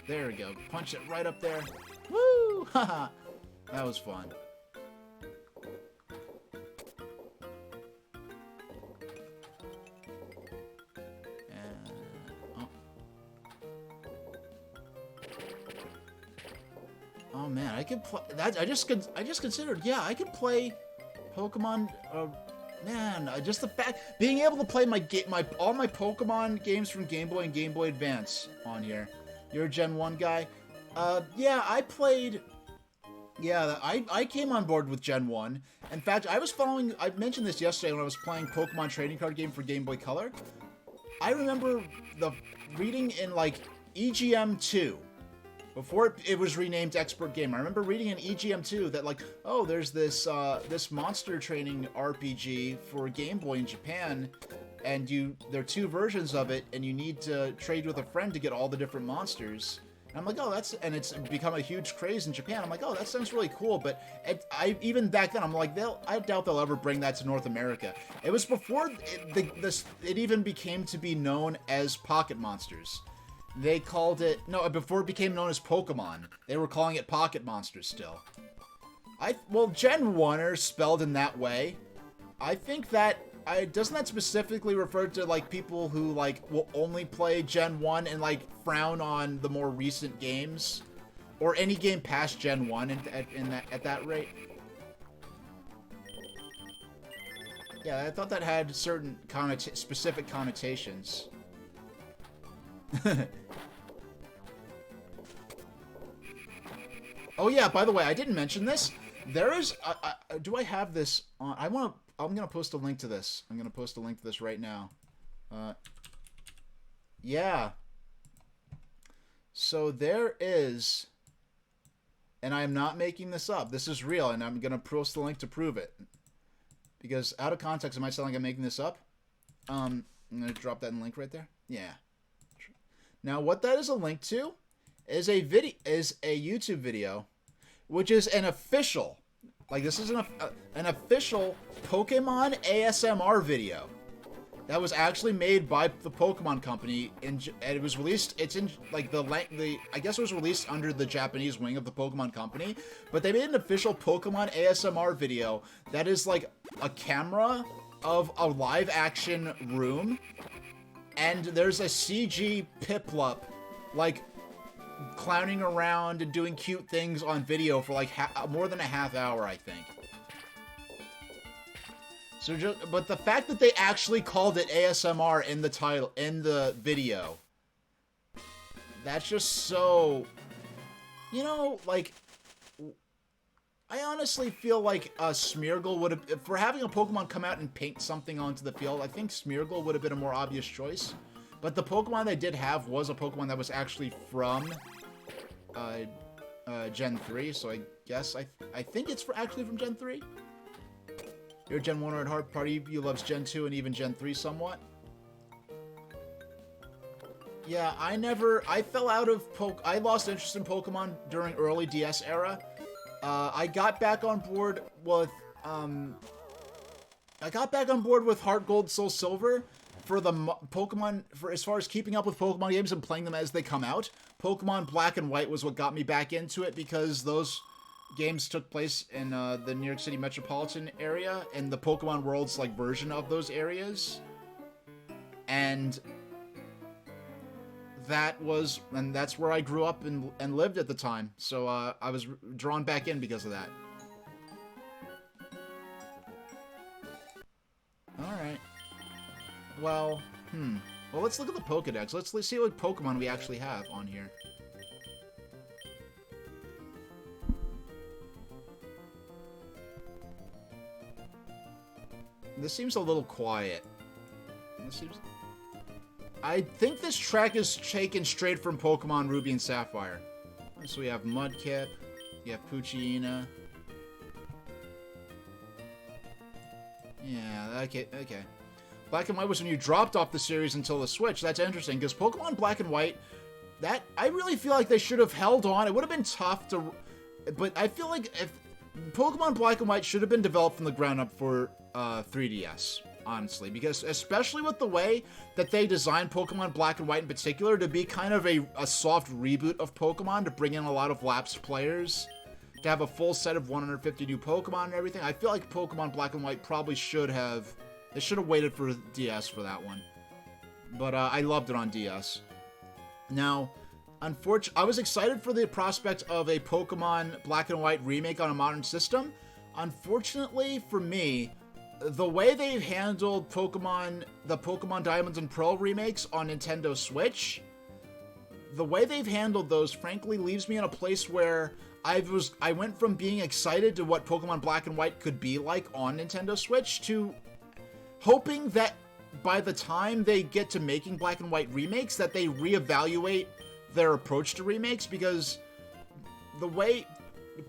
There we go. Punch it right up there. Woo! Haha! That was fun. Oh man, I could play that. I just considered, yeah, I could play Pokemon. Man, just the fact being able to play all my Pokemon games from Game Boy and Game Boy Advance on here. You're a Gen 1 guy. Yeah, I played. Yeah, I came on board with Gen 1. In fact, I mentioned this yesterday when I was playing Pokemon trading card game for Game Boy Color. I remember reading in like EGM 2. Before it was renamed Expert Game, I remember reading in EGM2 that like, oh, there's this this monster training RPG for Game Boy in Japan, and there are 2 versions of it, and you need to trade with a friend to get all the different monsters. And I'm like, oh, and it's become a huge craze in Japan. I'm like, oh, that sounds really cool, but even back then, I'm like, I doubt they'll ever bring that to North America. It was before it even became to be known as Pocket Monsters. They called it... No, before it became known as Pokemon. They were calling it Pocket Monsters still. Well, Gen 1 are spelled in that way. I think that... doesn't that specifically refer to, like, people who, like, will only play Gen 1 and, like, frown on the more recent games? Or any game past Gen 1 at that rate? Yeah, I thought that had certain specific connotations. Oh yeah, by the way, I didn't mention this. There is do I have this on? I'm going to post a link to this. I'm going to post a link to this right now. Yeah. So there is, and I am not making this up. This is real, and I'm going to post the link to prove it. Because out of context, it might sound like I'm making this up. I'm going to drop that in link right there. Yeah. Now, what that is a link to is a YouTube video, which is an official, like this is an official Pokemon ASMR video that was actually made by the Pokemon Company, and it was released. It's in like I guess it was released under the Japanese wing of the Pokemon Company, but they made an official Pokemon ASMR video that is like a camera of a live action room. And there's a CG Piplup, like, clowning around and doing cute things on video for, like, more than a half hour, I think. So, but the fact that they actually called it ASMR in the title, in the video, that's just so... You know, like... I honestly feel like Smeargle would have... For having a Pokemon come out and paint something onto the field, I think Smeargle would have been a more obvious choice. But the Pokemon they did have was a Pokemon that was actually from Gen 3, so I guess... I think it's actually from Gen 3? You're a Gen 1 or at heart. Part of you loves Gen 2 and even Gen 3 somewhat. Yeah, I fell out of I lost interest in Pokemon during early DS era. I got back on board with Heart Gold, Soul Silver for the Pokemon, for as far as keeping up with Pokemon games and playing them as they come out. Pokemon Black and White was what got me back into it, because those games took place in the New York City metropolitan area and the Pokemon World's like version of those areas. And that's where I grew up and lived at the time. So I was drawn back in because of that. Alright. Well, Well, let's look at the Pokedex. Let's see what Pokemon we actually have on here. This seems a little quiet. I think this track is taken straight from Pokemon Ruby and Sapphire. So we have Mudkip, you have Poochyena. Yeah, okay. Black and White was when you dropped off the series until the Switch. That's interesting, because Pokemon Black and White, I really feel like they should have held on. It would have been tough to... But I feel like if Pokemon Black and White should have been developed from the ground up for 3DS, honestly. Because especially with the way that they designed Pokemon Black and White in particular to be kind of a soft reboot of Pokemon, to bring in a lot of lapsed players, to have a full set of 150 new Pokemon and everything. I feel like Pokemon Black and White probably should have... They should have waited for DS for that one. But I loved it on DS. Now, unfortunately, I was excited for the prospect of a Pokemon Black and White remake on a modern system. Unfortunately for me, the way they've handled the Pokemon Diamonds and Pearl remakes on Nintendo Switch, the way they've handled those, frankly, leaves me in a place where I went from being excited to what Pokemon Black and White could be like on Nintendo Switch to hoping that by the time they get to making Black and White remakes, that they reevaluate their approach to remakes, because the way the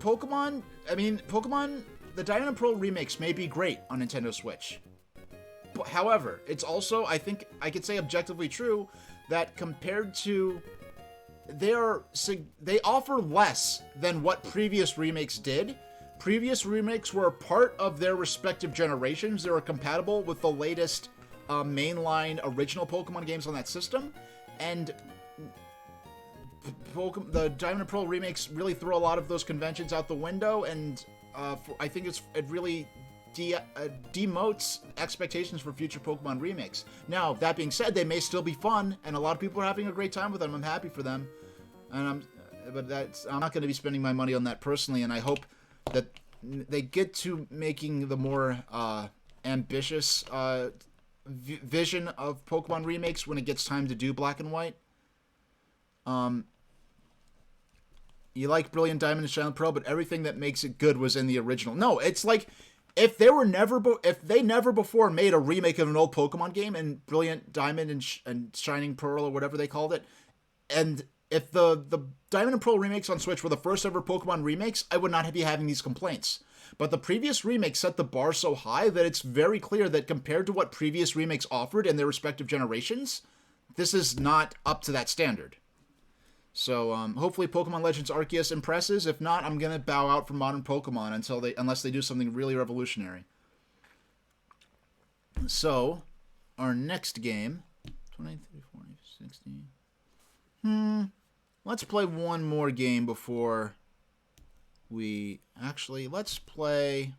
Diamond and Pearl remakes may be great on Nintendo Switch. But, however, it's also, I think I could say objectively true, that compared to they offer less than what previous remakes did. Previous remakes were a part of their respective generations. They were compatible with the latest mainline original Pokemon games on that system. And the Diamond and Pearl remakes really throw a lot of those conventions out the window. And I think it really demotes expectations for future Pokemon remakes. Now, that being said, they may still be fun. And a lot of people are having a great time with them. I'm happy for them. And I'm not going to be spending my money on that personally. And I hope that they get to making the more ambitious vision of Pokemon remakes when it gets time to do Black and White. You like Brilliant Diamond and Shining Pearl, but everything that makes it good was in the original. No, it's like if they never before made a remake of an old Pokemon game and Brilliant Diamond and Shining Pearl or whatever they called it, and if the Diamond and Pearl remakes on Switch were the first ever Pokemon remakes, I would not be having these complaints. But the previous remakes set the bar so high that it's very clear that compared to what previous remakes offered in their respective generations, this is not up to that standard. So hopefully Pokemon Legends Arceus impresses. If not, I'm going to bow out from modern Pokemon unless they do something really revolutionary. So, our next game, 23, 40, 16. Let's play one more game before we... Actually, let's play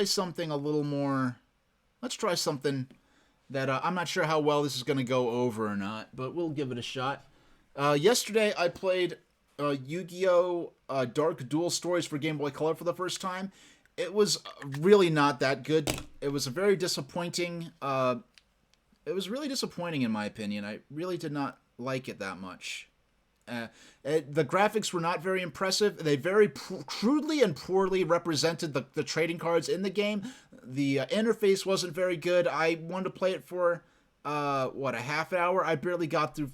something a little more... Let's try something that I'm not sure how well this is going to go over or not, but we'll give it a shot. Yesterday, I played Yu-Gi-Oh! Dark Duel Stories for Game Boy Color for the first time. It was really not that good. It was a very disappointing... It was really disappointing in my opinion. I really did not like it that much. The graphics were not very impressive. They very crudely and poorly represented the trading cards in the game. The interface wasn't very good. I wanted to play it for, a half hour? I barely got through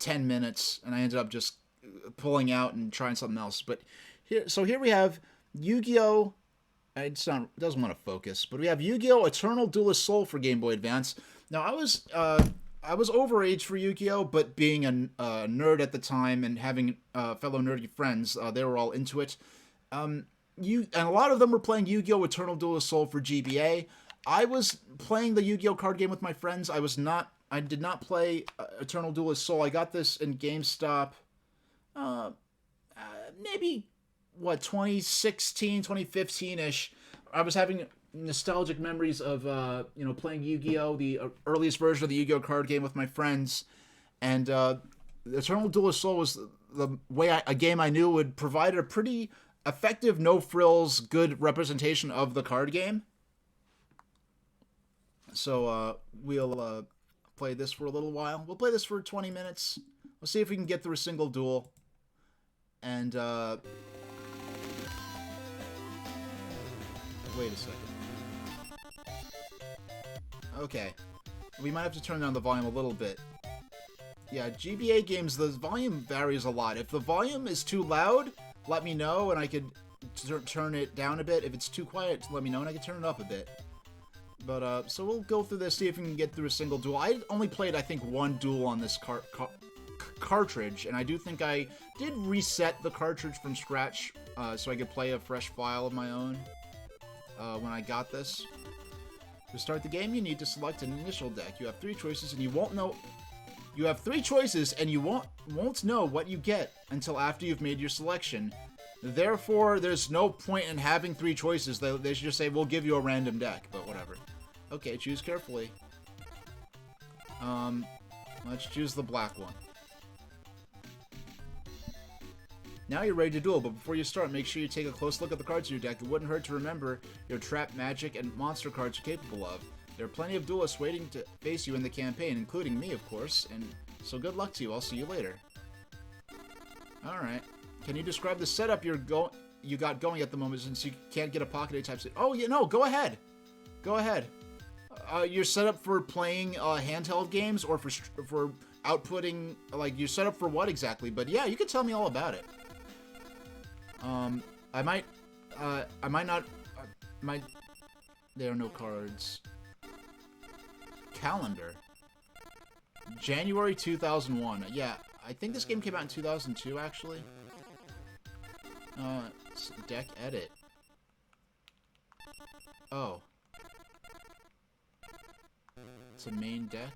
10 minutes, and I ended up just pulling out and trying something else. But here we have Yu-Gi-Oh! It doesn't want to focus, but we have Yu-Gi-Oh! Eternal Duelist Soul for Game Boy Advance. Now, I was overage for Yu-Gi-Oh!, but being a nerd at the time and having fellow nerdy friends, they were all into it. And a lot of them were playing Yu-Gi-Oh! Eternal Duelist Soul for GBA. I was playing the Yu-Gi-Oh! Card game with my friends. I did not play Eternal Duelist Soul. I got this in GameStop maybe, what, 2016, 2015-ish, I was having nostalgic memories of, playing Yu-Gi-Oh!, the earliest version of the Yu-Gi-Oh! Card game with my friends, and Eternal Duelist Soul was a game I knew would provide a pretty effective, no-frills, good representation of the card game. So we'll play this for a little while. We'll play this for 20 minutes. We'll see if we can get through a single duel. And, wait a second. Okay. We might have to turn down the volume a little bit. Yeah, GBA games, the volume varies a lot. If the volume is too loud, let me know, and I could turn it down a bit. If it's too quiet, let me know, and I can turn it up a bit. But, so we'll go through this, see if we can get through a single duel. I only played, I think, one duel on this cartridge, and I do think I did reset the cartridge from scratch, so I could play a fresh file of my own when I got this. To start the game, you need to select an initial deck. You have three choices, and you won't know... You have three choices, and you won't know what you get until after you've made your selection. Therefore, there's no point in having three choices. They should just say, we'll give you a random deck, but whatever. Okay, choose carefully. Let's choose the black one. Now you're ready to duel, but before you start, make sure you take a close look at the cards in your deck. It wouldn't hurt to remember your trap, magic, and monster cards you're capable of. There are plenty of duelists waiting to face you in the campaign, including me, of course, and so good luck to you. I'll see you later. Alright. Can you describe the setup you got going at the moment, since you can't get a Pocket A-type set? Oh, yeah, no, go ahead. Go ahead. You're set up for playing handheld games, or for outputting, like, you're set up for what exactly? But yeah, you can tell me all about it. I might not, there are no cards. Calendar. January 2001. Yeah, I think this game came out in 2002, actually. Deck edit. Oh. It's a main deck?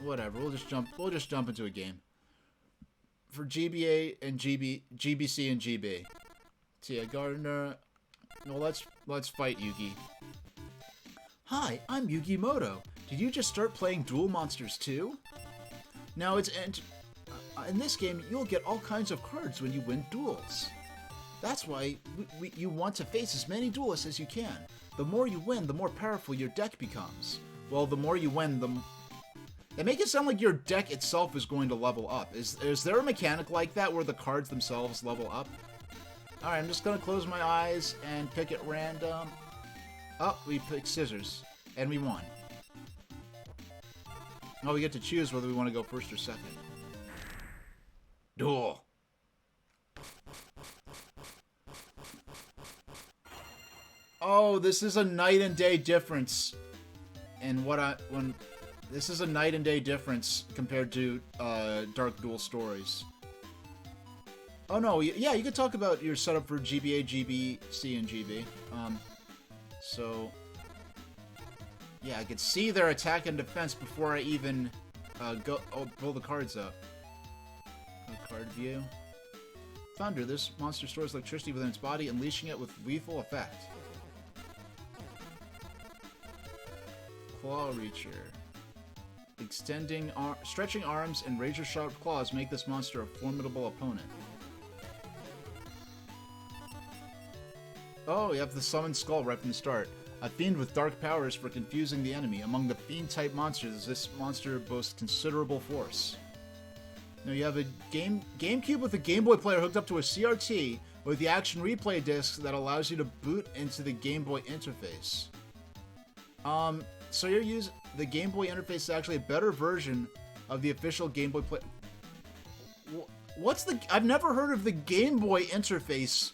Whatever, we'll just jump into a game. For GBA and GBC and GB. Tia Gardner. No, let's fight Yugi. Hi, I'm Yugi Moto. Did you just start playing Duel Monsters 2? Now in this game, you'll get all kinds of cards when you win duels. That's why you want to face as many duelists as you can. The more you win, the more powerful your deck becomes. Well, the more you win, They make it sound like your deck itself is going to level up. Is there a mechanic like that where the cards themselves level up? Alright, I'm just going to close my eyes and pick at random. Oh, we picked scissors. And we won. Oh, we get to choose whether we want to go first or second. Duel. Oh, this is a night and day difference. And this is a night and day difference compared to Dark Duel Stories. Oh no, yeah, you could talk about your setup for GBA, GBC, and GB. So yeah, I could see their attack and defense before I even pull the cards up. Card view. Thunder. This monster stores electricity within its body, unleashing it with lethal effect. Claw Reacher. Stretching arms and razor-sharp claws make this monster a formidable opponent. Oh, you have the Summon Skull right from the start. A fiend with dark powers for confusing the enemy. Among the fiend-type monsters, this monster boasts considerable force. Now you have a GameCube with a Game Boy player hooked up to a CRT with the action replay disc that allows you to boot into the Game Boy interface. So you're using the Game Boy interface is actually a better version of the official Game Boy play. I've never heard of the Game Boy interface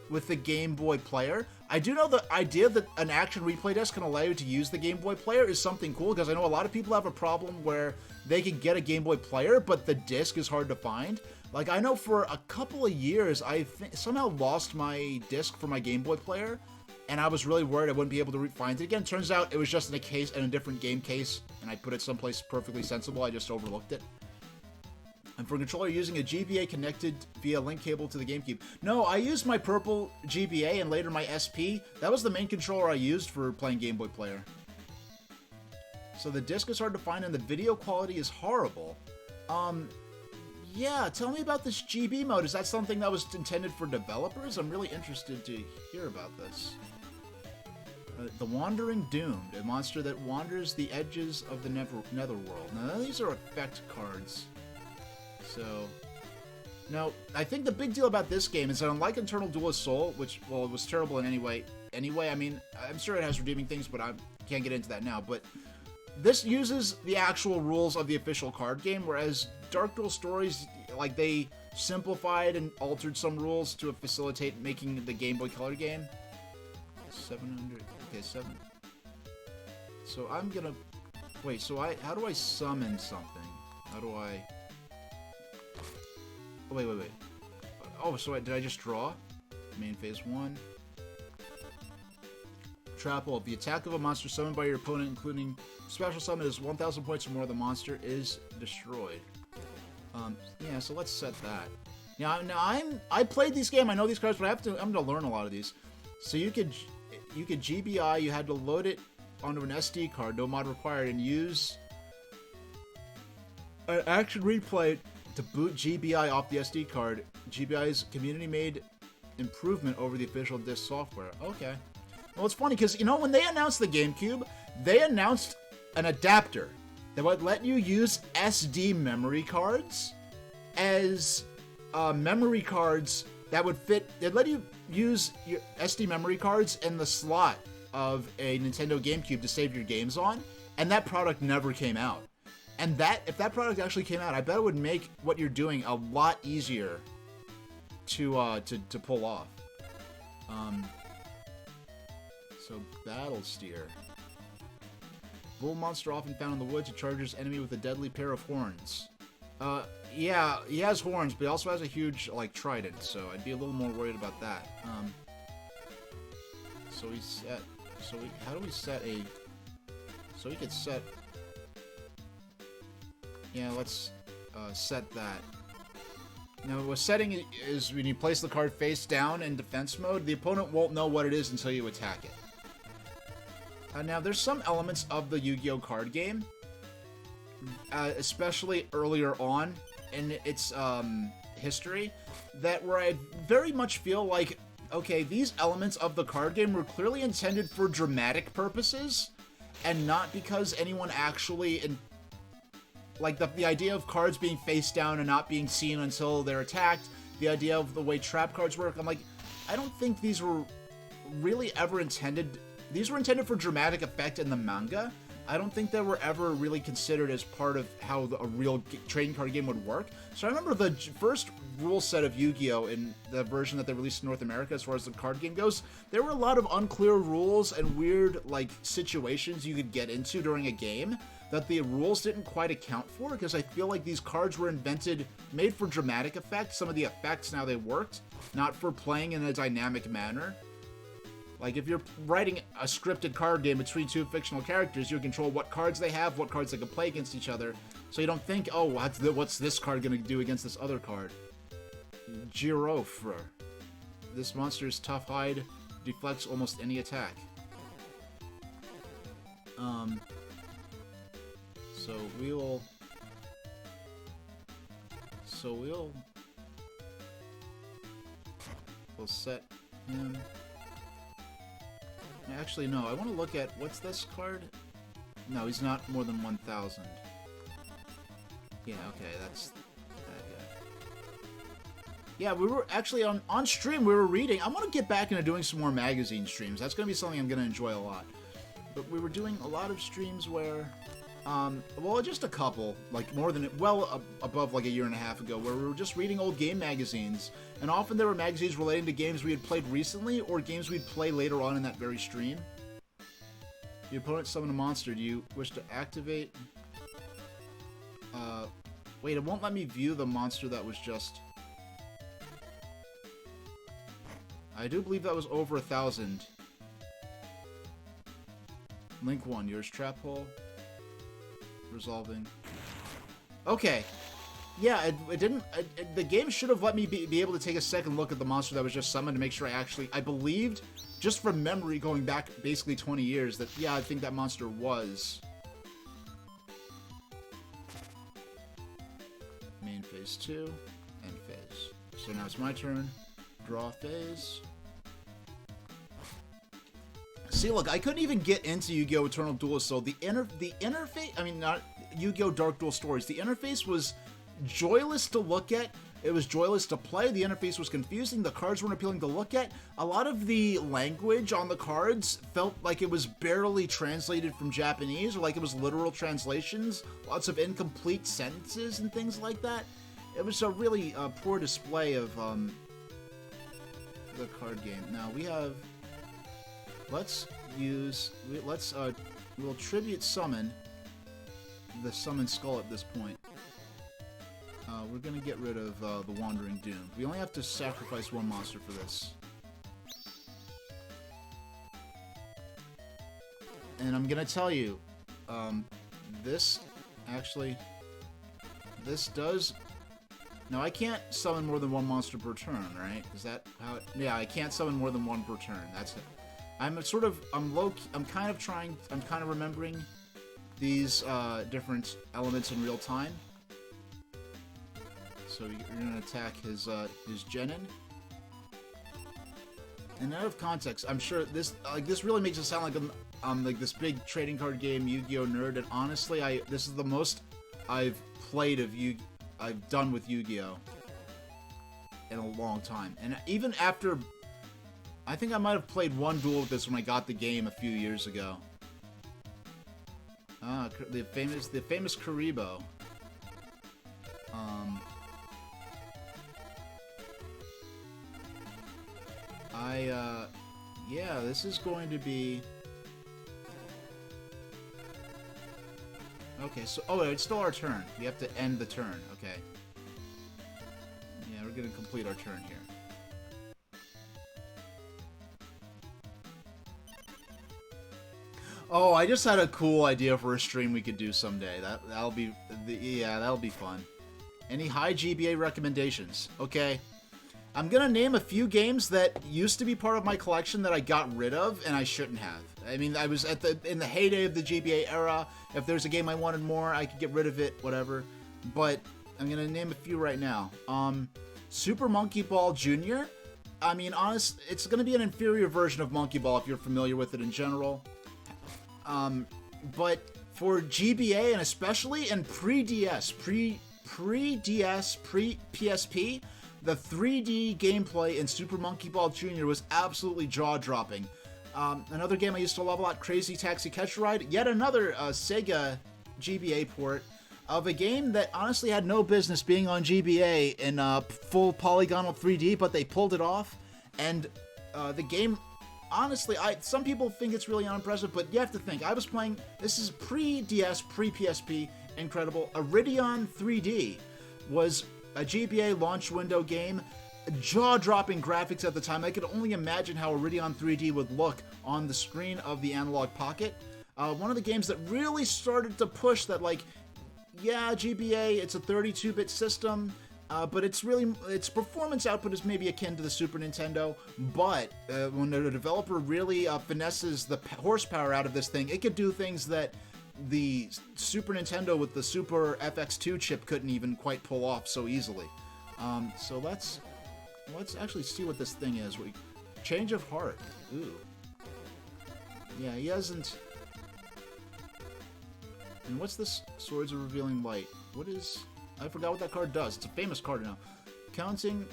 with the Game Boy player. I do know the idea that an action replay disc can allow you to use the Game Boy player is something cool, because I know a lot of people have a problem where they can get a Game Boy player, but the disc is hard to find. Like, I know for a couple of years, I somehow lost my disc for my Game Boy player, and I was really worried I wouldn't be able to find it again. Turns out it was just in a case, in a different game case, and I put it someplace perfectly sensible. I just overlooked it. And for a controller, using a GBA connected via link cable to the GameCube. No, I used my purple GBA and later my SP. That was the main controller I used for playing Game Boy Player. So the disc is hard to find and the video quality is horrible. Yeah, tell me about this GB mode. Is that something that was intended for developers? I'm really interested to hear about this. The Wandering Doomed, a monster that wanders the edges of the netherworld. Now, these are effect cards. So, now, I think the big deal about this game is that unlike Eternal Duelist Soul, which, well, it was terrible in any way, I mean, I'm sure it has redeeming things, but I can't get into that now, but this uses the actual rules of the official card game, whereas Dark Duel Stories, like, they simplified and altered some rules to facilitate making the Game Boy Color game. 700, okay, 7. So I'm gonna, wait, so how do I summon something? How do I... Oh, wait. Oh, so did I just draw? Main phase 1. Trapple. The attack of a monster summoned by your opponent, including special summon, is 1,000 points or more. The monster is destroyed. Yeah, so let's set that. Now I played this game. I know these cards, but I'm gonna learn a lot of these. So you could GBI. You had to load it onto an SD card, no mod required, and use an action replay to boot GBI off the SD card. GBI's community-made improvement over the official disc software. Okay. Well, it's funny because, you know, when they announced the GameCube, they announced an adapter that would let you use SD memory cards as memory cards that would fit. They'd let you use your SD memory cards in the slot of a Nintendo GameCube to save your games on, and that product never came out. And if that product actually came out, I bet it would make what you're doing a lot easier to pull off. So Battle Steer. Bull monster often found in the woods. It charges enemy with a deadly pair of horns. Yeah, he has horns, but he also has a huge, like, trident, so I'd be a little more worried about that. So we set... how do we set a... So we could set... Yeah, let's set that. Now, what setting is when you place the card face down in defense mode, the opponent won't know what it is until you attack it. Now, there's some elements of the Yu-Gi-Oh! Card game, especially earlier on in its history, where I very much feel like, okay, these elements of the card game were clearly intended for dramatic purposes, and not because anyone actually... Like, the idea of cards being face down and not being seen until they're attacked, the idea of the way trap cards work, I'm like, I don't think these were really ever intended... These were intended for dramatic effect in the manga. I don't think they were ever really considered as part of how a real trading card game would work. So I remember the first rule set of Yu-Gi-Oh! In the version that they released in North America as far as the card game goes, there were a lot of unclear rules and weird, like, situations you could get into during a game that the rules didn't quite account for, because I feel like these cards were made for dramatic effect. Some of the effects, now they worked, not for playing in a dynamic manner. Like, if you're writing a scripted card game between two fictional characters, you control what cards they have, what cards they can play against each other, so you don't think, oh, what's this card gonna do against this other card? Girofre. This monster's tough hide deflects almost any attack. We'll set him. Actually, no, I want to look at, what's this card? No, he's not more than 1,000. Yeah, okay, that's that guy. Yeah, we were actually on stream, we were reading. I want to get back into doing some more magazine streams. That's going to be something I'm going to enjoy a lot. But we were doing a lot of streams where, well, just a couple, like above like a year and a half ago, where we were just reading old game magazines. And often there were magazines relating to games we had played recently or games we'd play later on in that very stream. Your opponent summoned a monster. Do you wish to activate? Wait, it won't let me view the monster that was just... I do believe that was over 1,000. Link 1, yours trap hole. Resolving. Okay. Yeah, it didn't... the game should have let me be able to take a second look at the monster that was just summoned to make sure I believed, just from memory going back basically 20 years, that, yeah, I think that monster was. Main phase 2, end phase. So now it's my turn. Draw phase. See, look, I couldn't even get into Yu-Gi-Oh! Eternal Duelist, so the interface, I mean, not Yu-Gi-Oh! Dark Duel Stories, the interface was joyless to look at, it was joyless to play, the interface was confusing, the cards weren't appealing to look at, a lot of the language on the cards felt like it was barely translated from Japanese, or like it was literal translations, lots of incomplete sentences and things like that. It was a really poor display of the card game. Now we have... we'll tribute summon the Summon Skull at this point. We're gonna get rid of the Wandering Doom. We only have to sacrifice one monster for this. And I'm gonna tell you, this does... Now, I can't summon more than one monster per turn, right? Is that how it... Yeah, I can't summon more than one per turn. That's it. I'm kind of remembering these different elements in real time. So you're gonna attack his Genin. And out of context, I'm sure this really makes it sound like I'm like this big trading card game Yu-Gi-Oh nerd, and honestly, this is the most I've played of I've done with Yu-Gi-Oh in a long time. And even after, I think I might have played one duel with this when I got the game a few years ago. Ah, the famous Karibo. Yeah, this is going to be... Okay, so... Oh, it's still our turn. We have to end the turn. Okay. Yeah, we're gonna complete our turn here. Oh, I just had a cool idea for a stream we could do someday. That'll be... Yeah, that'll be fun. Any high GBA recommendations? Okay. I'm gonna name a few games that used to be part of my collection that I got rid of, and I shouldn't have. I mean, I was in the heyday of the GBA era. If there's a game I wanted more, I could get rid of it, whatever. But I'm gonna name a few right now. Super Monkey Ball Jr. I mean, honest, it's gonna be an inferior version of Monkey Ball if you're familiar with it in general. But for GBA, and especially in pre-DS, pre-DS, pre-PSP, the 3D gameplay in Super Monkey Ball Jr. was absolutely jaw-dropping. Another game I used to love a lot, Crazy Taxi Catch Ride, yet another Sega GBA port of a game that honestly had no business being on GBA in full polygonal 3D, but they pulled it off, and the game, honestly, some people think it's really unimpressive, but you have to think, I was playing, this is pre-DS, pre-PSP, incredible. Iridion 3D was a GBA launch window game, jaw-dropping graphics at the time. I could only imagine how Iridion 3D would look on the screen of the Analogue Pocket. One of the games that really started to push that, like, yeah, GBA, it's a 32-bit system, but its performance output is maybe akin to the Super Nintendo, but when the developer really finesses the horsepower out of this thing, it could do things that the Super Nintendo with the Super FX2 chip couldn't even quite pull off so easily. So let's actually see what this thing is. Change of Heart. Ooh. Yeah, he hasn't... And what's this Swords of Revealing Light? What is... I forgot what that card does. It's a famous card now. Counting...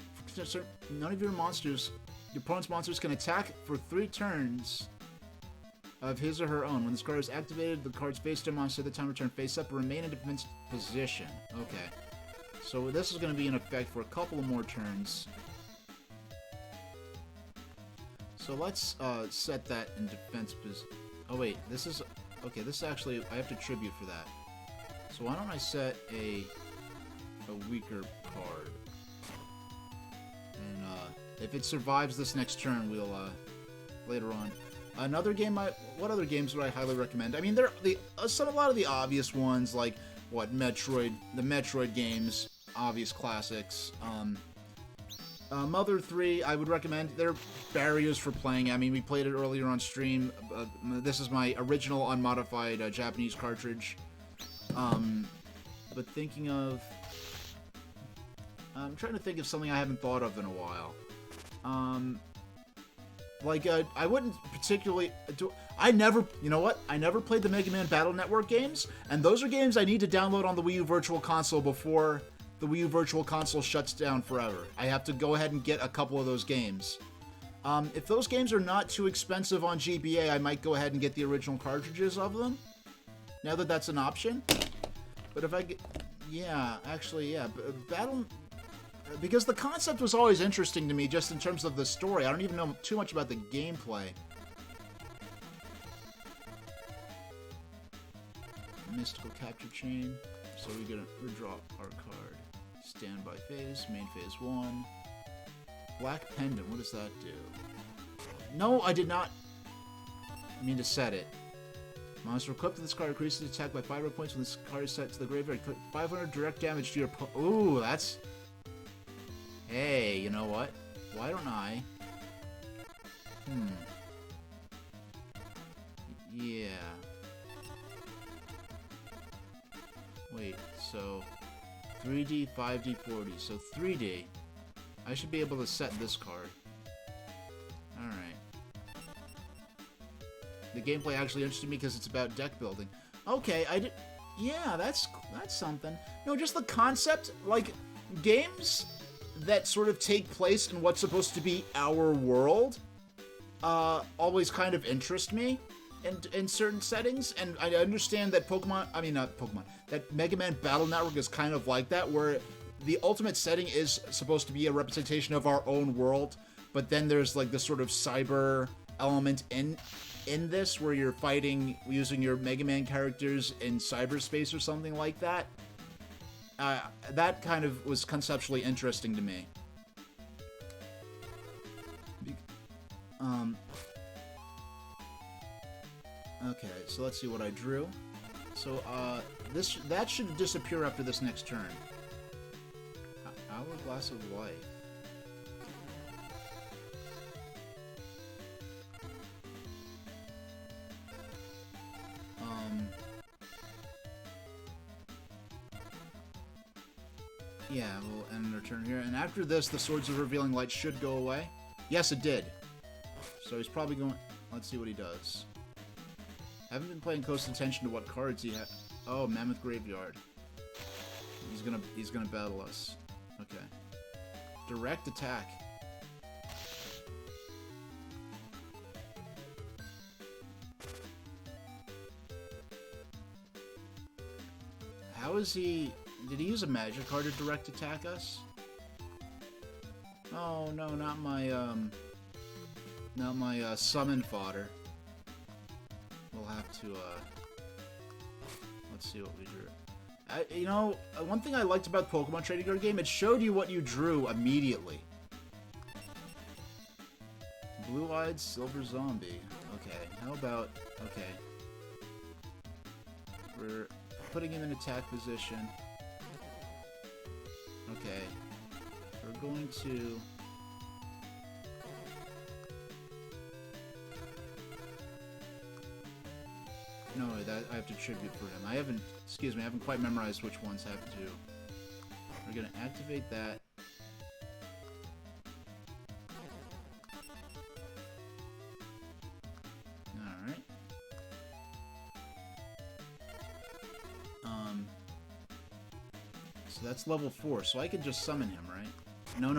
None of your opponent's monsters can attack for 3 turns of his or her own. When this card is activated, the card's face down monster at the time return face up or remain in defense position. Okay. So this is going to be in effect for a couple of more turns. So let's set that in defense position. Oh wait, this is... Okay, this actually... I have to tribute for that. So why don't I set a weaker card. And if it survives this next turn, we'll... later on. Another game what other games would I highly recommend? I mean, there are a lot of the obvious ones, like what the Metroid games, obvious classics. Mother 3, I would recommend. There are barriers for playing. I mean, we played it earlier on stream. This is my original unmodified Japanese cartridge. But thinking of... I'm trying to think of something I haven't thought of in a while. I wouldn't particularly... you know what? I never played the Mega Man Battle Network games, and those are games I need to download on the Wii U Virtual Console before the Wii U Virtual Console shuts down forever. I have to go ahead and get a couple of those games. If those games are not too expensive on GBA, I might go ahead and get the original cartridges of them. Now that that's an option. But if I get... Yeah, actually, yeah. Battle... Because the concept was always interesting to me, just in terms of the story. I don't even know too much about the gameplay. Mystical capture chain. So we're gonna redraw our card. Standby phase, main phase 1. Black pendant, what does that do? No, I did not mean to set it. Monster equipped with this card increases the attack by 500 points when this card is set to the graveyard. 500 direct damage to your Ooh, that's... Hey, you know what? Why don't I... Yeah. Wait, so... 3D, 5D, 4D. So 3D. I should be able to set this card. Alright. The gameplay actually interested me because it's about deck building. Okay, I did... Yeah, that's something. No, just the concept, like, games that sort of take place in what's supposed to be our world, always kind of interest me in certain settings, and I understand that that Mega Man Battle Network is kind of like that, where the ultimate setting is supposed to be a representation of our own world, but then there's like this sort of cyber element in this, where you're fighting using your Mega Man characters in cyberspace or something like that. That kind of was conceptually interesting to me. Okay, so let's see what I drew. So, that should disappear after this next turn. Hourglass of Life. Yeah, we'll end our turn here. And after this, the Swords of Revealing Light should go away. Yes, it did. So he's probably going... Let's see what he does. Haven't been paying close attention to what cards he had. Oh, Mammoth Graveyard. He's gonna battle us. Okay. Direct attack. How is he... Did he use a magic card to direct attack us? Oh no, not my summon fodder. We'll have to let's see what we drew. You know, one thing I liked about Pokemon Trading Card Game, it showed you what you drew immediately. Blue-eyed silver zombie. Okay, how about... Okay. We're putting him in attack position. Okay. We're going to... No, I have to tribute for him. I haven't quite memorized which ones have to. We're gonna activate that. Alright. So that's level 4, so I could just summon him, right? No.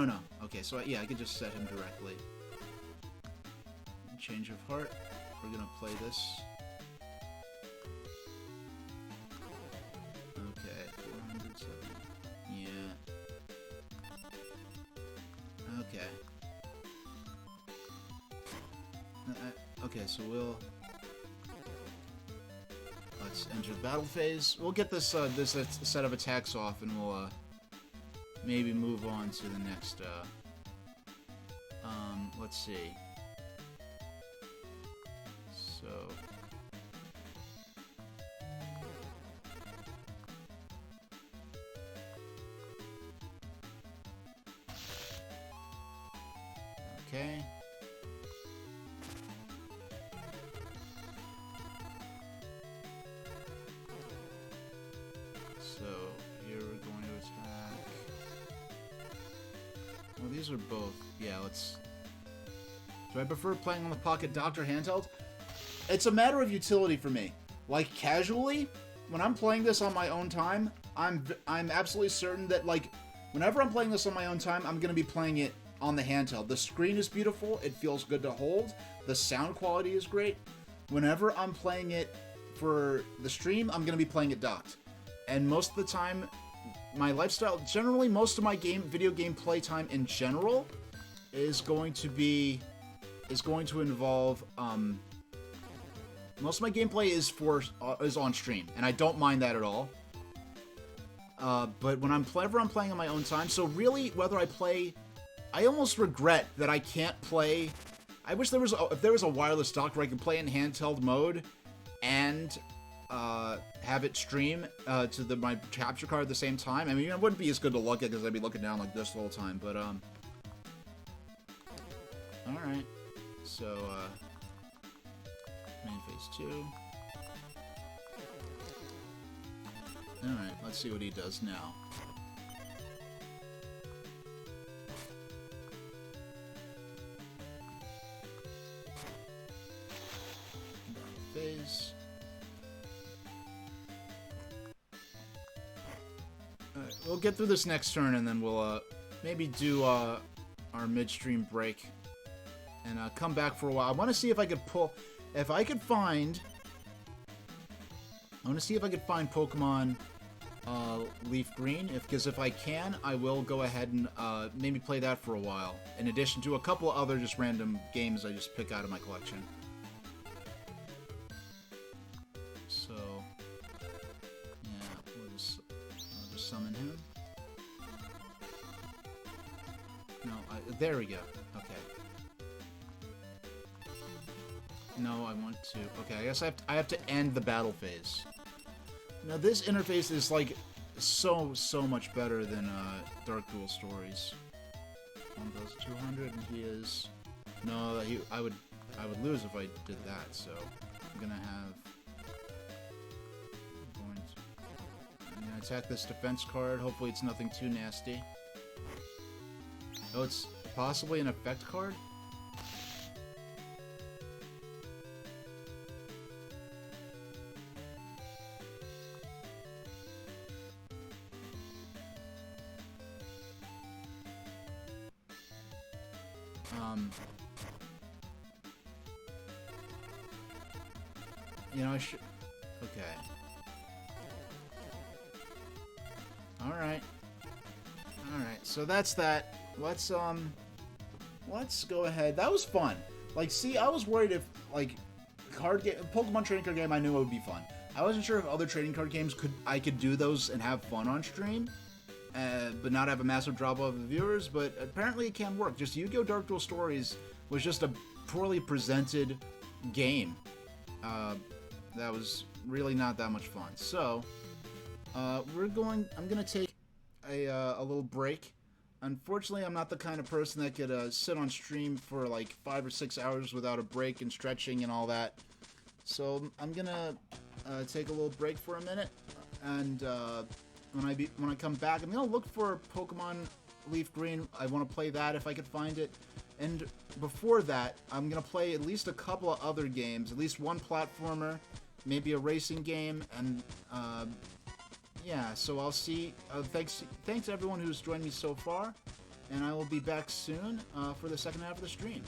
Okay, so yeah, I could just set him directly. Change of heart. We're gonna play this. Okay, 407. Yeah. Okay. Okay, so let's enter battle phase. We'll get this this set of attacks off, and we'll maybe move on to the next. Let's see. Okay. So here we're going to attack. Well, these are both. Yeah, let's. Do I prefer playing on the Pocket Doctor handheld? It's a matter of utility for me. Like casually, when I'm playing this on my own time, I'm absolutely certain that like whenever I'm playing this on my own time, I'm gonna be playing it on the handheld. The screen is beautiful. It feels good to hold. The sound quality is great. Whenever I'm playing it for the stream, I'm gonna be playing it docked. And most of the time, my lifestyle, generally, most of my video game playtime in general is going to involve, most of my gameplay is on stream, and I don't mind that at all. But whenever I'm playing on my own time, so really, whether I play, I almost regret that I can't play. I wish if there was a wireless dock where I could play in handheld mode and have it stream to my capture card at the same time. I mean, it wouldn't be as good to look at because I'd be looking down like this the whole time. But all right. So main phase 2. All right. Let's see what he does now. Phase. Alright, we'll get through this next turn and then we'll maybe do our midstream break and come back for a while. I want to see if I could find Pokemon Leaf Green. Because if I can, I will go ahead and maybe play that for a while. In addition to a couple of other just random games I just pick out of my collection. So, yeah, I'll just summon him. No, there we go. Okay. No, I want to. Okay, I guess I have to end the battle phase. Now this interface is like so much better than Dark Duel Stories. One goes 200, and he is. No, I would lose if I did that. So I'm gonna attack this defense card. Hopefully it's nothing too nasty. Oh, it's possibly an effect card? You know, I should... Okay. Alright. Alright, so that's that. Let's go ahead. That was fun. Like, see, I was worried if, like, Pokemon trading card game, I knew it would be fun. I wasn't sure if other trading card games I could do those and have fun on stream, but not have a massive drop-off of viewers, but apparently it can work. Just Yu-Gi-Oh! Dark Duel Stories was just a poorly presented game. That was really not that much fun. So, I'm gonna take a little break. Unfortunately, I'm not the kind of person that could sit on stream for like 5 or 6 hours without a break and stretching and all that. So I'm gonna take a little break for a minute, and when I come back, I'm gonna look for Pokemon Leaf Green. I want to play that if I could find it. And before that, I'm gonna play at least a couple of other games, at least one platformer, maybe a racing game, and yeah, so I'll see. Thanks to everyone who's joined me so far, and I will be back soon for the second half of the stream.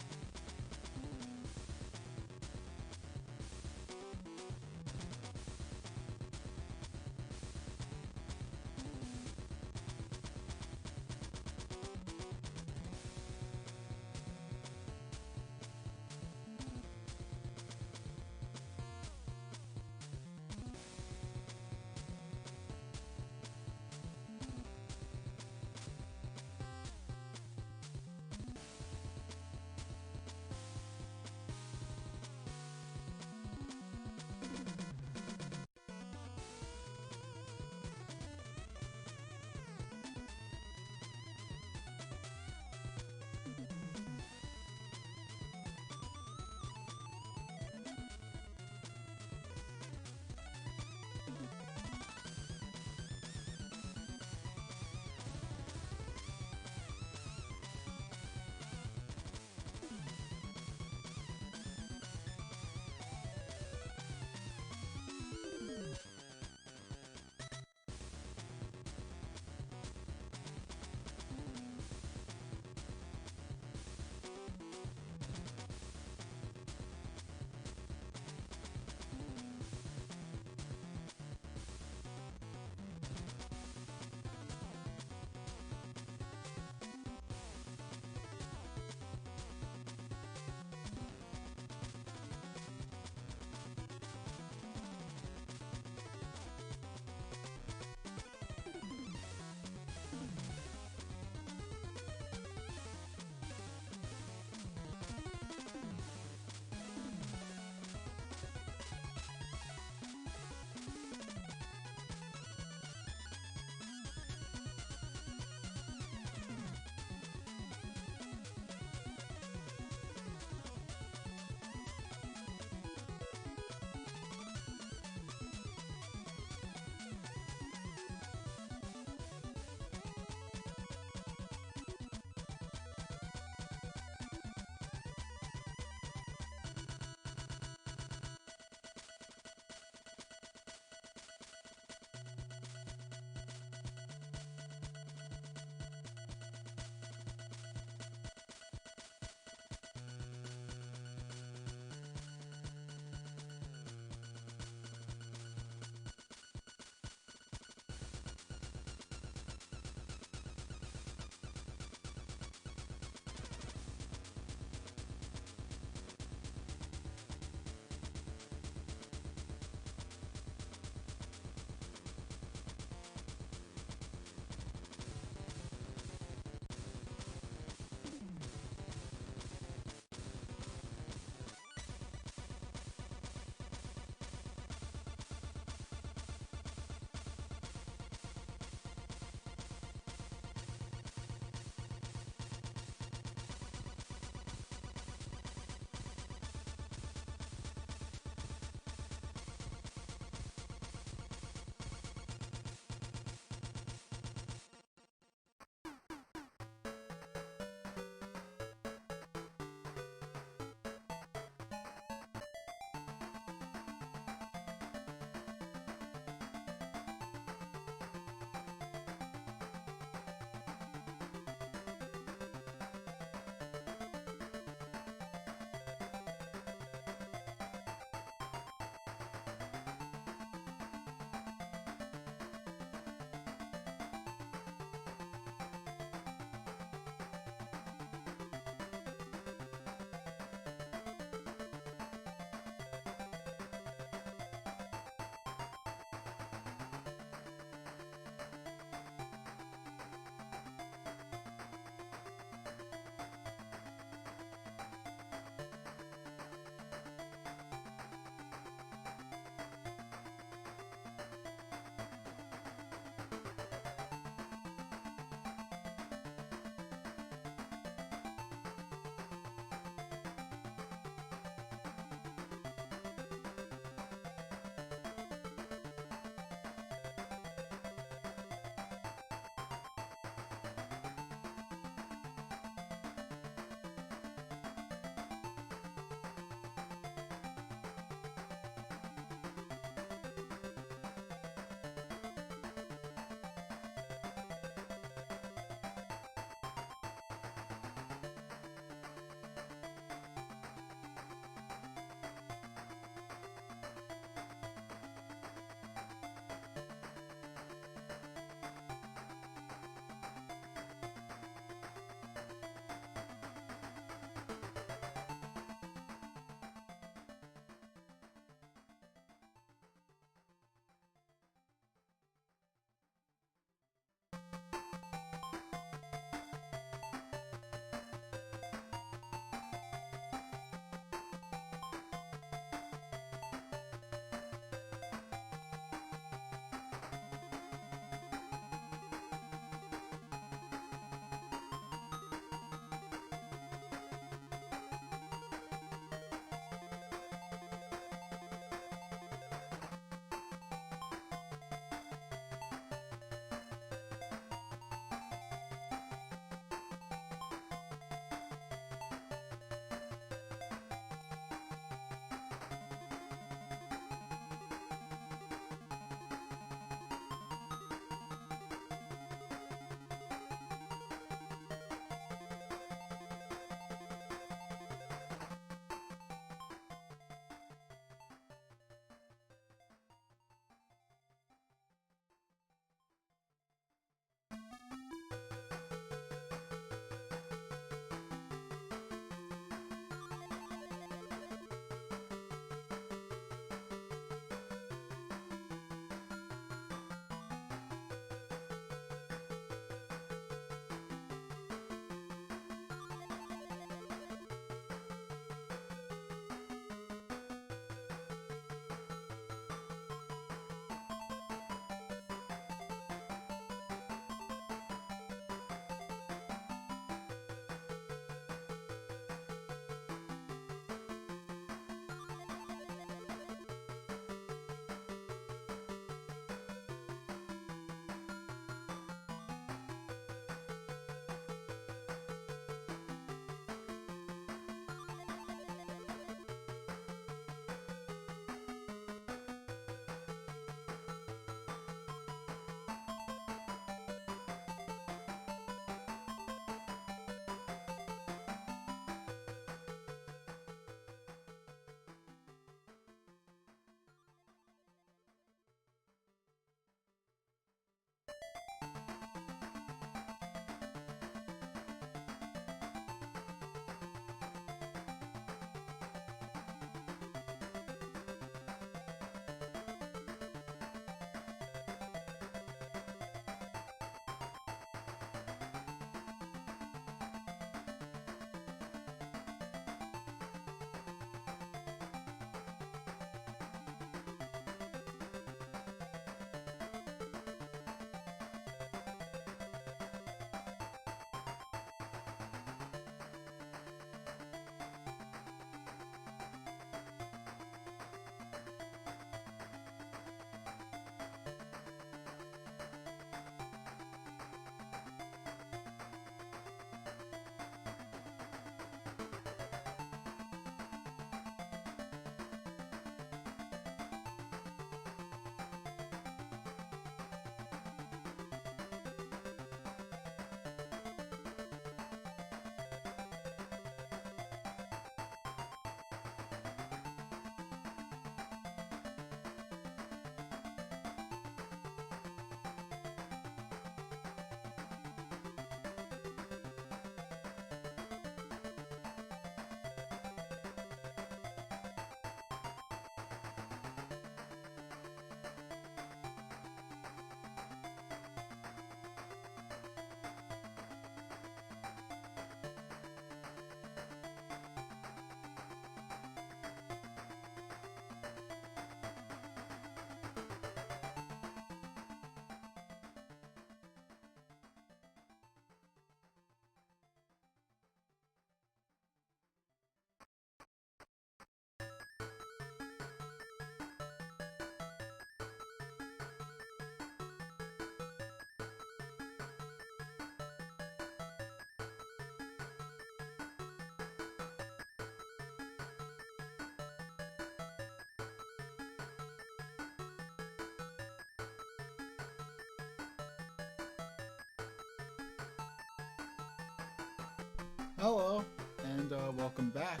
Hello, and welcome back.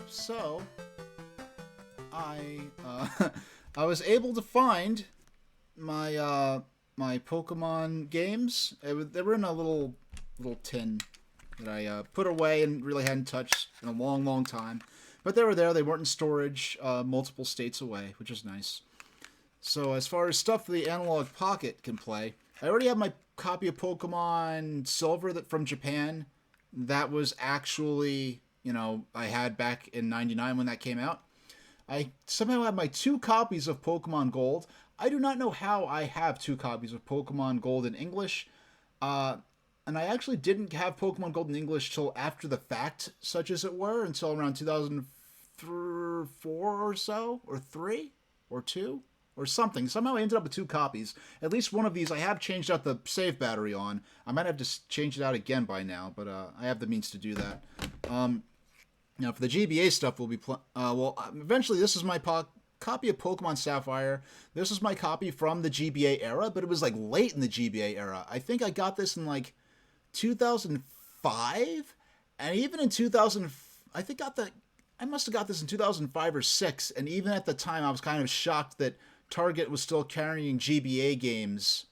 So, I I was able to find my my Pokemon games. They were in a little tin that I put away and really hadn't touched in a long time. But they were there. They weren't in storage, multiple states away, which is nice. So as far as stuff the Analogue Pocket can play, I already have my copy of Pokemon Silver that from Japan. That was actually, I had back in '99 when that came out. I somehow have my 2 copies of Pokemon Gold. I do not know how I have 2 copies of Pokemon Gold in English. And I actually didn't have Pokemon Gold in English till after the fact, such as it were, until around 2004 or so, or 3, or 2, or something. Somehow I ended up with 2 copies. At least one of these I have changed out the save battery on. I might have to change it out again by now, but I have the means to do that. Now, for the GBA stuff, we'll be eventually this is my copy of Pokemon Sapphire. This is my copy from the GBA era, but it was like late in the GBA era. I think I got this in like 2005, and even in 2000, I must have got this in 2005 or 6, and even at the time I was kind of shocked that Target was still carrying GBA games.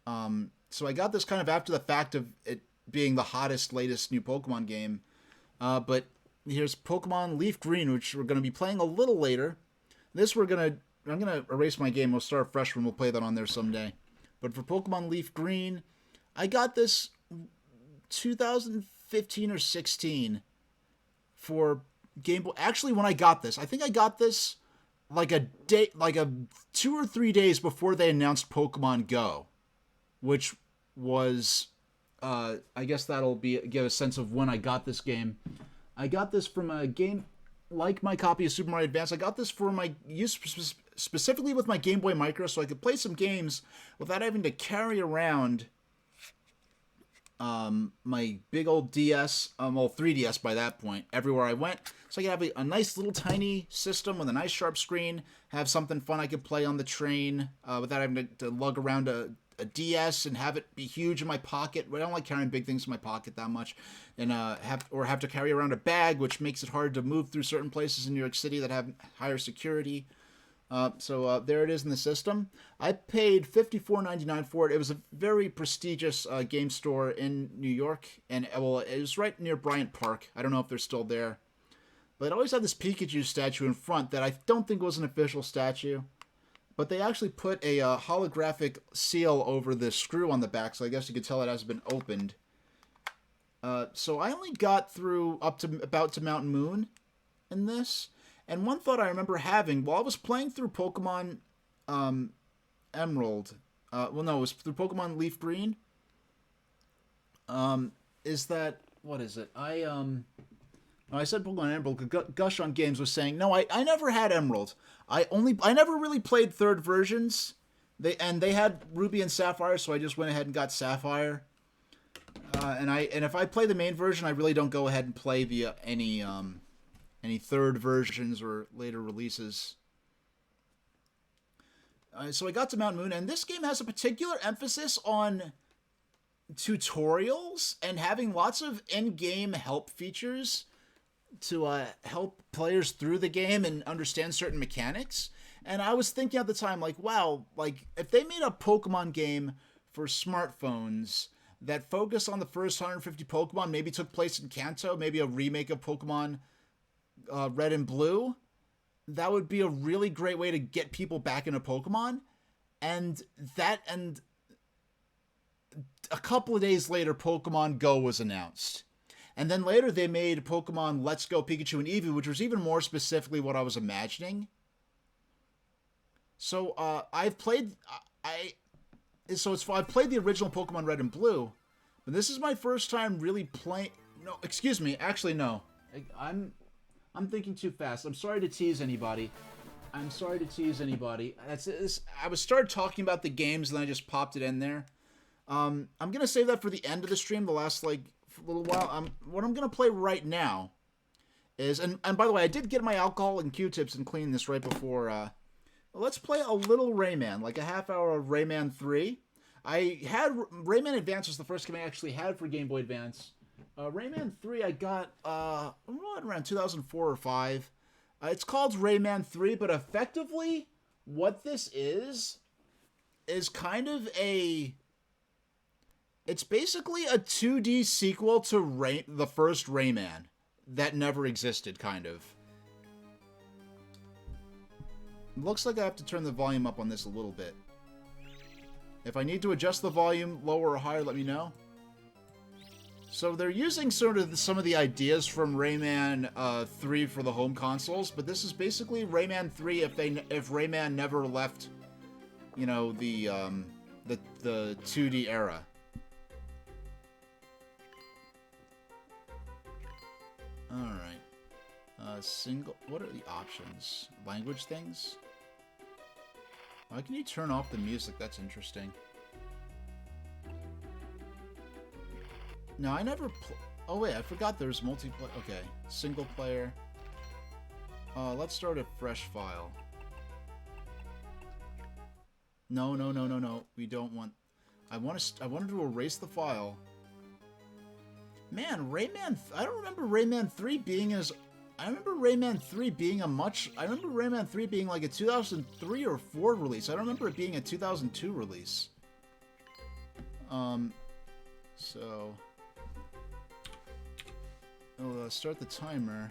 So I got this kind of after the fact of it being the hottest, latest new Pokemon game. But here's Pokemon Leaf Green, which we're going to be playing a little later. I'm going to erase my game. We'll start fresh when we'll play that on there someday. But for Pokemon Leaf Green, I got this 2015 or 16 for Game Boy. Actually, when I got this, I think I got this like a 2 or 3 days before they announced Pokemon Go, which was, I guess that'll give a sense of when I got this game. I got this from a game like my copy of Super Mario Advance. I got this for my use specifically with my Game Boy Micro, so I could play some games without having to carry around my big old DS, 3DS by that point, everywhere I went. So I could have a nice little tiny system with a nice sharp screen, have something fun I could play on the train without having to lug around a DS and have it be huge in my pocket. I don't like carrying big things in my pocket that much, and have to carry around a bag, which makes it hard to move through certain places in New York City that have higher security. So there it is in the system. I paid $54.99 for it. It was a very prestigious game store in New York, and it was right near Bryant Park. I don't know if they're still there, but it always had this Pikachu statue in front that I don't think was an official statue. But they actually put a holographic seal over the screw on the back, so I guess you could tell it hasn't been opened. So I only got through about to Mountain Moon in this. And one thought I remember having while I was playing through Pokemon Emerald, it was through Pokemon Leaf Green, is that, what is it? I said Pokemon Emerald. Gush on Games was saying, no, I never had Emerald. I never really played third versions. They had Ruby and Sapphire, so I just went ahead and got Sapphire. And if I play the main version, I really don't go ahead and play the any third versions or later releases. So I got to Mount Moon, and this game has a particular emphasis on tutorials and having lots of in-game help features to help players through the game and understand certain mechanics. And I was thinking at the time, like, wow, like if they made a Pokemon game for smartphones that focused on the first 150 Pokemon, maybe took place in Kanto, maybe a remake of Pokemon Red and Blue, that would be a really great way to get people back into Pokemon. And a couple of days later, Pokemon Go was announced. And then later they made Pokemon Let's Go Pikachu and Eevee, which was even more specifically what I was imagining. So I've played the original Pokemon Red and Blue, but this is my first time really playing. No, excuse me. Actually, no. I'm thinking too fast. I'm sorry to tease anybody. I started talking about the games and then I just popped it in there. I'm gonna save that for the end of the stream, the last a little while. What I'm gonna play right now is, and by the way, I did get my alcohol and Q-tips and clean this right before. Let's play a little Rayman, like a half hour of Rayman 3. I had Rayman Advance was the first game I actually had for Game Boy Advance, Rayman 3 I got around 2004 or 5. It's called Rayman 3, but effectively what this is kind of a... It's basically a 2D sequel to the first Rayman that never existed, kind of. It looks like I have to turn the volume up on this a little bit. If I need to adjust the volume lower or higher, let me know. So they're using sort of some of the ideas from Rayman 3 for the home consoles, but this is basically Rayman 3 if Rayman never left, you know, the 2D era. All right. What are the options? Language things? Why can you turn off the music? That's interesting. No, I never oh wait, I forgot there's multiplayer. Okay, single player. Let's start a fresh file. No. We don't want... I wanted to erase the file. Man, Rayman... I don't remember Rayman 3 being as... I remember Rayman 3 being a much... I remember Rayman 3 being like a 2003 or 4 release. I don't remember it being a 2002 release. So... I'll start the timer.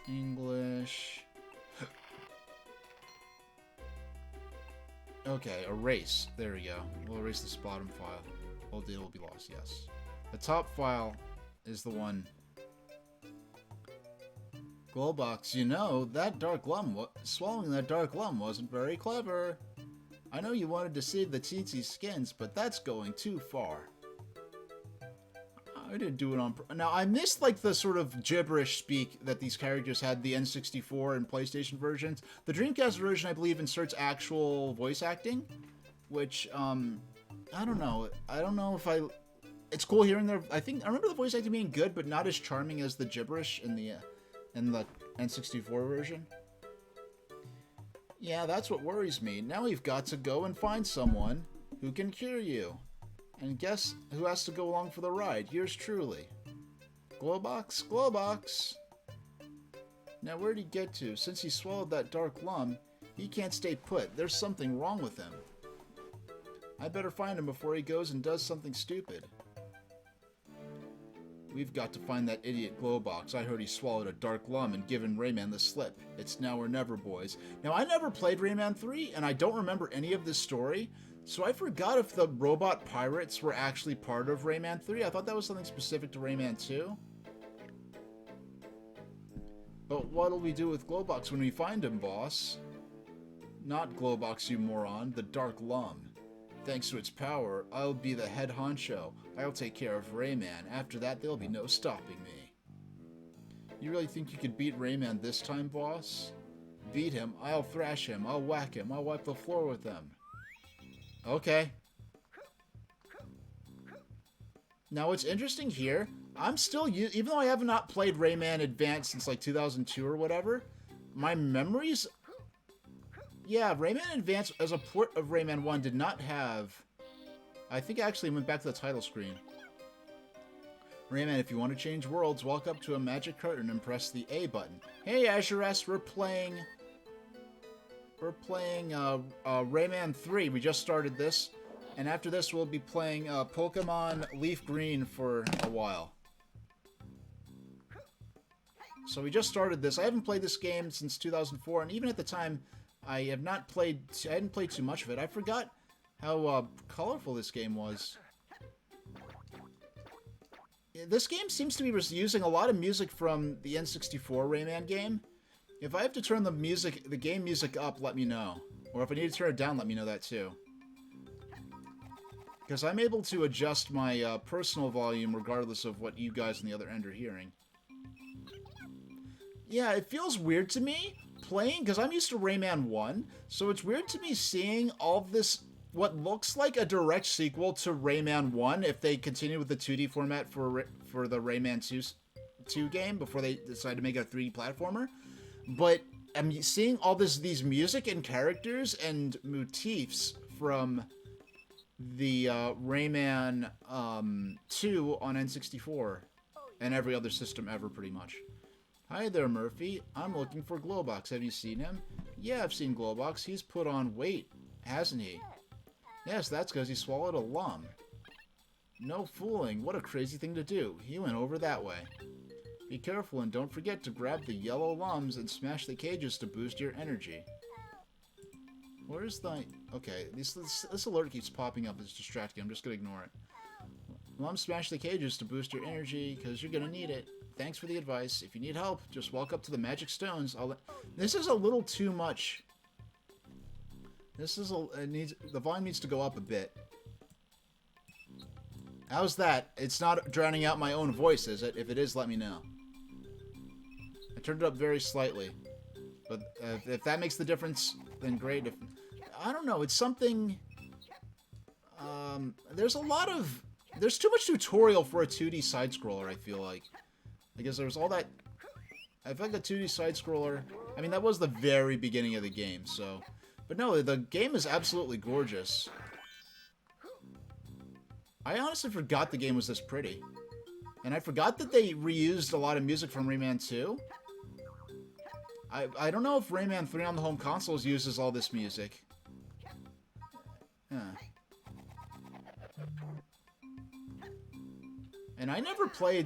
English... Okay, erase. There we go. We'll erase this bottom file. All data will be lost, yes. The top file is the one... Glowbox, you know, that dark lump, swallowing that dark lump wasn't very clever. I know you wanted to save the teensy skins, but that's going too far. I didn't do it on... Now, I missed, like, the sort of gibberish speak that these characters had, the N64 and PlayStation versions. The Dreamcast version, I believe, inserts actual voice acting, which, I don't know. I don't know if I... It's cool hearing their... I remember the voice acting being good, but not as charming as the gibberish in the N64 version. Yeah, that's what worries me. Now we've got to go and find someone who can cure you. And guess who has to go along for the ride? Yours truly. Glowbox? Glowbox! Now where'd he get to? Since he swallowed that dark lump, he can't stay put. There's something wrong with him. I better find him before he goes and does something stupid. We've got to find that idiot Glowbox. I heard he swallowed a dark lump and given Rayman the slip. It's now or never, boys. Now, I never played Rayman 3, and I don't remember any of this story, so I forgot if the robot pirates were actually part of Rayman 3. I thought that was something specific to Rayman 2. But what'll we do with Glowbox when we find him, boss? Not Glowbox, you moron. The dark lump. Thanks to its power, I'll be the head honcho. I'll take care of Rayman. After that, there'll be no stopping me. You really think you could beat Rayman this time, boss? Beat him, I'll thrash him, I'll whack him, I'll wipe the floor with him. Okay. Now, what's interesting here, I'm still... Even though I have not played Rayman Advance since, like, 2002 or whatever, my memories... Yeah, Rayman Advance, as a port of Rayman 1, did not have... I think I actually went back to the title screen. Rayman, if you want to change worlds, walk up to a magic curtain and press the A button. Hey, Azure S, we're playing Rayman 3. We just started this. And after this, we'll be playing Pokemon Leaf Green for a while. So we just started this. I haven't played this game since 2004, and even at the time... I hadn't played too much of it. I forgot how colorful this game was. This game seems to be using a lot of music from the N64 Rayman game. If I have to turn the game music up, let me know. Or if I need to turn it down, let me know that too. Because I'm able to adjust my personal volume regardless of what you guys on the other end are hearing. Yeah, it feels weird to me playing, because I'm used to Rayman 1, so it's weird to me seeing all of this, what looks like a direct sequel to Rayman 1, if they continue with the 2D format for the Rayman 2 game, before they decide to make it a 3D platformer. But I'm seeing all these music and characters and motifs from the Rayman 2 on N64. and every other system ever, pretty much. Hi there, Murphy. I'm looking for Glowbox. Have you seen him? Yeah, I've seen Glowbox. He's put on weight, hasn't he? Yes, that's because he swallowed a lum. No fooling. What a crazy thing to do. He went over that way. Be careful and don't forget to grab the yellow lums and smash the cages to boost your energy. Where's the... Okay, this alert keeps popping up. It's distracting. I'm just going to ignore it. Lums smash the cages to boost your energy because you're going to need it. Thanks for the advice. If you need help, just walk up to the magic stones. This is a little too much. This is the volume needs to go up a bit. How's that? It's not drowning out my own voice, is it? If it is, let me know. I turned it up very slightly. But if that makes the difference, then great. I don't know. It's something... there's a lot of... There's too much tutorial for a 2D side-scroller, I feel like. Because there's all that... I feel like a 2D side-scroller... I mean, that was the very beginning of the game, so... But no, the game is absolutely gorgeous. I honestly forgot the game was this pretty. And I forgot that they reused a lot of music from Rayman 2. I don't know if Rayman 3 on the home consoles uses all this music. Huh. And I never played...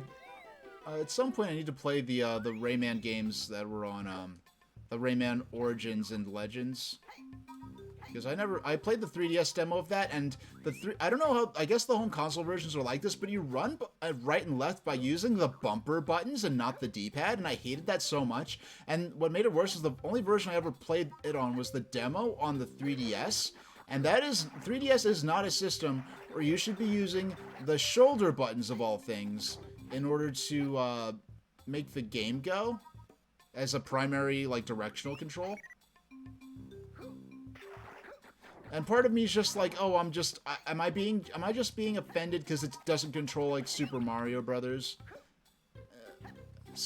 at some point I need to play the Rayman games that were on the Rayman Origins and Legends. Because I played the 3DS demo of that, and I don't know how, I guess the home console versions are like this, but you run right and left by using the bumper buttons and not the D-pad, and I hated that so much. And what made it worse is the only version I ever played it on was the demo on the 3DS, and 3DS is not a system where you should be using the shoulder buttons of all things in order to make the game go as a primary, like, directional control. And part of me is just like, oh, am I just being offended because it doesn't control like Super Mario Brothers?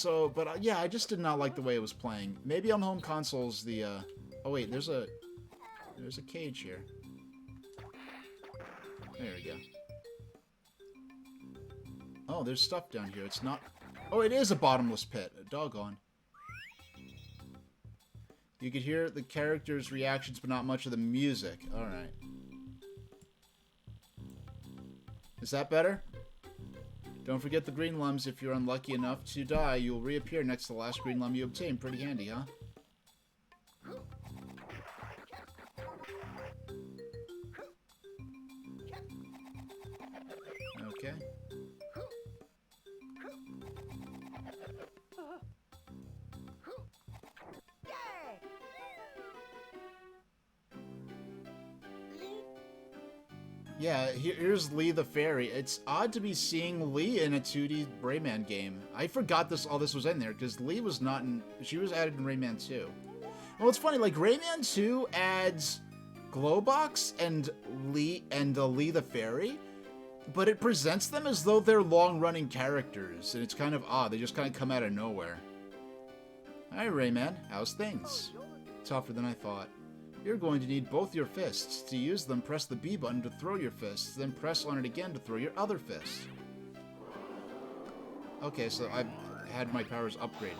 But yeah, I just did not like the way it was playing. Maybe on home consoles oh wait, there's a cage here. There we go. Oh, there's stuff down here. It's not... Oh, it is a bottomless pit. Doggone. You could hear the characters' reactions, but not much of the music. Alright. Is that better? Don't forget the green lums. If you're unlucky enough to die, you'll reappear next to the last green lum you obtain. Pretty handy, huh? Okay. Yeah, here's Lee the Fairy. It's odd to be seeing Lee in a 2D Rayman game. I forgot all this was in there, because Lee was not in... She was added in Rayman 2. Well, it's funny, like, Rayman 2 adds Glowbox and Lee the Fairy, but it presents them as though they're long-running characters, and it's kind of odd. They just kind of come out of nowhere. Hi, Rayman. How's things? Tougher than I thought. You're going to need both your fists. To use them, press the B button to throw your fists, then press on it again to throw your other fist. Okay, so I've had my powers upgraded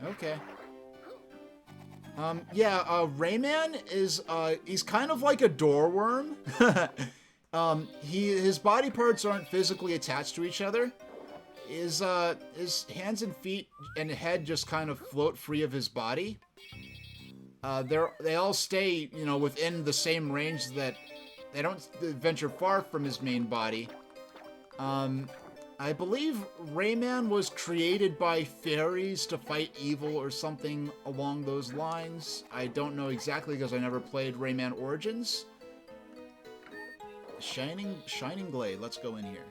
now. Okay. Yeah, Rayman is, he's kind of like a door worm. His body parts aren't physically attached to each other. His hands and feet and head just kind of float free of his body. They all stay, you know, within the same range that they don't venture far from his main body. I believe Rayman was created by fairies to fight evil or something along those lines. I don't know exactly because I never played Rayman Origins. Shining Glade. Let's go in here.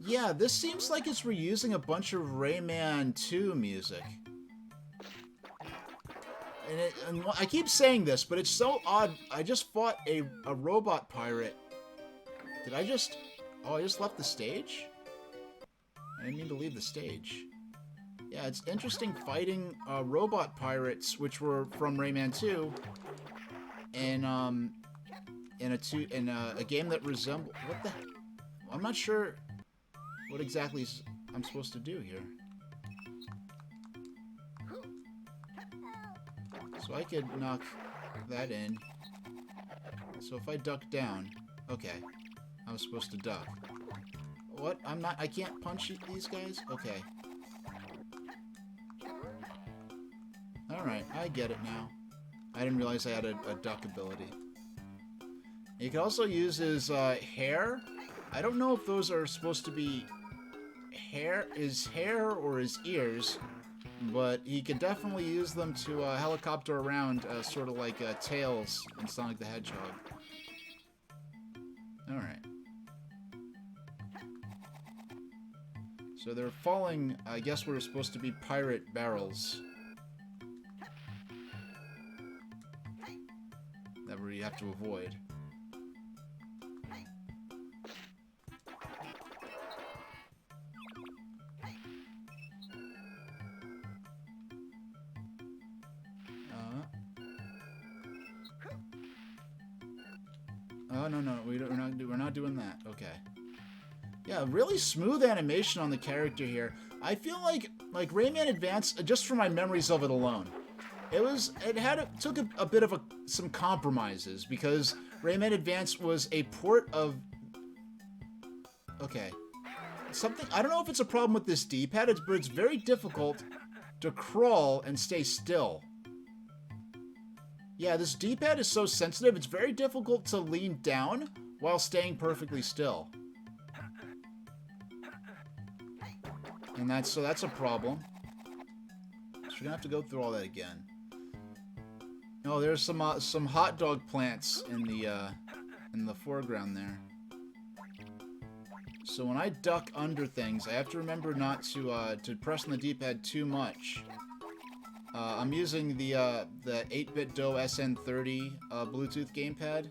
Yeah, this seems like it's reusing a bunch of Rayman 2 music. And I keep saying this, but it's so odd. I just fought a robot pirate. Did I just... Oh, I just left the stage? I didn't mean to leave the stage. Yeah, it's interesting fighting robot pirates, which were from Rayman 2, in a game that resembles. What the? I'm not sure what exactly I'm supposed to do here. So I could knock that in. So if I duck down, okay, I was supposed to duck. What? I can't punch these guys? Okay. Alright, I get it now. I didn't realize I had a duck ability. You can also use his hair. I don't know if those are supposed to be his hair or his ears, but he can definitely use them to helicopter around, sort of like Tails in Sonic the Hedgehog. Alright. So they're falling, I guess we're supposed to be pirate barrels. That we have to avoid. Oh, no, we're not doing that. Okay. Yeah, really smooth animation on the character here. I feel like Rayman Advance, just from my memories of it alone, took a bit of some compromises, because Rayman Advance was a port of, okay, I don't know if it's a problem with this D-pad, but it's very difficult to crawl and stay still. Yeah, this D-pad is so sensitive, it's very difficult to lean down while staying perfectly still. And that's a problem. So we're gonna have to go through all that again. Oh, there's some hot dog plants in the foreground there. So when I duck under things, I have to remember not to press on the D-pad too much. I'm using the 8-bit Do SN30 Bluetooth gamepad.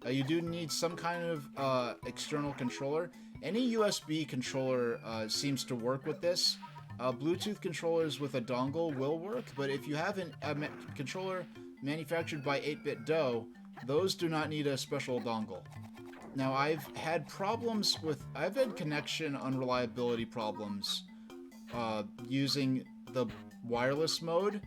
You do need some kind of external controller. Any USB controller seems to work with this. Bluetooth controllers with a dongle will work, but if you have a controller manufactured by 8-bit Do, those do not need a special dongle. Now, I've had connection unreliability problems using the wireless mode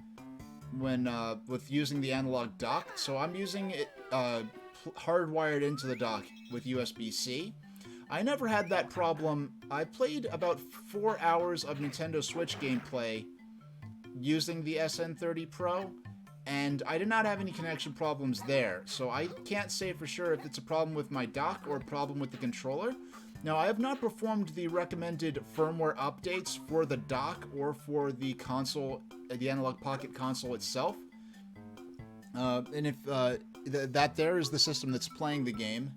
with using the analog dock. So I'm using it hardwired into the dock with USB-C. I never had that problem. I played about 4 hours of Nintendo Switch gameplay using the SN30 Pro, and I did not have any connection problems there. So I can't say for sure if it's a problem with my dock or a problem with the controller. Now, I have not performed the recommended firmware updates for the dock or for the console, the Analogue Pocket console itself. And if that there is the system that's playing the game,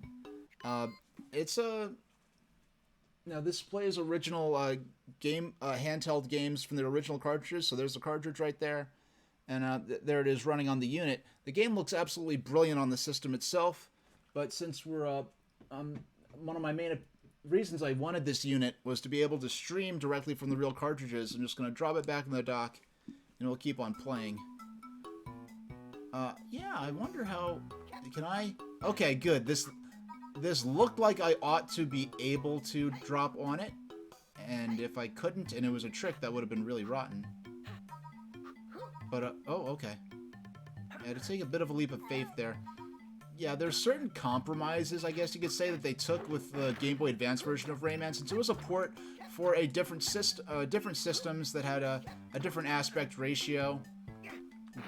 now this plays original handheld games from the original cartridges. So there's a cartridge right there, and there it is running on the unit. The game looks absolutely brilliant on the system itself, but since we're one of my main reasons I wanted this unit was to be able to stream directly from the real cartridges. I'm just going to drop it back in the dock, and we'll keep on playing. Yeah, I wonder how... Can I... Okay, good. This looked like I ought to be able to drop on it, and if I couldn't, and it was a trick, that would have been really rotten. But, oh, okay. I had to take a bit of a leap of faith there. Yeah, there's certain compromises, I guess you could say, that they took with the Game Boy Advance version of Rayman, since it was a port for a different systems that had a different aspect ratio.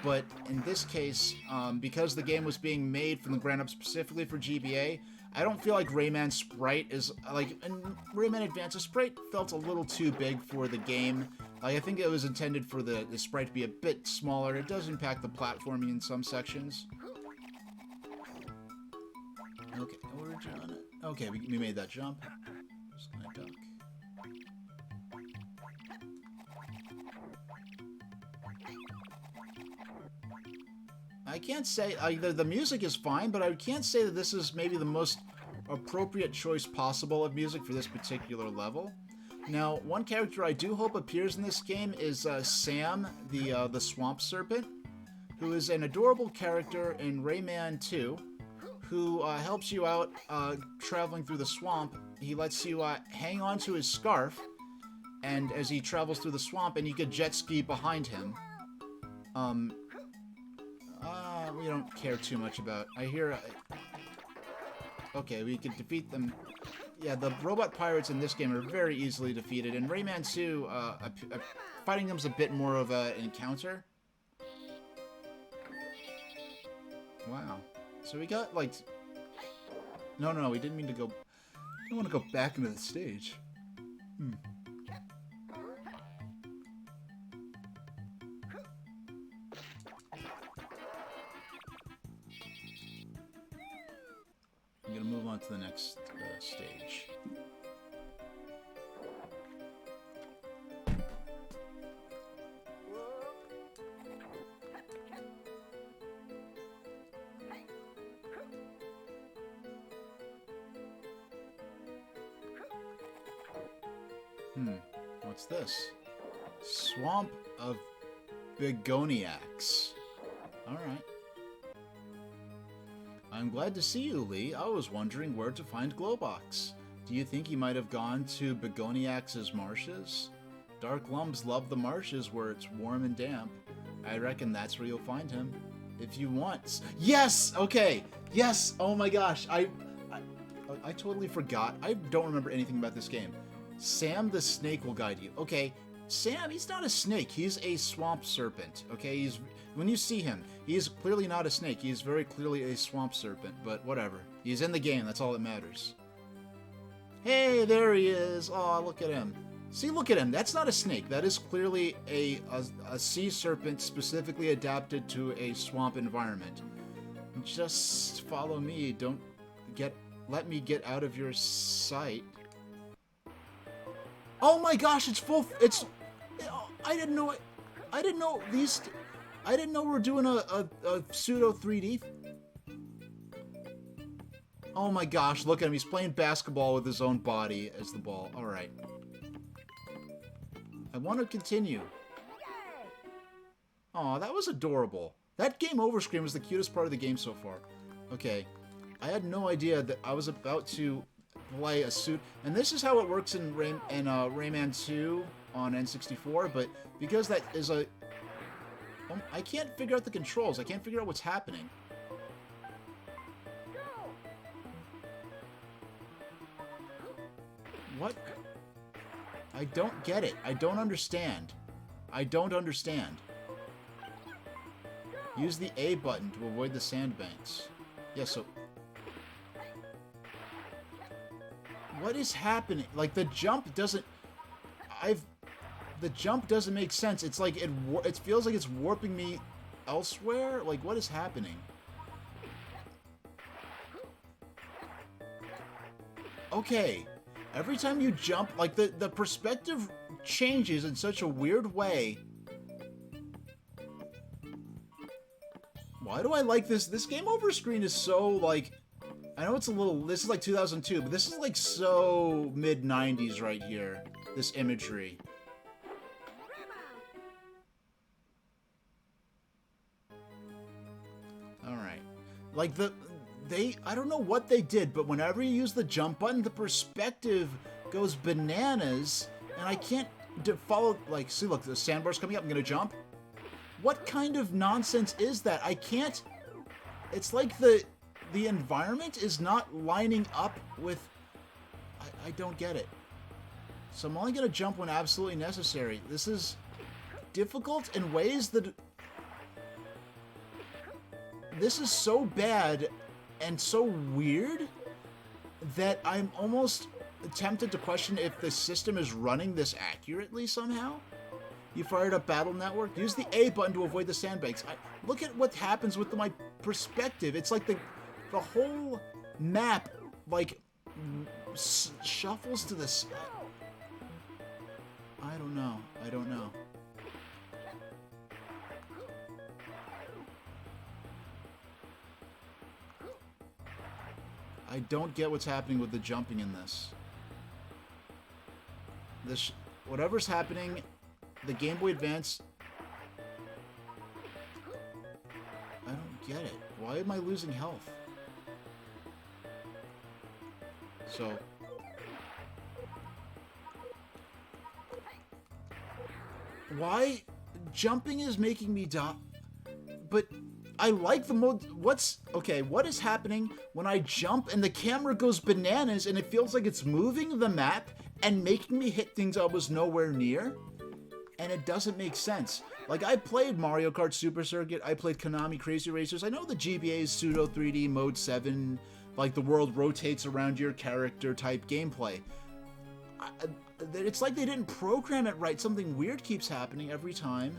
But in this case, because the game was being made from the ground up specifically for GBA, I don't feel like Rayman Sprite is, in Rayman Advance, the sprite felt a little too big for the game. I think it was intended for the sprite to be a bit smaller. It does impact the platforming in some sections. Okay, we're on it. Okay, we made that jump. Just gonna duck. I can't say the music is fine, but I can't say that this is maybe the most appropriate choice possible of music for this particular level. Now, one character I do hope appears in this game is Sam, the swamp serpent, who is an adorable character in Rayman 2, who helps you out traveling through the swamp. He lets you hang on to his scarf, and as he travels through the swamp, and you can jet ski behind him. We don't care too much about. I hear. Okay, we can defeat them. Yeah, the robot pirates in this game are very easily defeated. In Rayman 2, fighting them's a bit more of an encounter. Wow. So we got, like... No, we didn't mean to go... I don't want to go back into the stage. I'm going to move on to the next stage. What's this? Swamp of Begoniacs. Alright. I'm glad to see you, Lee. I was wondering where to find Glowbox. Do you think he might have gone to Begoniacs' marshes? Dark Lums love the marshes where it's warm and damp. I reckon that's where you'll find him. If you want... Yes! Okay! Yes! Oh my gosh! I totally forgot. I don't remember anything about this game. Sam the snake will guide you. Okay, Sam, he's not a snake. He's a swamp serpent. Okay, when you see him, he's clearly not a snake. He's very clearly a swamp serpent, but whatever. He's in the game. That's all that matters. Hey, there he is. Oh, look at him. See, look at him. That's not a snake. That is clearly a sea serpent specifically adapted to a swamp environment. Just follow me. Let me get out of your sight. Oh my gosh, it's full. I didn't know it. I didn't know these. I didn't know we're doing a pseudo 3D. Oh my gosh, look at him. He's playing basketball with his own body as the ball. All right. I want to continue. Aw, that was adorable. That game over screen was the cutest part of the game so far. Okay. I had no idea that I was about to play a suit, and this is how it works in Rayman 2 on N64, but because that is a... I can't figure out the controls. I can't figure out what's happening. What? I don't get it. I don't understand. I don't understand. Use the A button to avoid the sandbanks. Yeah, so... What is happening? Like, the jump doesn't... The jump doesn't make sense. It's like, it feels like it's warping me elsewhere. Like, what is happening? Okay. Every time you jump, like, the perspective changes in such a weird way. Why do I like this? This game over screen is so, like... I know it's a little... This is like 2002, but this is like so mid-90s right here. This imagery. Alright. Like I don't know what they did, but whenever you use the jump button, the perspective goes bananas, and I can't follow... Like, see, look, the sandbar's coming up, I'm gonna jump. What kind of nonsense is that? I can't... It's like the environment is not lining up with... I don't get it. So I'm only going to jump when absolutely necessary. This is difficult in ways that... This is so bad and so weird that I'm almost tempted to question if the system is running this accurately somehow. You fired up Battle Network. Use the A button to avoid the sandbanks. Look at what happens with my perspective. It's like the whole map, like, shuffles to the side. I don't know. I don't know. I don't get what's happening with the jumping in this. This, whatever's happening, the Game Boy Advance. I don't get it. Why am I losing health? So. Why? Jumping is making me die. But I like the mode. Okay, what is happening when I jump and the camera goes bananas and it feels like it's moving the map and making me hit things I was nowhere near? And it doesn't make sense. Like, I played Mario Kart Super Circuit, I played Konami Crazy Racers, I know the GBA's pseudo 3D mode 7, like the world rotates around your character type gameplay. It's like they didn't program it right. Something weird keeps happening every time.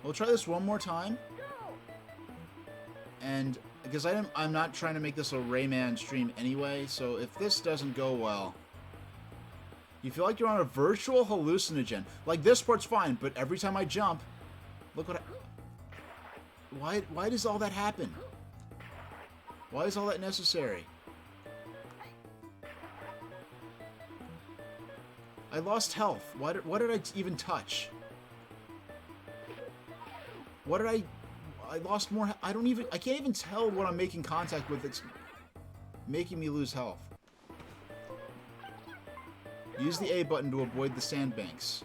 We'll try this one more time. And because I'm not trying to make this a Rayman stream anyway, so if this doesn't go well, you feel like you're on a virtual hallucinogen. Like, this part's fine, but every time I jump, look what why does all that happen? Why is all that necessary? I lost health. What did I even touch? What did I lost more. I can't even tell what I'm making contact with. It's making me lose health. Use the A button to avoid the sandbanks.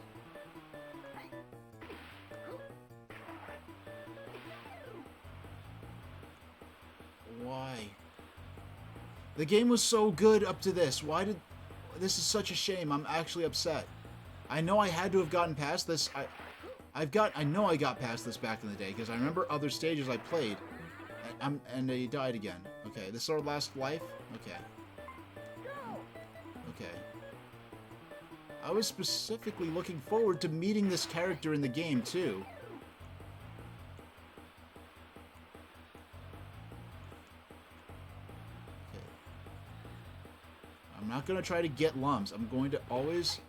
Why? The game was so good up to this. Why did... This is such a shame. I'm actually upset. I know I had to have gotten past this. I know I got past this back in the day, because I remember other stages I played, and they died again. Okay, this is our last life? Okay. Okay. I was specifically looking forward to meeting this character in the game, too. Okay. I'm not going to try to get lumps. I'm going to always...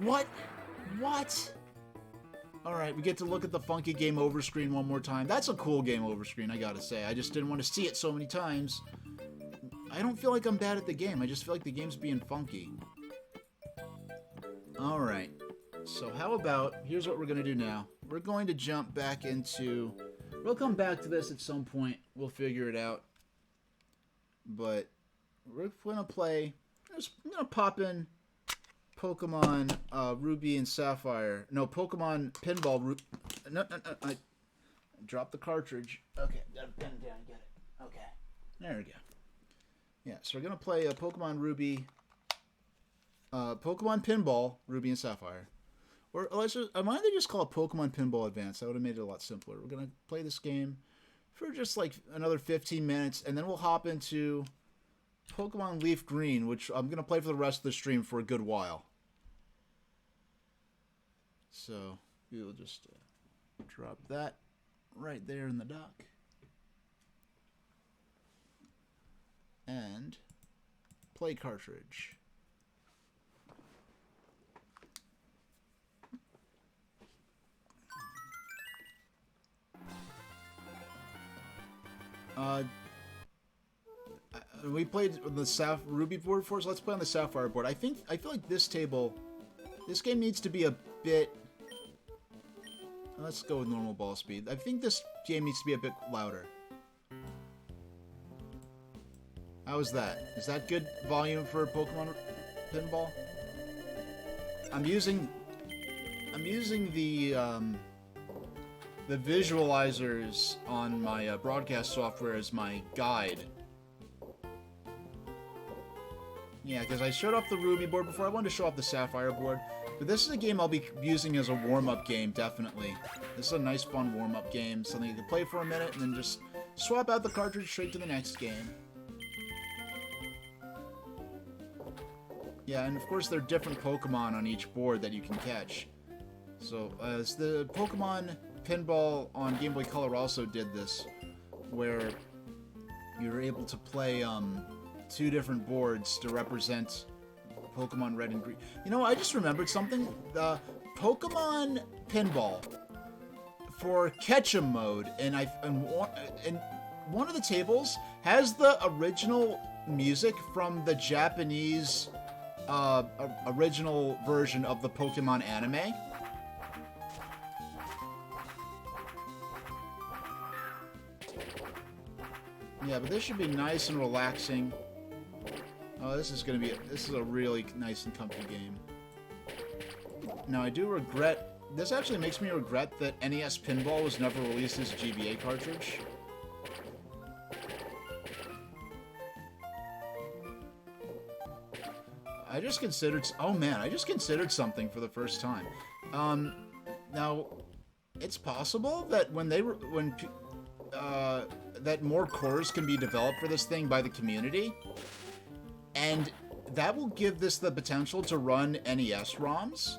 What? What? Alright, we get to look at the funky game over screen one more time. That's a cool game over screen, I gotta say. I just didn't want to see it so many times. I don't feel like I'm bad at the game. I just feel like the game's being funky. Alright. So how about... Here's what we're going to do now. We're going to jump back into... We'll come back to this at some point. We'll figure it out. But we're going to play... I'm going to pop in... Pokemon Ruby and Sapphire. No, Pokemon Pinball. No, I dropped the cartridge. Okay, gotta pin it down and get it. Okay, there we go. Yeah, so we're gonna play Pokemon Ruby, Pokemon Pinball Ruby and Sapphire, or let's just, why don't they just call it Pokemon Pinball Advance? That would have made it a lot simpler. We're gonna play this game for just like another 15 minutes, and then we'll hop into Pokemon Leaf Green, which I'm going to play for the rest of the stream for a good while. So, we'll just drop that right there in the dock. And play cartridge. We played the Ruby board for us. Let's play on the Sapphire board. I feel like this game needs to be a bit... Let's go with normal ball speed. I think this game needs to be a bit louder. How is that? Is that good volume for Pokemon Pinball? I'm using the visualizers on my broadcast software as my guide. Yeah, because I showed off the Ruby board before. I wanted to show off the Sapphire board. But this is a game I'll be using as a warm-up game, definitely. This is a nice, fun warm-up game. Something you can play for a minute and then just swap out the cartridge straight to the next game. Yeah, and of course there are different Pokemon on each board that you can catch. So, the Pokemon Pinball on Game Boy Color also did this, where you're able to play, two different boards to represent Pokemon Red and Green. You know, I just remembered something. The Pokemon Pinball for Ketchum mode, and one of the tables has the original music from the Japanese original version of the Pokemon anime. Yeah, but this should be nice and relaxing. Oh, this is a really nice and comfy game. Now, I do regret... This actually makes me regret that NES Pinball was never released as a GBA cartridge. I just considered... Oh, man, I just considered something for the first time. Now, it's possible that that more cores can be developed for this thing by the community, and that will give this the potential to run NES ROMs,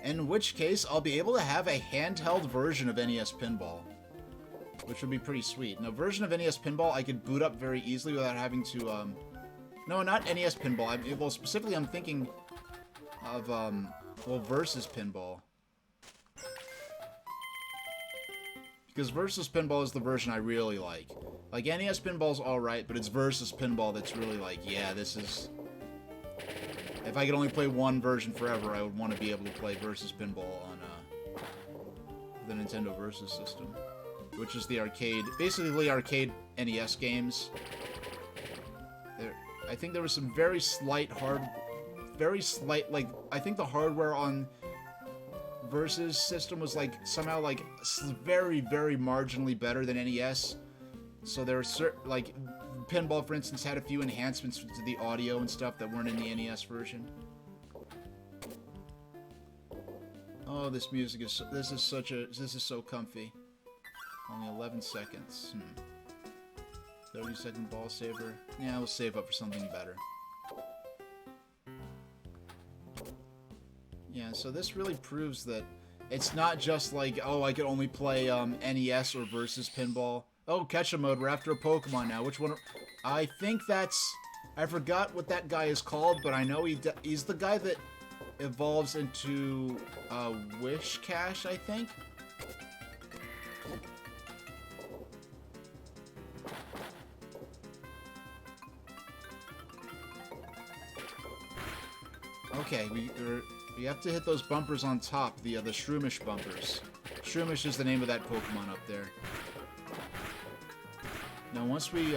in which case I'll be able to have a handheld version of NES Pinball, which would be pretty sweet. Now, a version of NES Pinball I could boot up very easily without having to, no, not NES Pinball. Well, specifically I'm thinking of, well, Versus Pinball. Because Versus Pinball is the version I really like. Like, NES Pinball's alright, but it's Versus Pinball that's really like, yeah, this is... If I could only play one version forever, I would want to be able to play Versus Pinball on the Nintendo Versus system. Which is the arcade... Basically, arcade NES games. I think there was some very slight, like, I think the hardware on... Versus system was like somehow like very, very marginally better than NES. So there were certain, like, Pinball, for instance, had a few enhancements to the audio and stuff that weren't in the NES version. Oh, this music is this is so comfy. Only 11 seconds. 30-second ball saver. Yeah, we'll save up for something better. Yeah, so this really proves that it's not just like, oh, I could only play NES or Versus Pinball. Oh, Catch-a mode, we're after a Pokemon now. Which one? I think that's... I forgot what that guy is called, but I know he's the guy that evolves into Wish Cash, I think? Okay, we have to hit those bumpers on top, the Shroomish bumpers. Shroomish is the name of that Pokemon up there. Now, once we,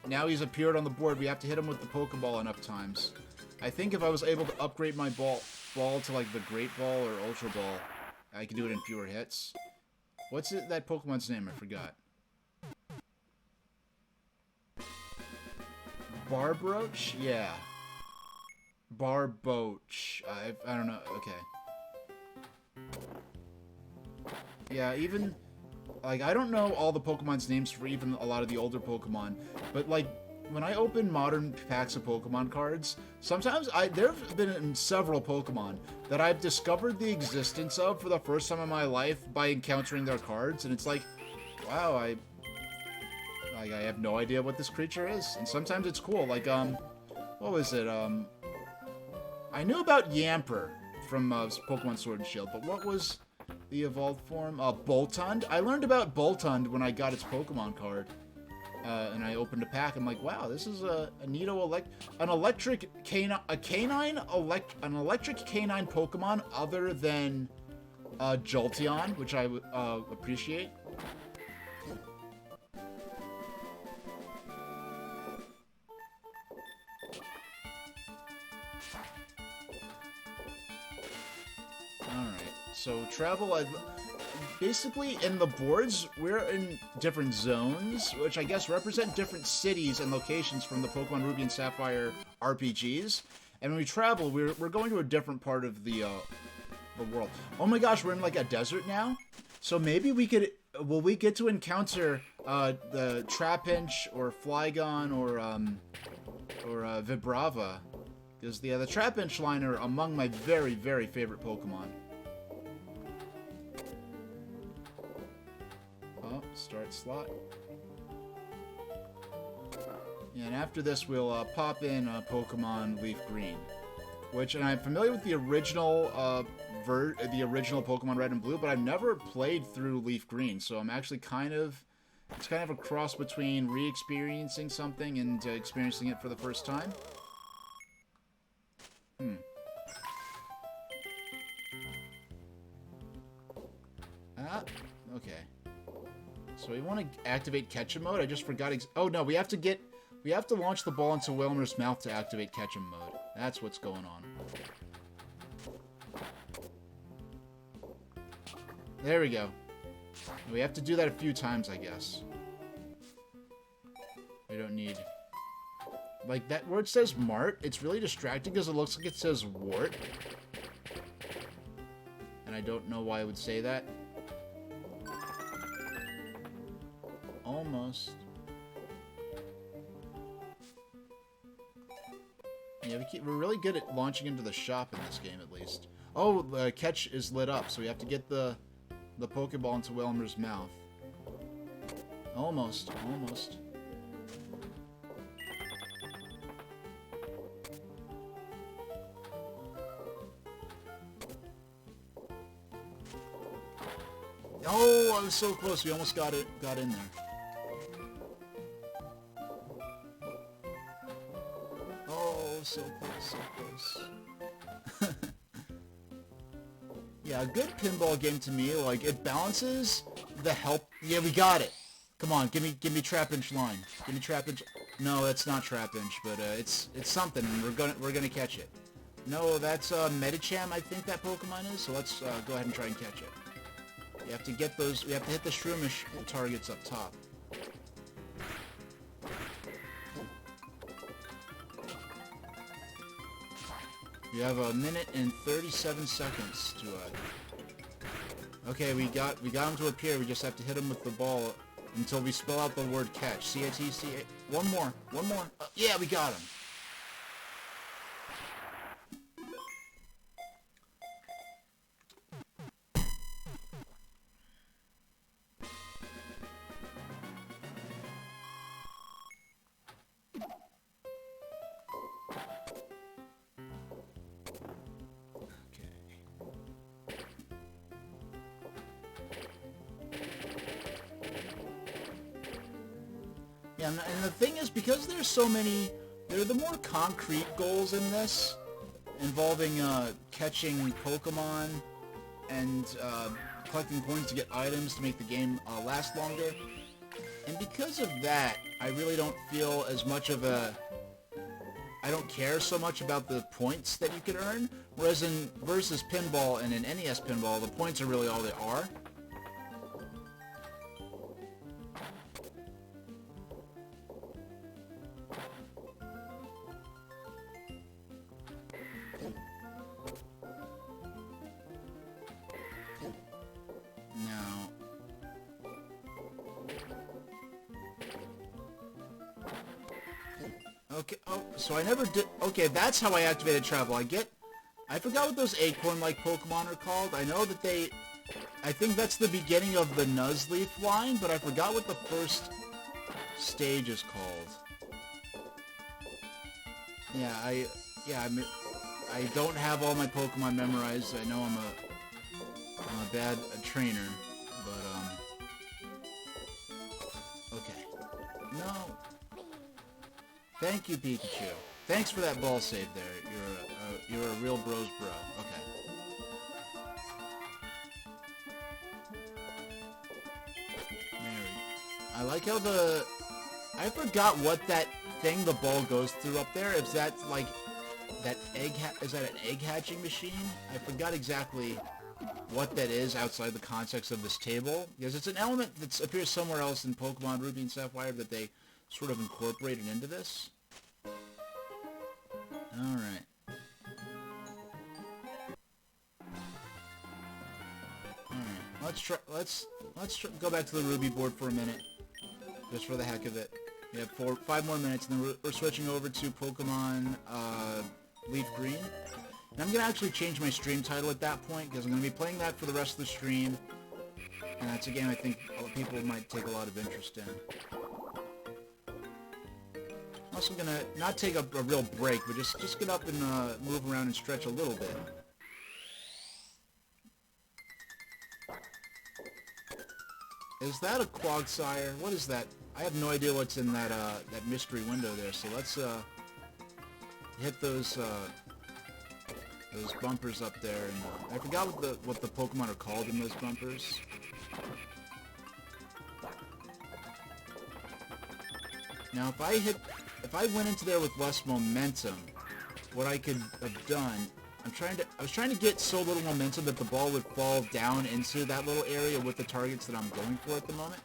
now he's appeared on the board, we have to hit him with the Pokeball enough times. I think if I was able to upgrade my ball to, like, the Great Ball or Ultra Ball, I could do it in fewer hits. What's that Pokemon's name? I forgot. Barbroach? Yeah. Barboach. I don't know. Okay. Yeah, even... Like, I don't know all the Pokemon's names for even a lot of the older Pokemon, but, like, when I open modern packs of Pokemon cards, sometimes there have been several Pokemon that I've discovered the existence of for the first time in my life by encountering their cards, and it's like, wow, I have no idea what this creature is, and sometimes it's cool. Like, what was it? I knew about Yamper from Pokemon Sword and Shield, but what was the evolved form? Boltund. I learned about Boltund when I got its Pokemon card, and I opened a pack. I'm like, wow, this is an electric canine Pokemon other than Jolteon, which I would appreciate. So travel, basically in the boards, we're in different zones, which I guess represent different cities and locations from the Pokemon Ruby and Sapphire RPGs. And when we travel, we're going to a different part of the world. Oh my gosh, we're in like a desert now? So maybe will we get to encounter the Trapinch or Flygon or Vibrava? Because the Trapinch line are among my very, very favorite Pokemon. Start slot. Yeah, and after this, we'll pop in Pokemon Leaf Green, and I'm familiar with the original the original Pokemon Red and Blue, but I've never played through Leaf Green, so I'm actually it's kind of a cross between re-experiencing something and experiencing it for the first time. Okay. So we want to activate Ketchum mode. I just forgot. Oh no, we have to launch the ball into Wilmer's mouth to activate Ketchum mode. That's what's going on. There we go. We have to do that a few times, I guess. We don't need... Like, that where it says Mart, it's really distracting because it looks like it says Wart. And I don't know why I would say that. Almost. Yeah, we're really good at launching into the shop in this game, at least. Oh, the catch is lit up, so we have to get the Pokeball into Wilmer's mouth. Almost. Oh, I was so close. We almost got in there. Oh, so close. Yeah, a good pinball game to me, like, it balances the help. Yeah, we got it. Come on, give me Trap Inch line. Give me Trap Inch. No, that's not Trap Inch, but it's something, and we're gonna catch it. No, that's Medicham, I think that Pokemon is. So let's go ahead and try and catch it. We have to get those. We have to hit the Shroomish targets up top. We have a minute and 37 seconds to. Okay, we got him to appear. We just have to hit him with the ball until we spell out the word catch. C-A-T-C-A. One more. Yeah, we got him. Yeah, and the thing is, because there's so many, there are the more concrete goals in this, involving catching Pokemon and collecting coins to get items to make the game last longer. And because of that, I really don't feel as much of a... I don't care so much about the points that you can earn, whereas in versus Pinball and in NES Pinball, the points are really all they are. Okay, oh, so I never did... Okay, that's how I activated travel. I forgot what those acorn-like Pokemon are called. I know that they... I think that's the beginning of the Nuzleaf line, but I forgot what the first stage is called. Yeah, I don't have all my Pokemon memorized. I know I'm a bad trainer, but, okay. No... Thank you, Pikachu. Thanks for that ball save there. You're a real bros bro. Okay. There. I like how I forgot what that thing the ball goes through up there. Is that like that egg? Is that an egg hatching machine? I forgot exactly what that is outside the context of this table, because it's an element that appears somewhere else in Pokemon Ruby and Sapphire that they sort of incorporated into this. Alright. Let's go back to the Ruby board for a minute. Just for the heck of it. We have 5 more minutes, and then we're switching over to Pokemon Leaf Green. And I'm going to actually change my stream title at that point, because I'm going to be playing that for the rest of the stream. And that's a game I think people might take a lot of interest in. I'm also going to not take a real break, but just get up and move around and stretch a little bit. Is that a Quagsire? What is that? I have no idea what's in that that mystery window there. So let's hit those bumpers up there. And I forgot what the Pokemon are called in those bumpers. Now, if I went into there with less momentum, what I could have done, I was trying to get so little momentum that the ball would fall down into that little area with the targets that I'm going for at the moment.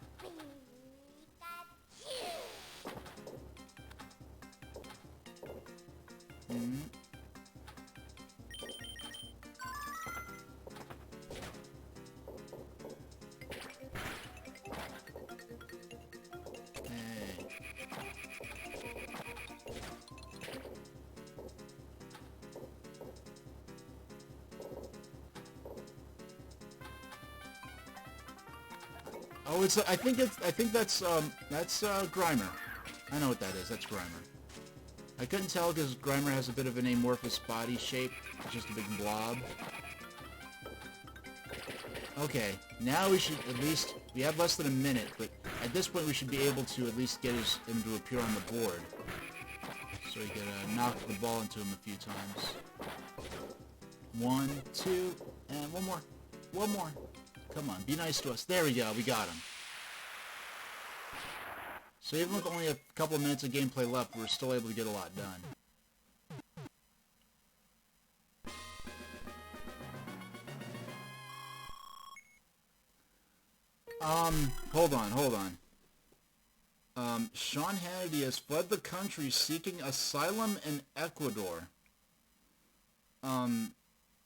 Oh, I think that's Grimer. I know what that is. That's Grimer. I couldn't tell because Grimer has a bit of an amorphous body shape. It's just a big blob. Okay, now we should at least... We have less than a minute, but at this point we should be able to at least get him to appear on the board. So we can knock the ball into him a few times. 1, 2, and one more. One more. Come on, be nice to us. There we go, we got him. So even with only a couple of minutes of gameplay left, we're still able to get a lot done. Hold on. Sean Hannity has fled the country seeking asylum in Ecuador.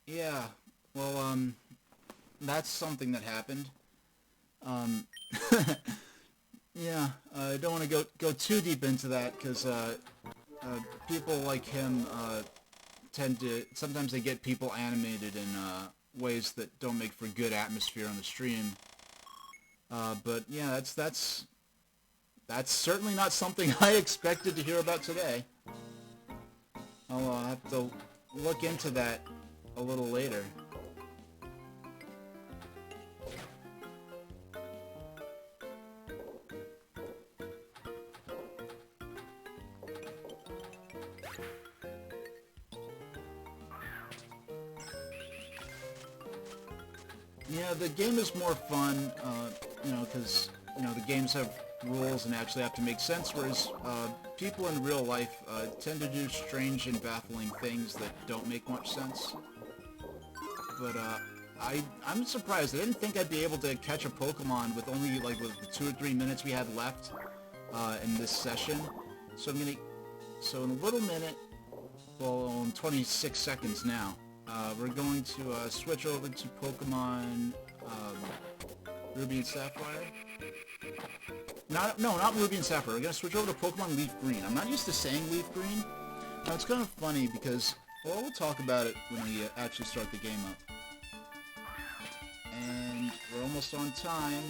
Yeah, well, that's something that happened. Yeah, I don't want to go too deep into that, because people like him tend to... Sometimes they get people animated in ways that don't make for good atmosphere on the stream. But yeah, that's certainly not something I expected to hear about today. I'll have to look into that a little later. Yeah, the game is more fun, you know, because, you know, the games have rules and actually have to make sense, whereas people in real life tend to do strange and baffling things that don't make much sense. But I'm surprised. I didn't think I'd be able to catch a Pokemon with only, like, with the 2 or 3 minutes we had left in this session. So so in a little minute, well, in 26 seconds now, we're going to switch over to Pokemon Ruby and Sapphire. No, not Ruby and Sapphire. We're going to switch over to Pokemon Leaf Green. I'm not used to saying Leaf Green. Now, it's kind of funny because, well, we'll talk about it when we actually start the game up. And we're almost on time.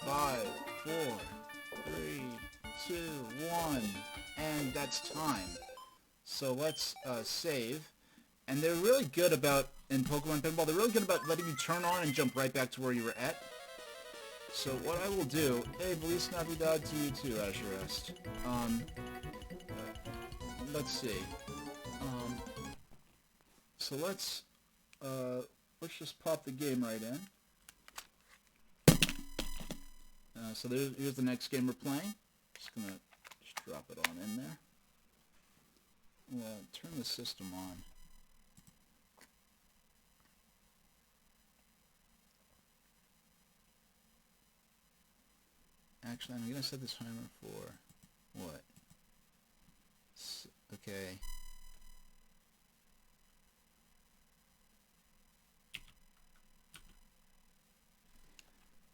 5, 4, 3, 2, 1. And that's time. So let's save. And they're really good about, in Pokemon Pinball, they're really good about letting you turn on and jump right back to where you were at. So what I will do, hey, Feliz Navidad to you too, Azurest. Let's see. So let's just pop the game right in. So here's the next game we're playing. Just gonna drop it on in there. Well, turn the system on. Actually, I'm gonna set this timer for what? Okay.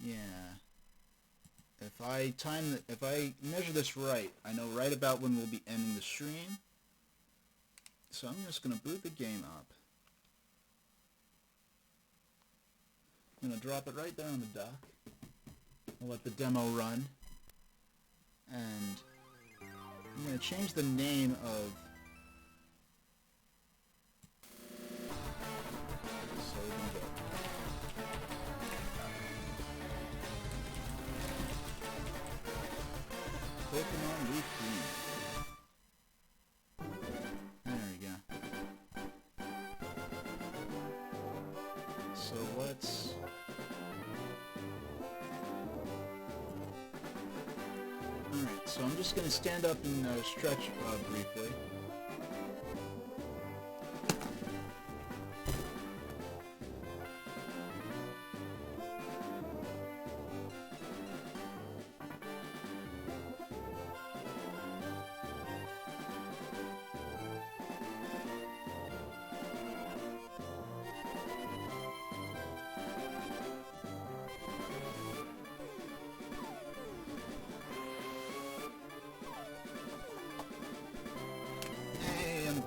Yeah. If I measure this right, I know right about when we'll be ending the stream. So I'm just gonna boot the game up. I'm gonna drop it right there on the dock. I'll let the demo run. And I'm gonna change the name of... So we can go. on leaf green. There we go. So let's... Alright, so I'm just going to stand up and stretch briefly.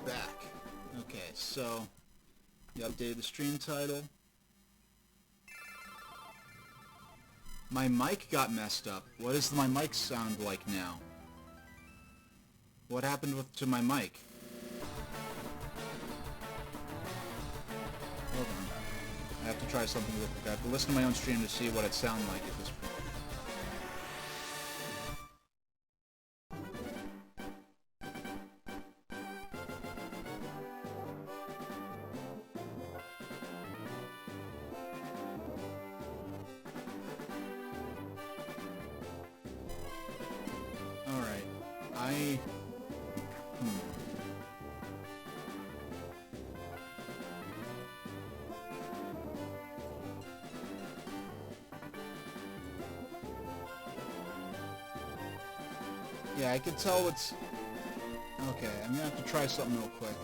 Back. Okay, so you updated the stream title. My mic got messed up. What does my mic sound like now? What happened to my mic? Hold on. I have to try something real quick. I have to listen to my own stream to see what it sounds like at this point. Yeah, I can tell it's... Okay, I'm gonna have to try something real quick.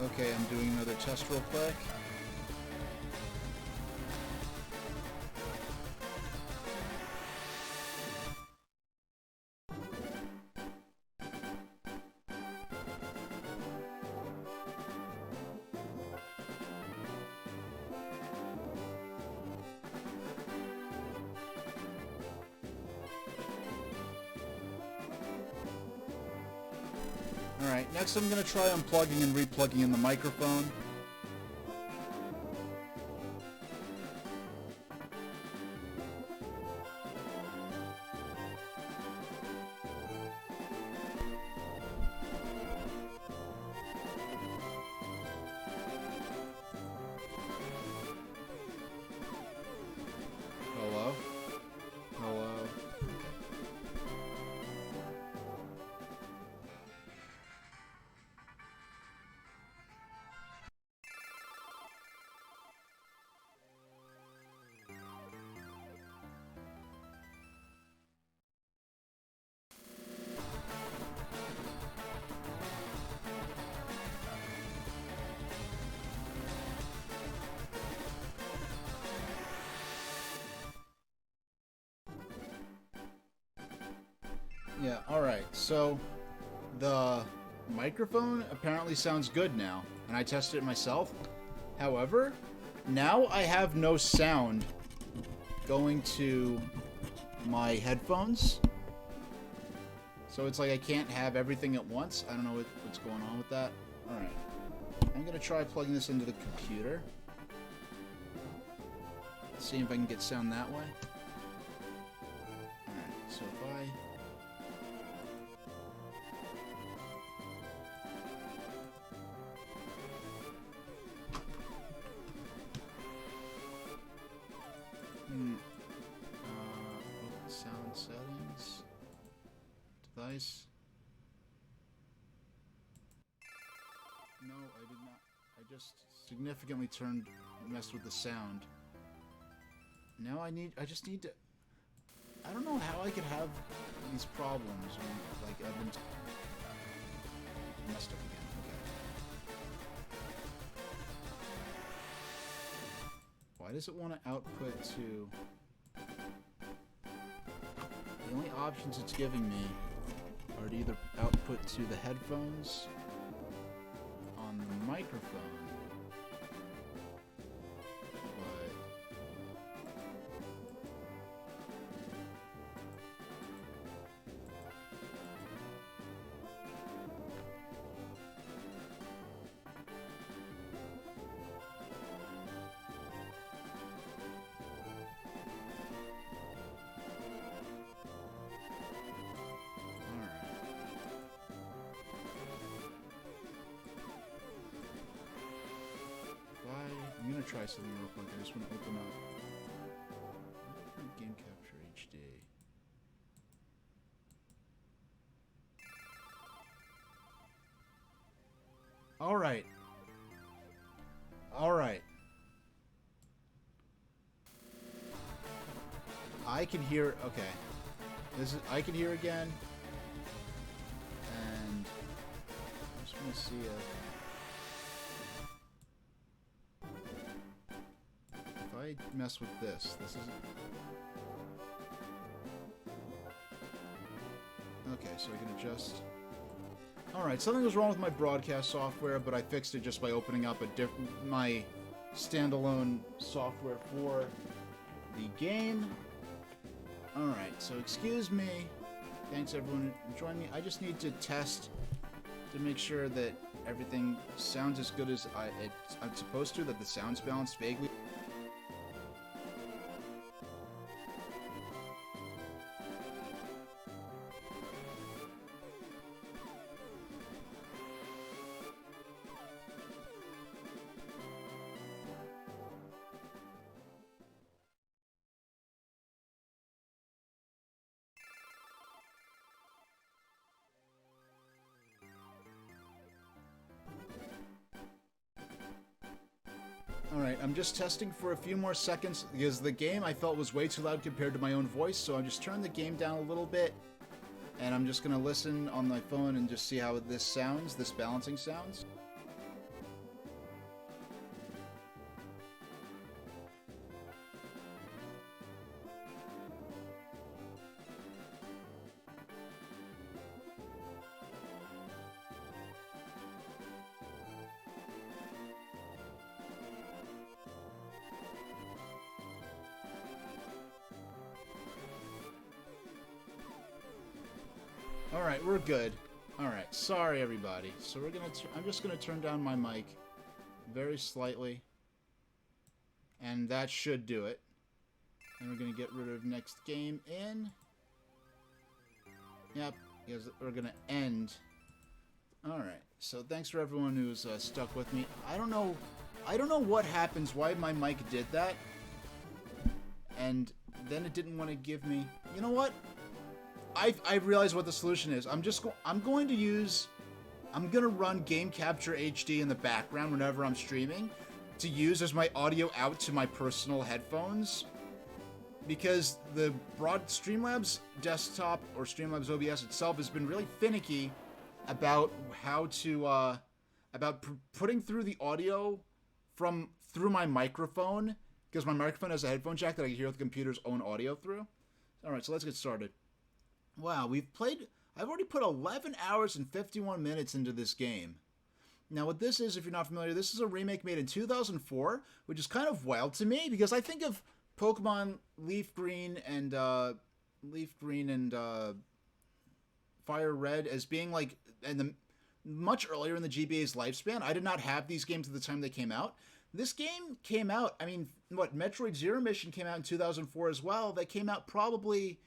Okay, I'm doing another test real quick. Alright, next I'm going to try unplugging and replugging in the microphone. Hello? Hello? Yeah, alright, so the microphone apparently sounds good now, and I tested it myself. However, now I have no sound going to my headphones. So it's like I can't have everything at once. I don't know what's going on with that. Alright, I'm going to try plugging this into the computer. See if I can get sound that way. Alright, so if I... Open sound settings. Device. No, I did not. I just significantly messed with the sound. Now I just need to... I don't know how I could have these problems when, like, I've been... messed up again. Why does it want to output to... The only options it's giving me are to either output output to the headphones on the microphone. But I'm gonna try something real quick. I just want to open up Game Capture HD. All right. All right. I can hear. Okay. This is. I can hear again. And I just want to see if. I mess with this. This isn't... Okay, so I can adjust... Alright, something was wrong with my broadcast software, but I fixed it just by opening up my standalone software for the game. Alright, so excuse me. Thanks everyone for joining me. I just need to test to make sure that everything sounds as good as I'm supposed to, that the sound's balanced vaguely. Alright, I'm just testing for a few more seconds because the game I felt was way too loud compared to my own voice, so I just turned the game down a little bit, and I'm just going to listen on my phone and just see how this sounds, this balancing sounds. Alright, we're good. Alright, sorry everybody. So I'm just gonna turn down my mic very slightly. And that should do it. And we're gonna get rid of next game in. Yep, because we're gonna end. Alright, so thanks for everyone who's stuck with me. I don't know what happens, why my mic did that. And then it didn't want to give me... You know what? I realized what the solution is. I'm going to run Game Capture HD in the background whenever I'm streaming to use as my audio out to my personal headphones, because the Streamlabs desktop or Streamlabs OBS itself has been really finicky about how to putting through the audio through my microphone, because my microphone has a headphone jack that I can hear the computer's own audio through. All right, so let's get started. Wow, I've already put 11 hours and 51 minutes into this game. Now what this is, if you're not familiar, this is a remake made in 2004, which is kind of wild to me, because I think of Pokemon Leaf Green and Fire Red as being like, much earlier in the GBA's lifespan. I did not have these games at the time they came out. This game came out, I mean, Metroid Zero Mission came out in 2004 as well. They came out probably...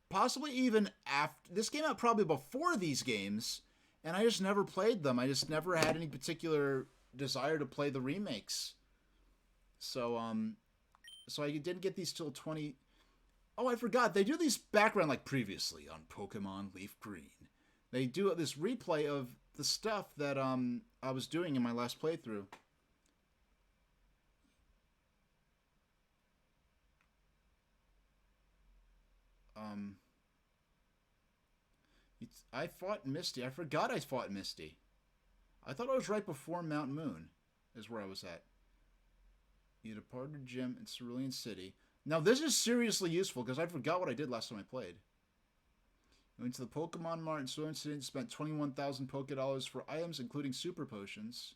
possibly even after. This came out probably before these games, and I just never played them. I just never had any particular desire to play the remakes. So I didn't get these till 20... Oh, I forgot. They do these background like previously on Pokemon Leaf Green. They do this replay of the stuff that I was doing in my last playthrough. I fought Misty. I forgot I fought Misty. I thought I was right before Mount Moon is where I was at. You departed Gym in Cerulean City. Now this is seriously useful because I forgot what I did last time I played. Went to the Pokemon Mart and so incident, spent 21,000 Poké for items, including super potions.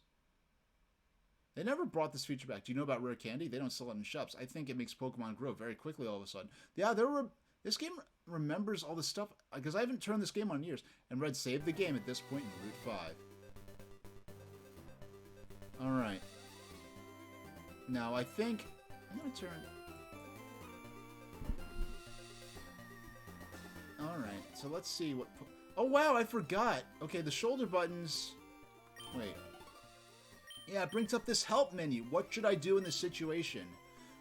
They never brought this feature back. Do you know about rare candy? They don't sell it in shops. I think it makes Pokemon grow very quickly all of a sudden. Yeah, this game remembers all this stuff, because I haven't turned this game on in years. And Red saved the game at this point in Route 5. Alright. Now, I think... I'm going to turn... Alright, so let's see what... Oh, wow, I forgot! Okay, the shoulder buttons... Wait. Yeah, it brings up this help menu. What should I do in this situation?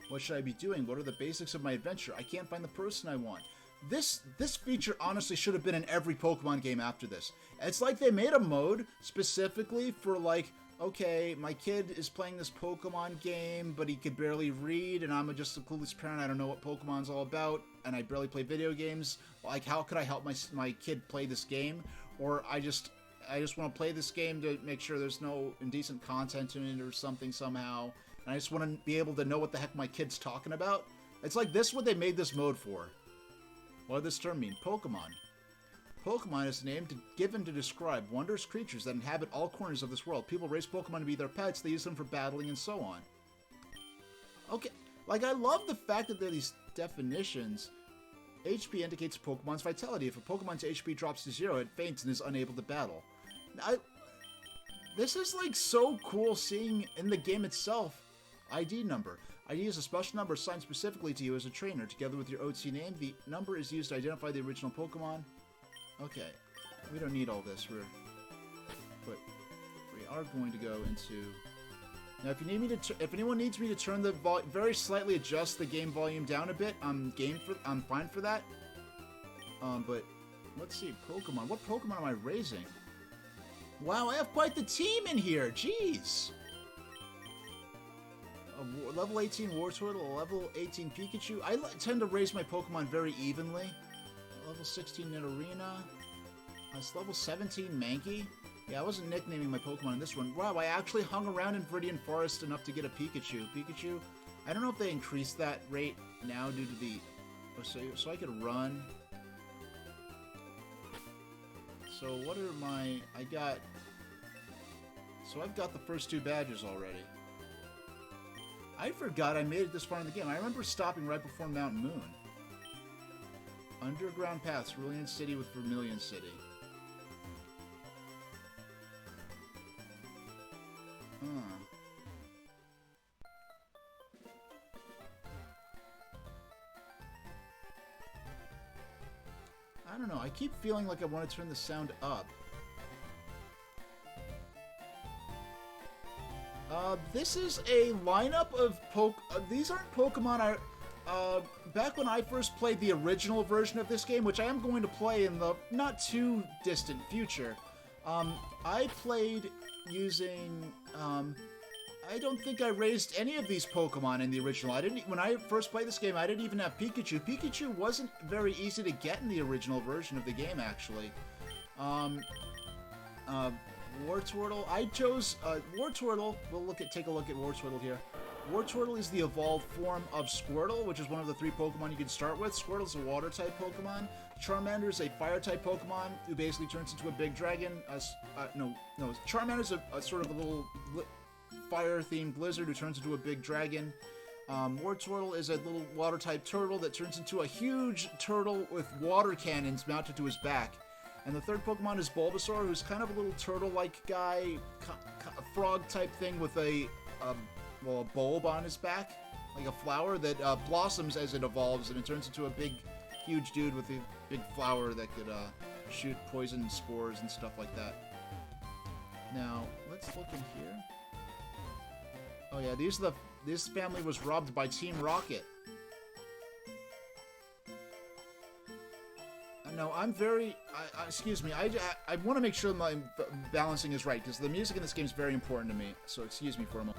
What should I be doing? What are the basics of my adventure? I can't find the person I want. This feature honestly should have been in every Pokemon game after this. It's like they made a mode specifically for, like, okay, my kid is playing this Pokemon game, but he could barely read, and I'm just a clueless parent. I don't know what Pokemon's all about, and I barely play video games. Like, how could I help my kid play this game? Or I just want to play this game to make sure there's no indecent content in it or something somehow. And I just want to be able to know what the heck my kid's talking about. It's like this is what they made this mode for. What does this term mean? Pokemon. Pokemon is a name given to describe wondrous creatures that inhabit all corners of this world. People raise Pokemon to be their pets, they use them for battling, and so on. Okay, like, I love the fact that there are these definitions. HP indicates Pokemon's vitality. If a Pokemon's HP drops to 0, it faints and is unable to battle. This is, like, so cool seeing in the game itself. ID number. ID is a special number assigned specifically to you as a trainer. Together with your OT name, the number is used to identify the original Pokemon. Okay, we don't need all this. But we are going to go into. Now, if you need me to, if anyone needs me to turn the very slightly adjust the game volume down a bit, I'm fine for that. But let's see, Pokemon. What Pokemon am I raising? Wow, I have quite the team in here. Jeez. A level 18 Wartortle, a level 18 Pikachu. I tend to raise my Pokemon very evenly. Level 16 Nidorina. It's level 17 Mankey. Yeah, I wasn't nicknaming my Pokemon in this one. Wow, I actually hung around in Viridian Forest enough to get a Pikachu. Pikachu, I don't know if they increased that rate now due to the... So I could run. So what are my... So I've got the first 2 badges already. I forgot I made it this far in the game. I remember stopping right before Mount Moon. Underground paths, Cerulean City with Vermilion City. I don't know, I keep feeling like I want to turn the sound up. This is a lineup of these aren't Pokemon back when I first played the original version of this game, which I am going to play in the not too distant future, I played using, I don't think I raised any of these Pokemon in the original. When I first played this game, I didn't even have Pikachu. Pikachu wasn't very easy to get in the original version of the game, actually. Wartortle, I chose, Wartortle, take a look at Wartortle here. Wartortle is the evolved form of Squirtle, which is one of the 3 Pokemon you can start with. Squirtle's a water-type Pokemon. Charmander is a fire-type Pokemon who basically turns into a big dragon. No, Charmander's a sort of a little fire-themed lizard who turns into a big dragon. Wartortle is a little water-type turtle that turns into a huge turtle with water cannons mounted to his back. And the 3rd Pokemon is Bulbasaur, who's kind of a little turtle-like guy, frog-type thing with a bulb on his back, like a flower that blossoms as it evolves, and it turns into a big, huge dude with a big flower that could shoot poison spores and stuff like that. Now, let's look in here. Oh yeah, this family was robbed by Team Rocket. No, I'm very... excuse me, I want to make sure my balancing is right, because the music in this game is very important to me, so excuse me for a moment.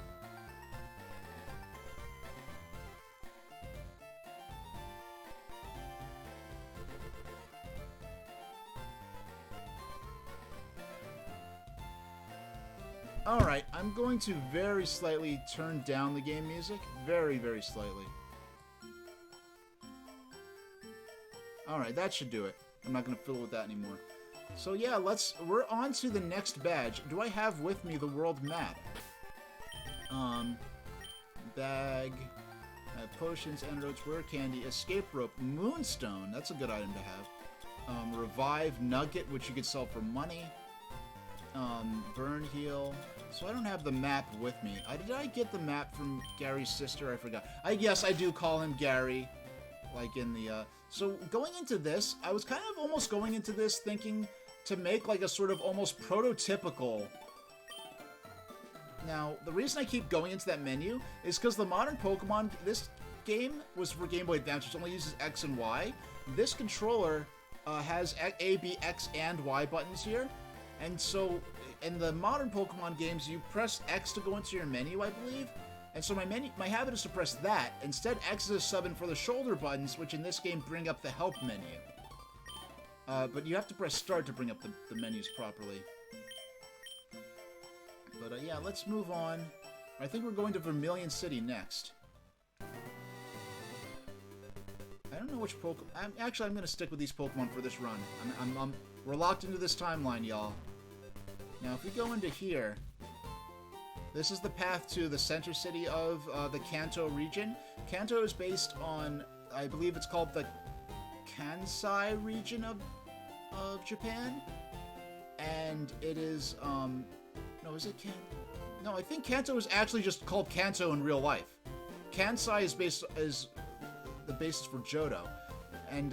Alright, I'm going to very slightly turn down the game music. Very, very slightly. Alright, that should do it. I'm not gonna fiddle with that anymore. So yeah, we're on to the next badge. Do I have with me the world map? Bag, potions, antidotes, rare candy, escape rope, moonstone. That's a good item to have. Revive nugget, which you could sell for money. Burn heal. So I don't have the map with me. Did I get the map from Gary's sister? I forgot. Yes, I do call him Gary. Like in the, So going into this, I was kind of almost going into this thinking to make like a sort of almost prototypical... Now, the reason I keep going into that menu is because the modern Pokemon, this game was for Game Boy Advance, which only uses X and Y. This controller has A, B, X, and Y buttons here. And so, in the modern Pokemon games, you press X to go into your menu, I believe. And so my habit is to press that. Instead, X is a subbing for the shoulder buttons, which in this game bring up the help menu. But you have to press start to bring up the menus properly. But yeah, let's move on. I think we're going to Vermilion City next. I don't know which Pokemon... Actually, I'm going to stick with these Pokemon for this run. We're locked into this timeline, y'all. Now, if we go into here... This is the path to the center city of the Kanto region. Kanto is based on... I believe it's called the Kansai region of Japan. And it is... No, is it No, I think Kanto is actually just called Kanto in real life. Kansai is the basis for Johto. And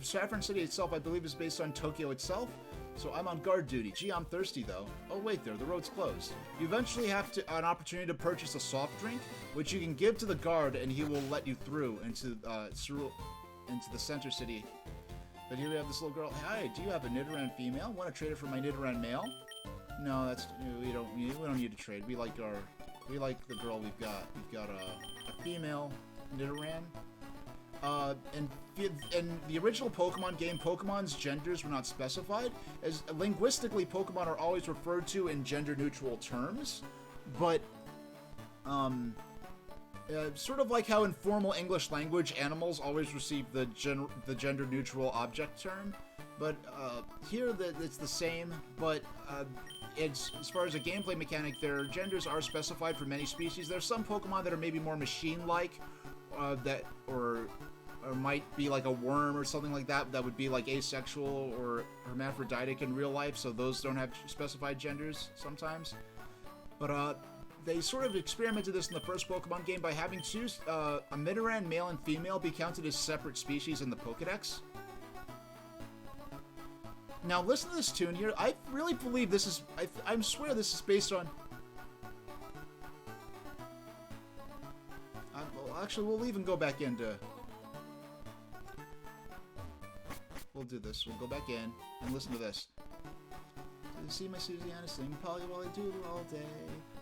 Sapphire City itself, I believe, is based on Tokyo itself. So I'm on guard duty. Gee, I'm thirsty, though. Oh, wait there. The road's closed. You eventually have an opportunity to purchase a soft drink, which you can give to the guard, and he will let you through into the center city. But here we have this little girl. Hi, do you have a Nidoran female? Want to trade it for my Nidoran male? No, we don't need to trade. We like the girl we've got. We've got a female Nidoran. And in the original Pokemon game, Pokemon's genders were not specified. As linguistically, Pokemon are always referred to in gender-neutral terms, but sort of like how in formal English language, animals always receive the gender-neutral object term. But here, it's the same, but as far as a gameplay mechanic, their genders are specified for many species. There's some Pokemon that are maybe more machine-like, or might be like a worm or something like that, that would be like asexual or hermaphroditic in real life, so those don't have specified genders sometimes. But they sort of experimented this in the first Pokemon game by having a Nidoran male and female be counted as separate species in the Pokedex. Now listen to this tune here. I really believe this is... I swear this is based on... well, actually, we'll even go back into... We'll do this. We'll go back in and listen to this. You see my Susanna sing Polly while I do it all day.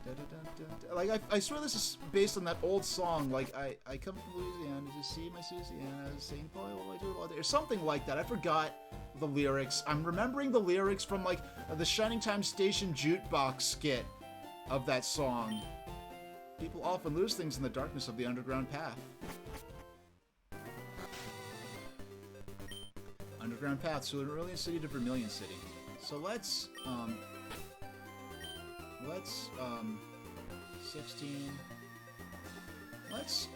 Da, da, da, da, da. Like, I swear this is based on that old song, like, I come from Louisiana to see my Susanna sing Polly while I do it all day. Or something like that. I forgot the lyrics. I'm remembering the lyrics from, like, the Shining Time Station jukebox skit of that song. People often lose things in the darkness of the underground path. Underground path, so Vermilion City to Vermilion City. So let's 16. Let's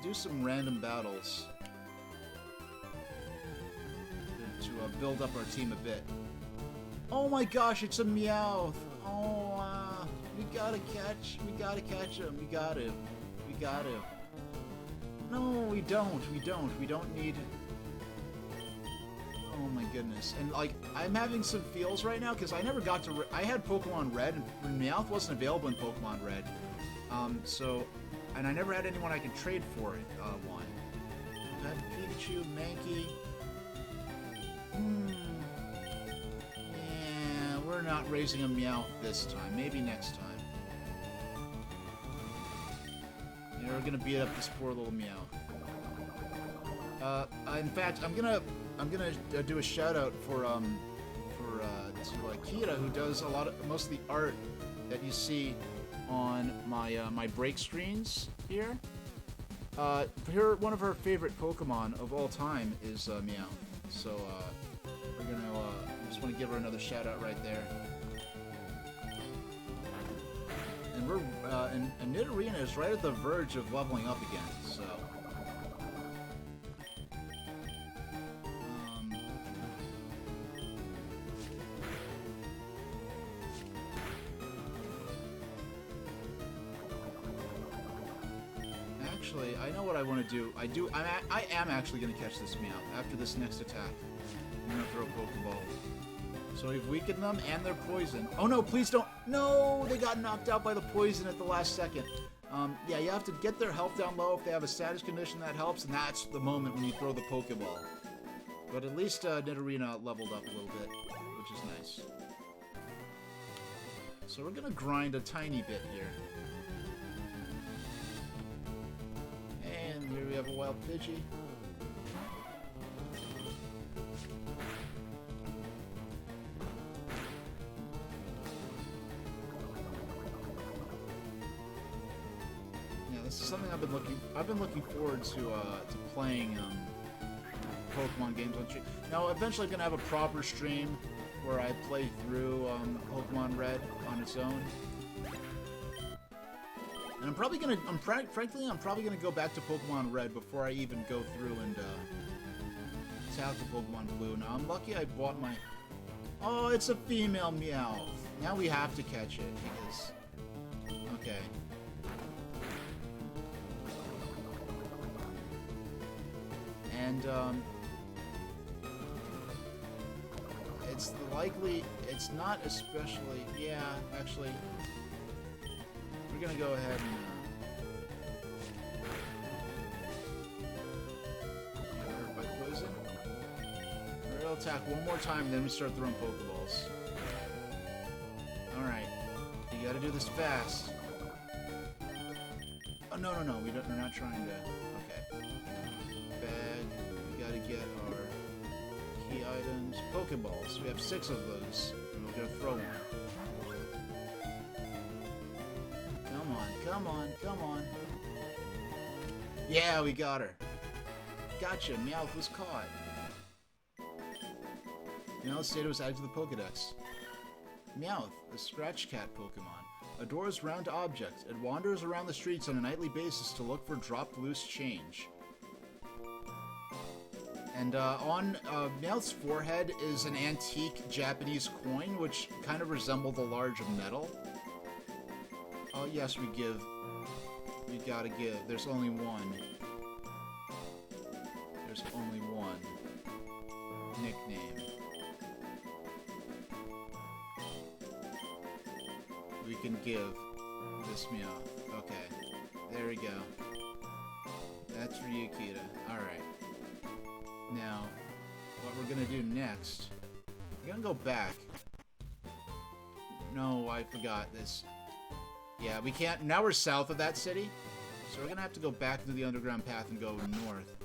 do some random battles to build up our team a bit. Oh my gosh, it's a Meowth! Oh, we gotta catch him. We gotta. No, we don't need. Oh my goodness. And like, I'm having some feels right now because I never got to... I had Pokemon Red and Meowth wasn't available in Pokemon Red. And I never had anyone I could trade for it, one. I had Pikachu, Mankey. Yeah, we're not raising a Meowth this time. Maybe next time. Yeah, we're gonna beat up this poor little Meowth. In fact, I'm gonna do a shout out for Kira, who does most of the art that you see on my break screens here. One of her favorite Pokemon of all time is Meowth. So just want to give her another shout out right there. And we're and Nidorina is right at the verge of leveling up again, so. Actually, I know what I want to do. I am actually going to catch this Meowth after this next attack. I'm going to throw a Pokeball. So we've weakened them and they're poisoned. Oh no, please don't. No, they got knocked out by the poison at the last second. Yeah, you have to get their health down low. If they have a status condition, that helps, and that's the moment when you throw the Pokeball. But at least Nidorina leveled up a little bit, which is nice. So we're going to grind a tiny bit here. And here we have a wild Pidgey. Yeah, this is something I've been looking forward to playing Pokemon games on stream. Now, eventually I'm gonna have a proper stream where I play through Pokemon Red on its own. And I'm probably gonna, frankly, I'm probably gonna go back to Pokemon Red before I even go through and tackle Pokemon Blue. Now, I'm lucky I bought my... Oh, it's a female Meowth. Now we have to catch it, because... Okay. And, it's likely... It's not especially... Yeah, actually... We're gonna go ahead and get hurt by poison. We'll attack one more time, and then we start throwing Pokeballs. Alright. You gotta do this fast. Oh, no, we're not trying to... Okay. Bag. We gotta get our key items. Pokeballs. We have 6 of those. And we're gonna throw one. Come on. Yeah, we got her. Gotcha, Meowth was caught. Meowth's data was added to the Pokedex. Meowth, a Scratch Cat Pokemon, adores round objects. It wanders around the streets on a nightly basis to look for dropped loose change. And on Meowth's forehead is an antique Japanese coin, which kind of resembled the large of metal. Oh, yes, we give. We gotta give. There's only one. There's only one nickname. We can give this Meowth. Okay. There we go. That's for you, Kita. Alright. Now, what we're gonna do next... We're gonna go back. No, I forgot this. Yeah, we can't... Now we're south of that city, so we're gonna have to go back through the underground path and go north.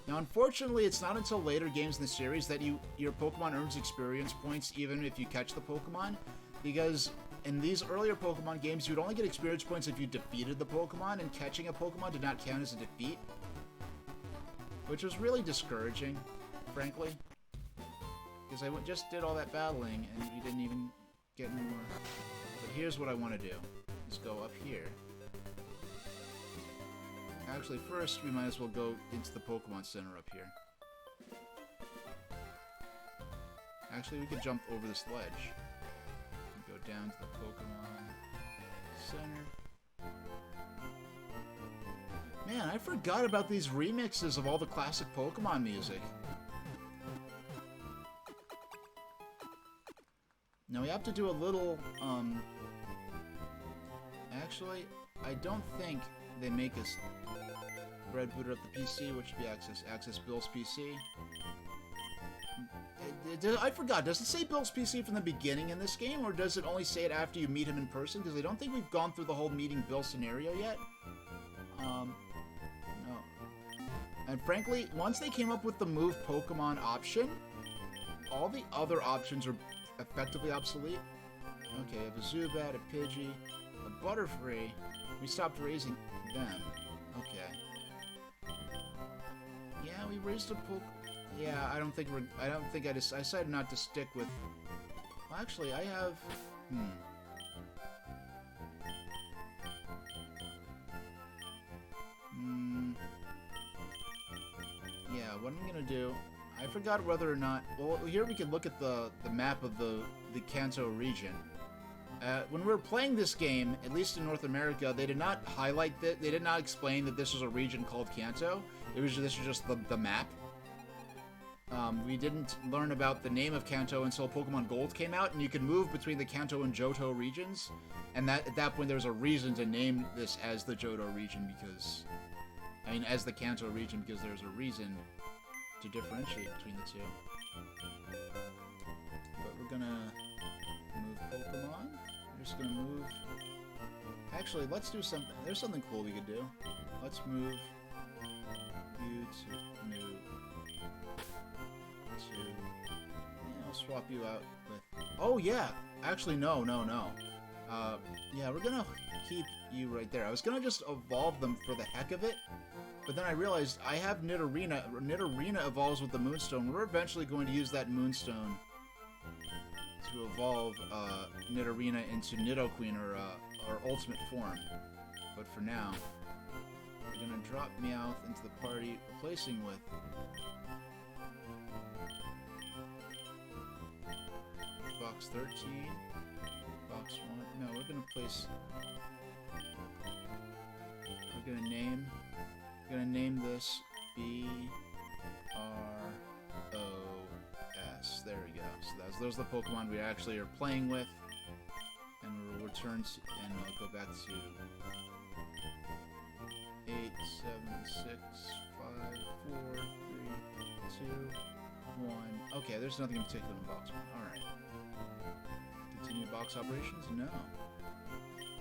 Now, unfortunately, it's not until later games in the series that your Pokemon earns experience points even if you catch the Pokemon, because in these earlier Pokemon games, you'd only get experience points if you defeated the Pokemon, and catching a Pokemon did not count as a defeat, which was really discouraging, frankly, because I just did all that battling, and we didn't even get any more. But here's what I want to do. Let's go up here. Actually, first, we might as well go into the Pokemon Center up here. Actually, we could jump over this ledge. And go down to the Pokemon Center. Man, I forgot about these remixes of all the classic Pokemon music. Now, we have to do a little, Actually, I don't think they make us red booter up the PC, which should be access Bill's PC. I forgot, does it say Bill's PC from the beginning in this game, or does it only say it after you meet him in person? Because I don't think we've gone through the whole meeting Bill scenario yet. No. And frankly, once they came up with the move Pokemon option, all the other options are effectively obsolete. Okay, I have a Zubat, a Pidgey, a Butterfree. We stopped raising them. Okay. Yeah, we raised a Poke. Yeah, I decided not to stick with Actually, I have... Yeah, what I'm gonna do... I forgot whether or not... Well, here we can look at the map of the Kanto region. When we were playing this game, at least in North America, they did not highlight that. They did not explain that this was a region called Kanto. This was just the map. We didn't learn about the name of Kanto until Pokemon Gold came out, and you could move between the Kanto and Johto regions. And at that point, there was a reason to name this as the Johto region because... I mean, as the Kanto region, because there's a reason to differentiate between the two. But we're gonna move Pokemon. We're just gonna move... Actually, let's do something. There's something cool we could do. Let's move you to move to... Yeah, I'll swap you out with... Oh, yeah! Actually, no. Yeah, we're gonna keep you right there. I was gonna just evolve them for the heck of it, but then I realized I have Nidorina. Nidorina evolves with the Moonstone. We're eventually going to use that Moonstone to evolve Nidorina into Nidoqueen, or our ultimate form. But for now, we're gonna drop Meowth into the party, replacing with Box 13, Box 1. No, we're gonna place. We're gonna name this B-R-O-S. There we go. So those are the Pokemon we actually are playing with, and we'll return to, and I'll go back to 8, 7, 6, 5, 4, 3, 2, 1. Okay, there's nothing in particular in Box 1. All right. Continue box operations? No.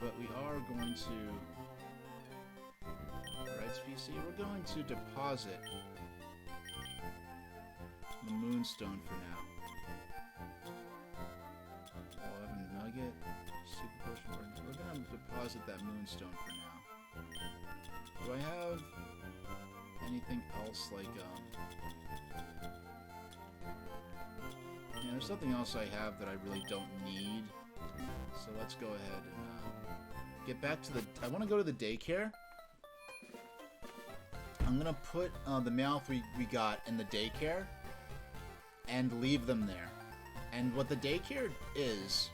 But we are going to... Right, PC? We're going to deposit the Moonstone for now. 11 Nugget, Super Potion. We're going to deposit that Moonstone for now. Do I have anything else like, Yeah, there's something else I have that I really don't need. So let's go ahead and get back to the... I want to go to the daycare. I'm going to put the Meowth we got in the daycare and leave them there. And what the daycare is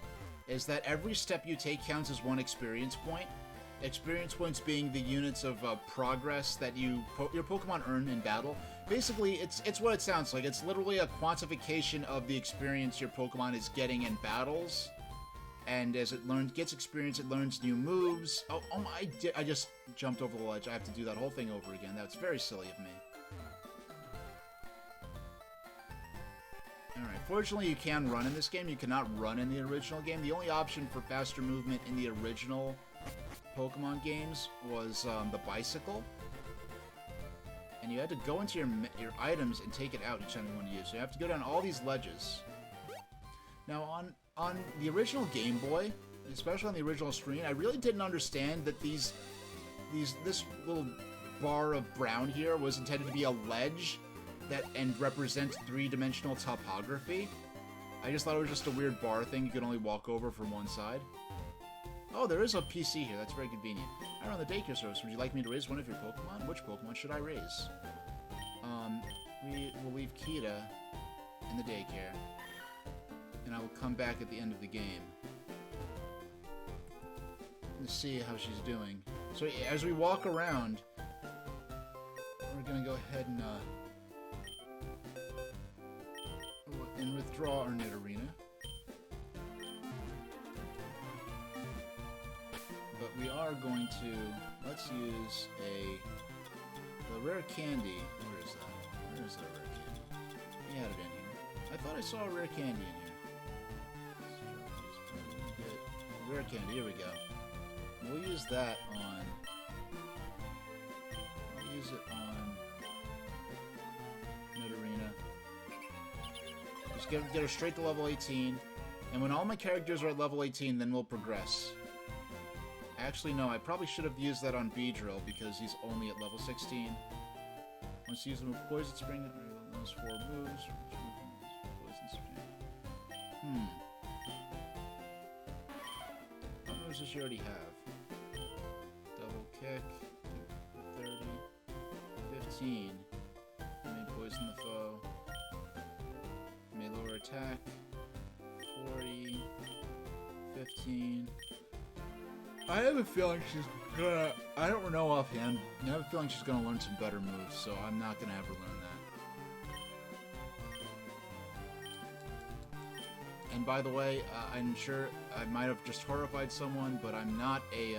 that every step you take counts as one experience point. Experience points being the units of progress that your Pokemon earn in battle. Basically, it's what it sounds like. It's literally a quantification of the experience your Pokemon is getting in battles. And as it gets experience, it learns new moves. Oh my! I just jumped over the ledge. I have to do that whole thing over again. That's very silly of me. Alright, fortunately you can run in this game. You cannot run in the original game. The only option for faster movement in the original Pokemon games was the bicycle. And you had to go into your items and take it out each time you want to use. So you have to go down all these ledges. Now on the original Game Boy, especially on the original screen, I really didn't understand that this little bar of brown here was intended to be a ledge and represent three-dimensional topography. I just thought it was just a weird bar thing you could only walk over from one side. Oh, there is a PC here. That's very convenient. I run the daycare service. Would you like me to raise one of your Pokemon? Which Pokemon should I raise? We will leave Kita in the daycare, and I will come back at the end of the game to see how she's doing. So as we walk around, we're gonna go ahead and withdraw our Nidorina. But we are going to... Let's use the rare candy. Where is that? Where is that rare candy? We had it in here. I thought I saw a rare candy in here. Rare candy, here we go. We'll use that on... I'll use it on Nidorina. Just get her straight to level 18. And when all my characters are at level 18, then we'll progress. Actually, no, I probably should have used that on Beedrill because he's only at level 16. Once you use them with Poison Spring, those 4 moves. Poison Spring. moves does she already have? Double kick, 30, 15. May poison the foe. May lower attack, 40, 15. I have a feeling she's gonna... I don't know offhand. I have a feeling she's gonna learn some better moves, so I'm not gonna have her learn that. And by the way, I'm sure I might have just horrified someone, but I'm not a...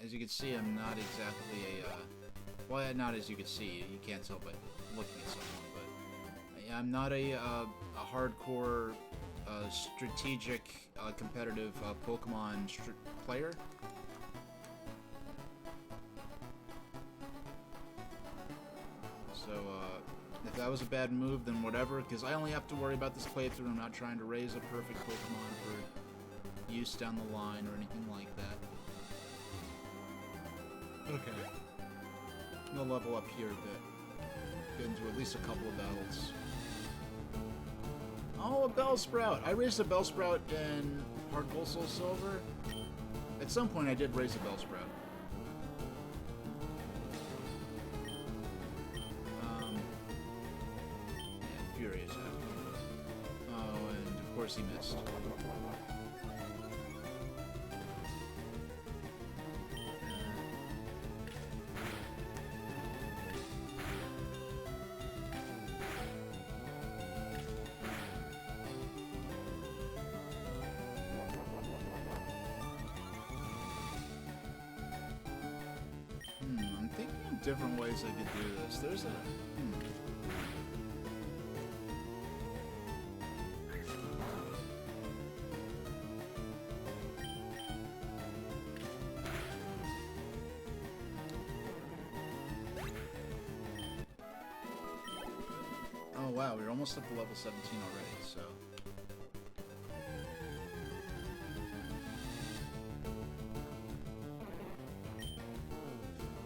as you can see, I'm not exactly a... well, not as you can see. You can't tell by looking at someone, but... I'm not a hardcore... strategic, competitive Pokemon player. So, if that was a bad move, then whatever, because I only have to worry about this playthrough. I'm not trying to raise a perfect Pokemon for use down the line or anything like that. Okay. I'm gonna level up here a bit. Get into at least a couple of battles. Oh, a Bellsprout! I raised a Bellsprout in Heart Gold Soul Silver. At some point I did raise a Bellsprout. Yeah, Fury attack. Oh, and of course he missed. Different ways I could do this. There's a... Oh wow, we're almost up to level 17 already, so...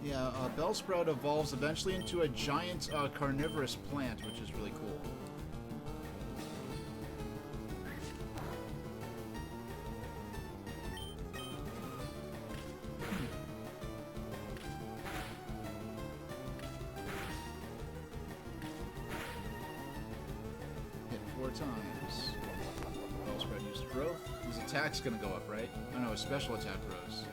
Yeah, Bellsprout evolves eventually into a giant carnivorous plant, which is really cool. Hit 4 times. Bellsprout used growth. His attack's gonna go up, right? Oh no, his special attack rose.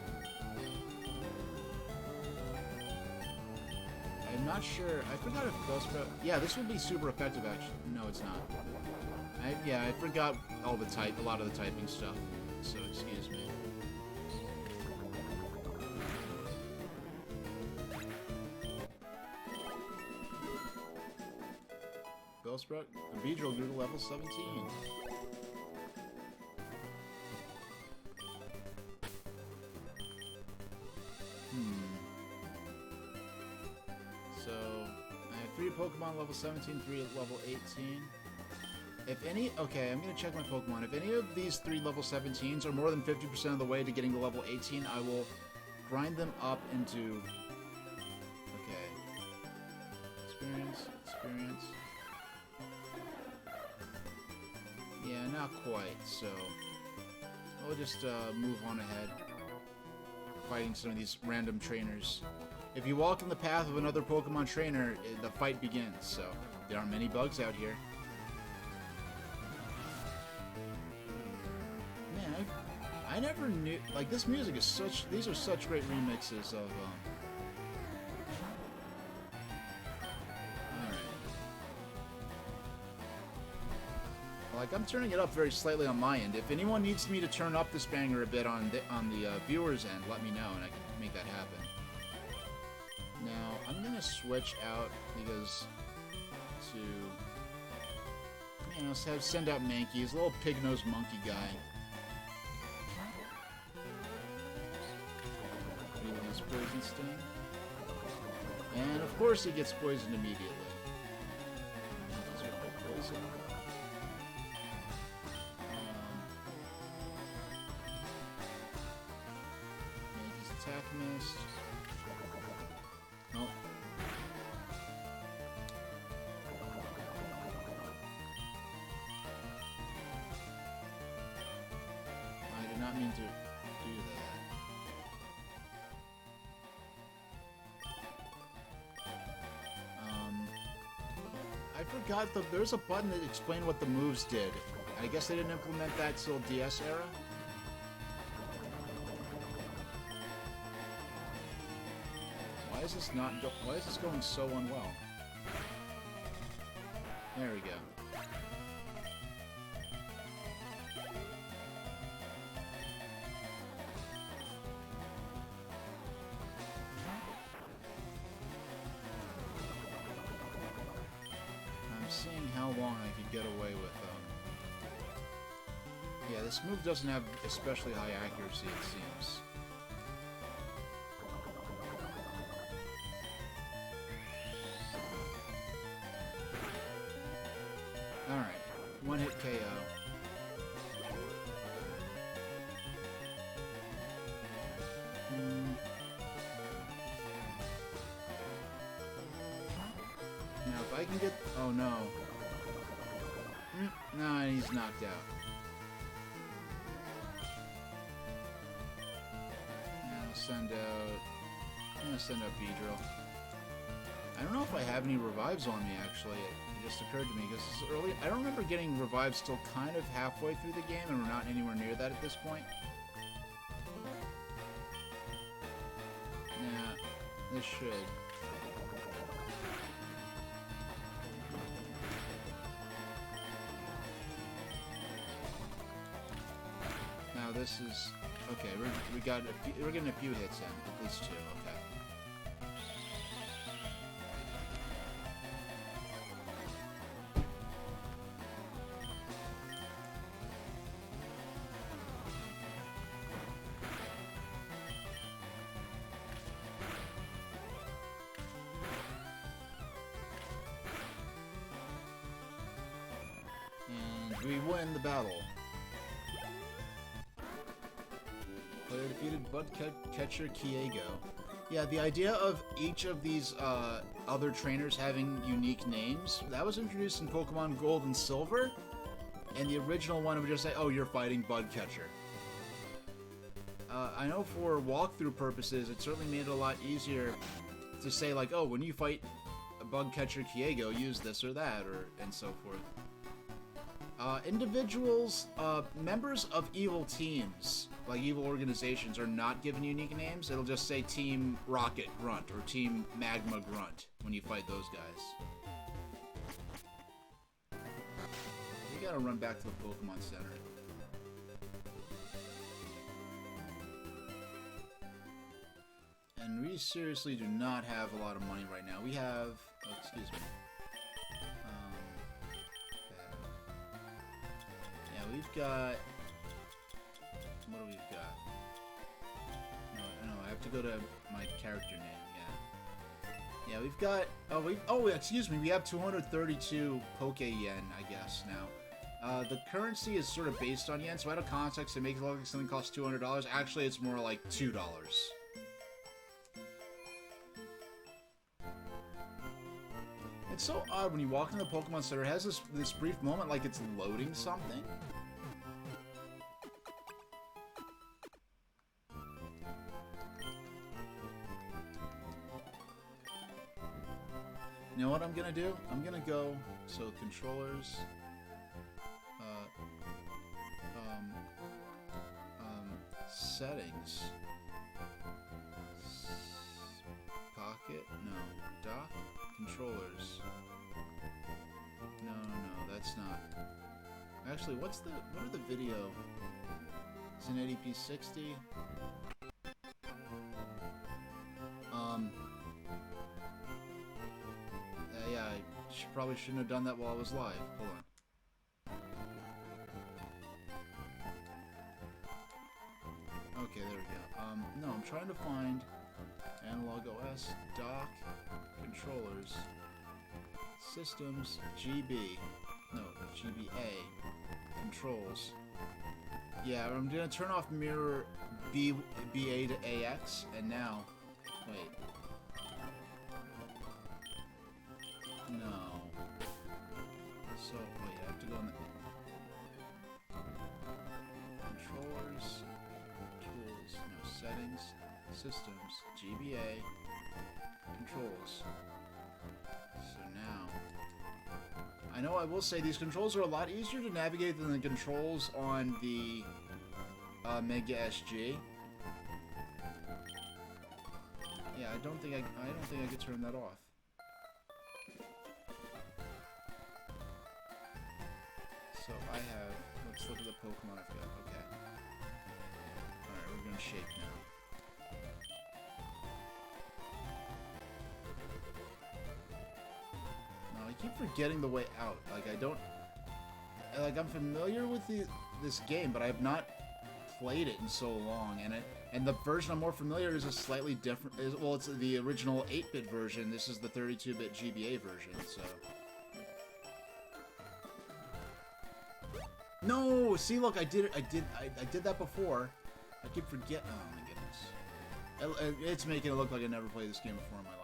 I'm not sure. I forgot if Bellsprout... Yeah, this would be super effective, actually. No, it's not. I forgot a lot of the typing stuff. So, excuse me. Bellsprout, the Beedrill grew to level 17. So, I have 3 Pokemon level 17, 3 at level 18. If any... Okay, I'm going to check my Pokemon. If any of these 3 level 17s are more than 50% of the way to getting to level 18, I will grind them up into... Okay. Experience. Yeah, not quite, so... I'll just move on ahead. Fighting some of these random trainers. If you walk in the path of another Pokemon trainer, the fight begins, so there aren't many bugs out here. Man, I never knew... Like, this music is such... These are such great remixes of, Alright. Like, I'm turning it up very slightly on my end. If anyone needs me to turn up this banger a bit on the viewer's end, let me know, and I can make that happen. Now, I'm gonna switch out because to, you know, send out Mankey. He's a little pig-nosed monkey guy. Use Poison Sting. And of course he gets poisoned immediately. Poison. Mankey's attack missed. Nope. I did not not mean to do that. I forgot there's a button that explained what the moves did. I guess they didn't implement that till DS era. Why is this going so unwell? There we go. I'm seeing how long I could get away with yeah, this move doesn't have especially high accuracy, it seems. Alright, one hit KO. Now if I can get... Oh no. No, he's knocked out. I'm gonna send out B-Drill. I don't know if I have any revives on me, actually. It just occurred to me, because it's early. I don't remember getting revives till kind of halfway through the game, and we're not anywhere near that at this point. Yeah, this should. Now this is... Okay, we're getting a few hits in, at least 2. Okay. And we win the battle. Player defeated Budcatcher Kiego. Yeah, the idea of each of these other trainers having unique names, that was introduced in Pokemon Gold and Silver, and the original one would just say, oh, you're fighting Budcatcher. I know for walkthrough purposes, it certainly made it a lot easier to say, like, oh, when you fight Budcatcher Kiego, use this or that, and so forth. Individuals, members of evil teams, like evil organizations, are not given unique names. It'll just say Team Rocket Grunt or Team Magma Grunt when you fight those guys. We gotta run back to the Pokemon Center. And we seriously do not have a lot of money right now. We have... Oh, excuse me. We've got... What do we've got? No, I have to go to my character name, yeah. Yeah, we've got... Oh, excuse me, we have 232 Poke Yen, I guess, now. The currency is sort of based on yen, so out of context, it makes it look like something costs $200. Actually, it's more like $2. It's so odd when you walk into the Pokemon Center, it has this brief moment like it's loading something. You know what I'm gonna do? I'm gonna go, so controllers, settings, pocket, no, dock, controllers, no, that's not, actually, what are the video, it's an 1080p 60, yeah, I probably shouldn't have done that while I was live. Hold on. Okay, there we go. No, I'm trying to find Analog OS, dock, controllers, systems, GB, no, GBA, controls. Yeah, I'm gonna turn off mirror BA to AX, and now, wait. No. So, wait, I have to go in the... Controllers, Settings, systems, GBA, controls. So now, I know I will say these controls are a lot easier to navigate than the controls on the Mega SG. Yeah, I don't think I could turn that off. So I have, let's look at the Pokemon I've got. Okay. Alright, we're gonna shape now. Now I keep forgetting the way out. Like I'm familiar with this game, but I have not played it in so long, and the version I'm more familiar is a slightly different. Well, it's the original 8-bit version. This is the 32-bit GBA version. So. No, see, look, I did that before. I keep forgetting. Oh my goodness, it's making it look like I never played this game before in my life.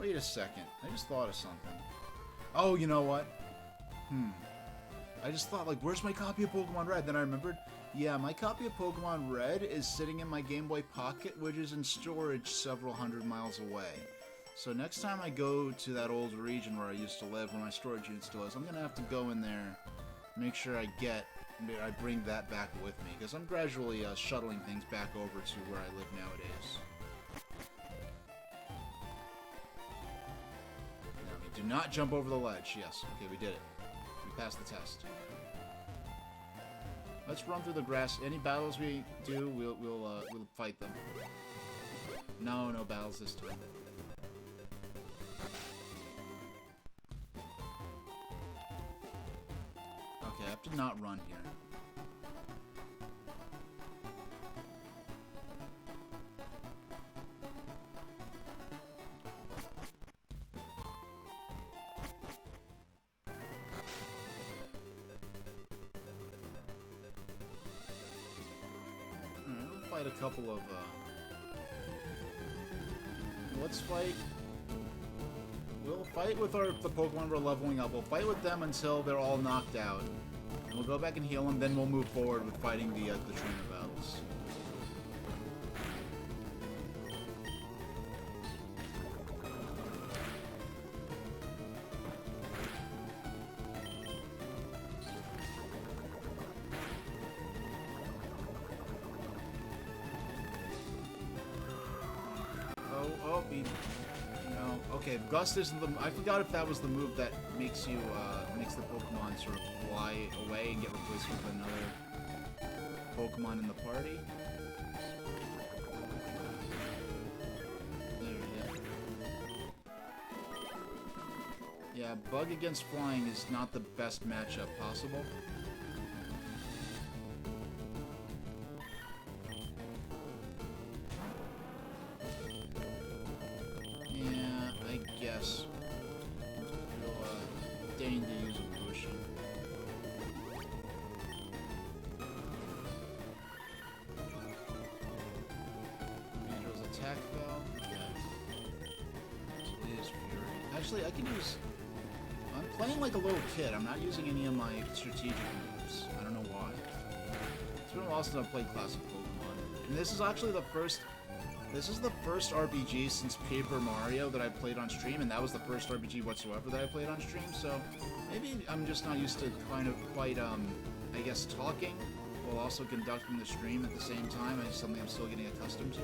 Wait a second, I just thought of something. Oh, you know what? I just thought, like, where's my copy of Pokemon Red? Then I remembered, yeah, my copy of Pokemon Red is sitting in my Game Boy Pocket, which is in storage several hundred miles away. So next time I go to that old region where I used to live, where my storage unit still is, I'm gonna have to go in there, make sure I bring that back with me, because I'm gradually shuttling things back over to where I live nowadays. Now, we do not jump over the ledge. Yes, okay, we did it. We passed the test. Let's run through the grass. Any battles we do, we'll fight them. No battles this time. Okay, I have to not run here. Alright, we'll fight a couple of, let's fight... We'll fight with the Pokemon we're leveling up. We'll fight with them until they're all knocked out. And we'll go back and heal them, then we'll move forward with fighting the trainer battles. Okay, Gust isn't the... I forgot if that was the move that makes you, makes the Pokemon sort of fly away and get replaced with another Pokemon in the party. There we go. Yeah, Bug against Flying is not the best matchup possible. Actually, I can use... I'm playing like a little kid. I'm not using any of my strategic moves. I don't know why. It's been a while since I've played classic Pokemon. And this is actually the first... This is the first RPG since Paper Mario that I played on stream, and that was the first RPG whatsoever that I played on stream, so maybe I'm just not used to quite, I guess, talking while also conducting the stream at the same time. It's something I'm still getting accustomed to.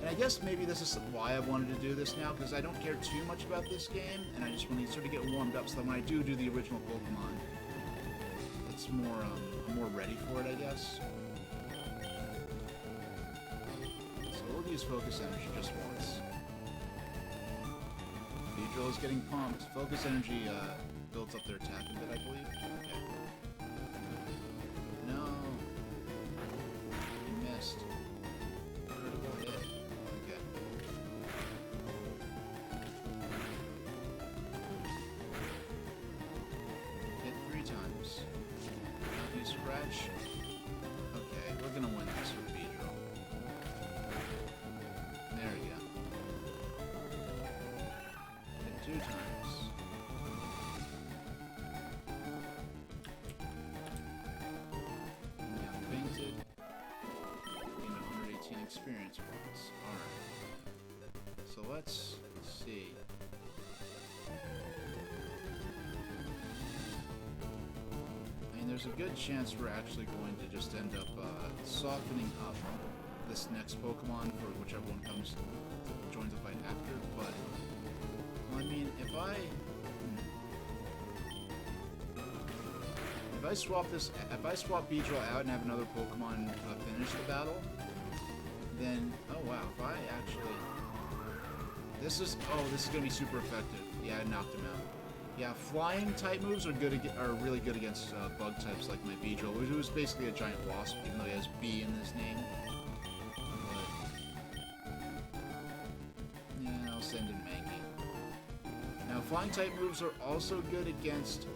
And I guess maybe this is why I wanted to do this now, because I don't care too much about this game, and I just want to sort of get warmed up so that when I do the original Pokemon, it's more, I'm more ready for it, I guess. So we'll use Focus Energy just once. Beedrill is getting pumped. Focus Energy builds up their attack a bit, I believe. Okay. No. You missed. Critical hit. Okay. Hit 3 times. Now you scratch. Okay, we're gonna win this with Beedrill. There we go. Hit 2 times. experience points. Alright. So let's see. I mean, there's a good chance we're actually going to just end up softening up this next Pokemon for whichever one joins the fight after, but well, I mean, if I swap Beedrill out and have another Pokemon finish the battle, then oh wow, if I actually this is gonna be super effective. Yeah, I knocked him out. Yeah, flying type moves are really good against bug types like my Beedrill, who's basically a giant wasp, even though he has B in his name. Yeah, I'll send in Mankey. Now, flying type moves are also good against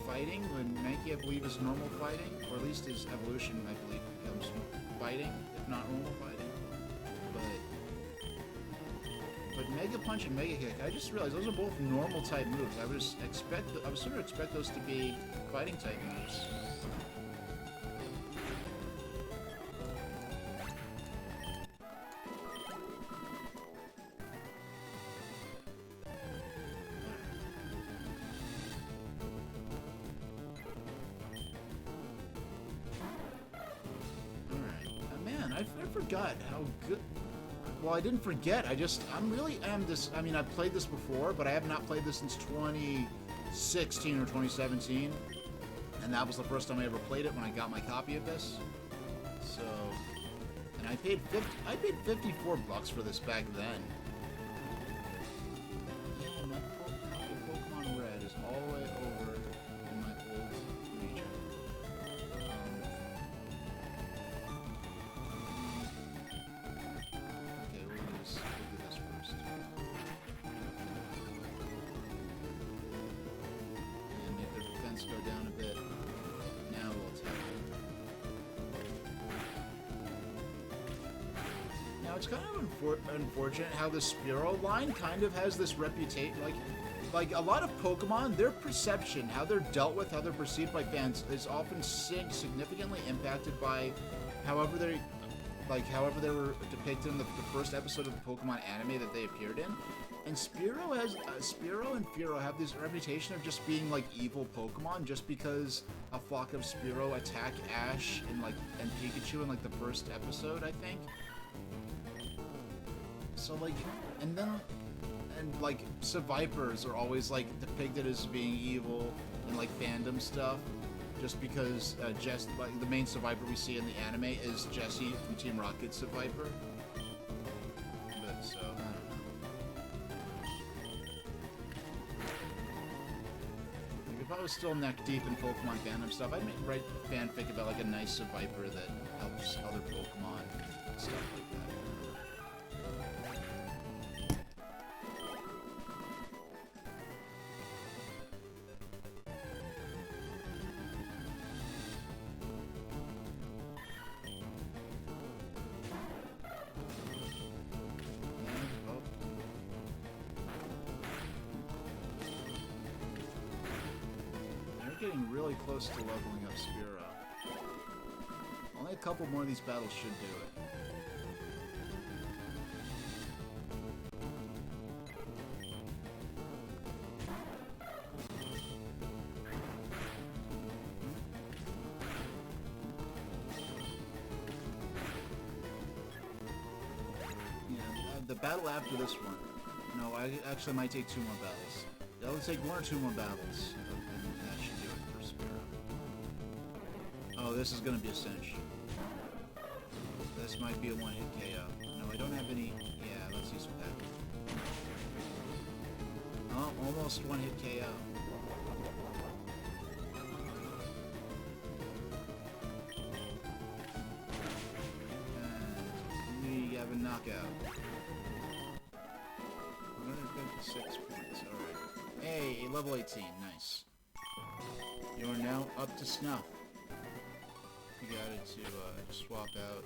fighting, when Mankey, I believe, is normal fighting, or at least his evolution, I believe, becomes fighting, if not normal fighting. But Mega Punch and Mega Kick, I just realized those are both normal type moves. I would sort of expect those to be fighting type moves. I forgot how good. Well, I didn't forget. I really am this. I mean, I've played this before, but I have not played this since 2016 or 2017, and that was the first time I ever played it when I got my copy of this. So, and I paid $54 for this back then. Yeah, my copy of Pokemon Red is all the way over in my old region. Go down a bit. Now we'll attack. Now it's kind of unfortunate how the Spearow line kind of has this reputation, like a lot of Pokemon, their perception, how they're dealt with, how they're perceived by fans, is often significantly impacted by however they were depicted in the first episode of the Pokemon anime that they appeared in. And Spearow and Fearow have this reputation of just being like evil Pokemon, just because a flock of Spearow attack Ash and Pikachu in like the first episode, I think. So like, and Sevipers are always like depicted as being evil in like fandom stuff, just because the main Seviper we see in the anime is Jessie from Team Rocket's Seviper. But so. If I was still neck deep in Pokemon fandom stuff, I'd write fanfic about like a nice Viper that helps other Pokemon, stuff like that. Getting really close to leveling up Spearow. Only a couple more of these battles should do it. Yeah, the battle after this one. No, I actually might take 2 more battles. It'll take 1 or 2 more battles. Oh, this is gonna be a cinch. This might be a one-hit KO. No, I don't have any. Yeah, let's use that. Oh, almost one-hit KO. And we have a knockout. 156 points. All right. Hey, level 18. Nice. You are now up to snuff. You got it to swap out.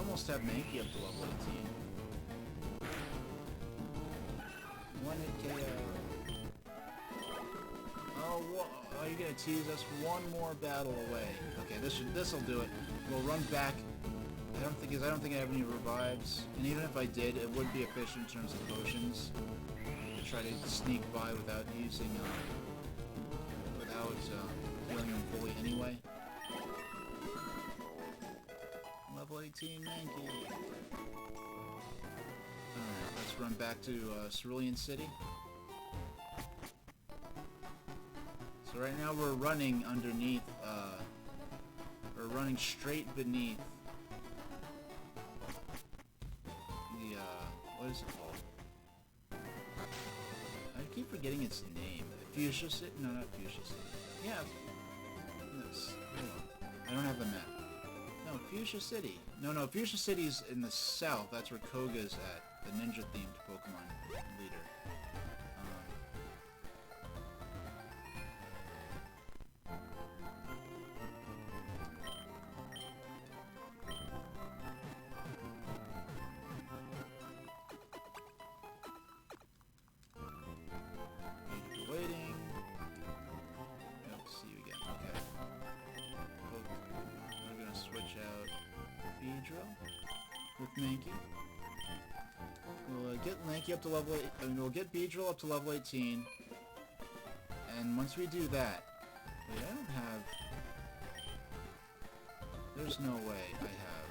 almost have Mankey up to level 18. One hit KO. Oh, are you gonna tease us? One more battle away. Okay, this'll do it. We'll run back. I don't think I have any revives, and even if I did, it would be efficient in terms of potions to try to sneak by without using healing them fully anyway. Level 18 Mankey. Alright, let's run back to Cerulean City. So right now we're running underneath, we're running straight beneath the, what is it called? I keep forgetting its name. Fuchsia City? No, not Fuchsia City. Yeah. This. Hold on. I don't have the map. No, Fuchsia City. No, Fuchsia City's in the south. That's where Koga's at, the ninja-themed Pokemon leader. Waiting. Yep, see you again. Okay. We're gonna switch out Beedrill with Mankey. We'll get Mankey up to level 8. I mean, we'll get Beedrill up to level 18. And once we do that, wait, I don't have. There's no way I have.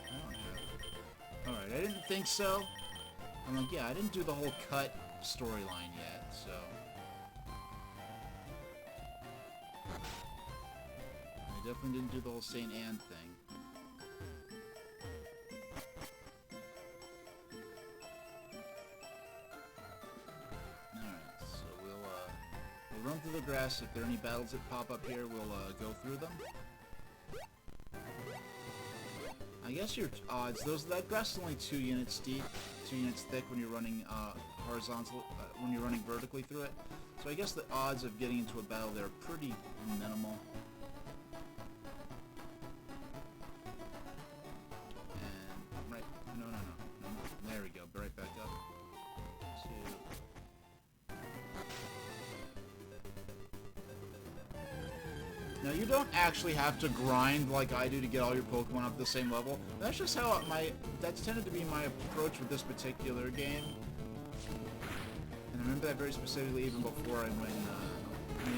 I don't have. Alright, I didn't think so. I'm like, yeah, I didn't do the whole cut storyline yet, so. I definitely didn't do the whole Saint Anne thing. Alright, so we'll run through the grass. If there are any battles that pop up here, we'll go through them. I guess your odds, that grass is only 2 units deep, 2 units thick when you're running when you're running vertically through it. So I guess the odds of getting into a battle there are pretty minimal. And right, no, there we go, right back up. Now, you don't actually have to grind like I do to get all your Pokemon up to the same level. That's just how that's tended to be my approach with this particular game. And I remember that very specifically even before I went,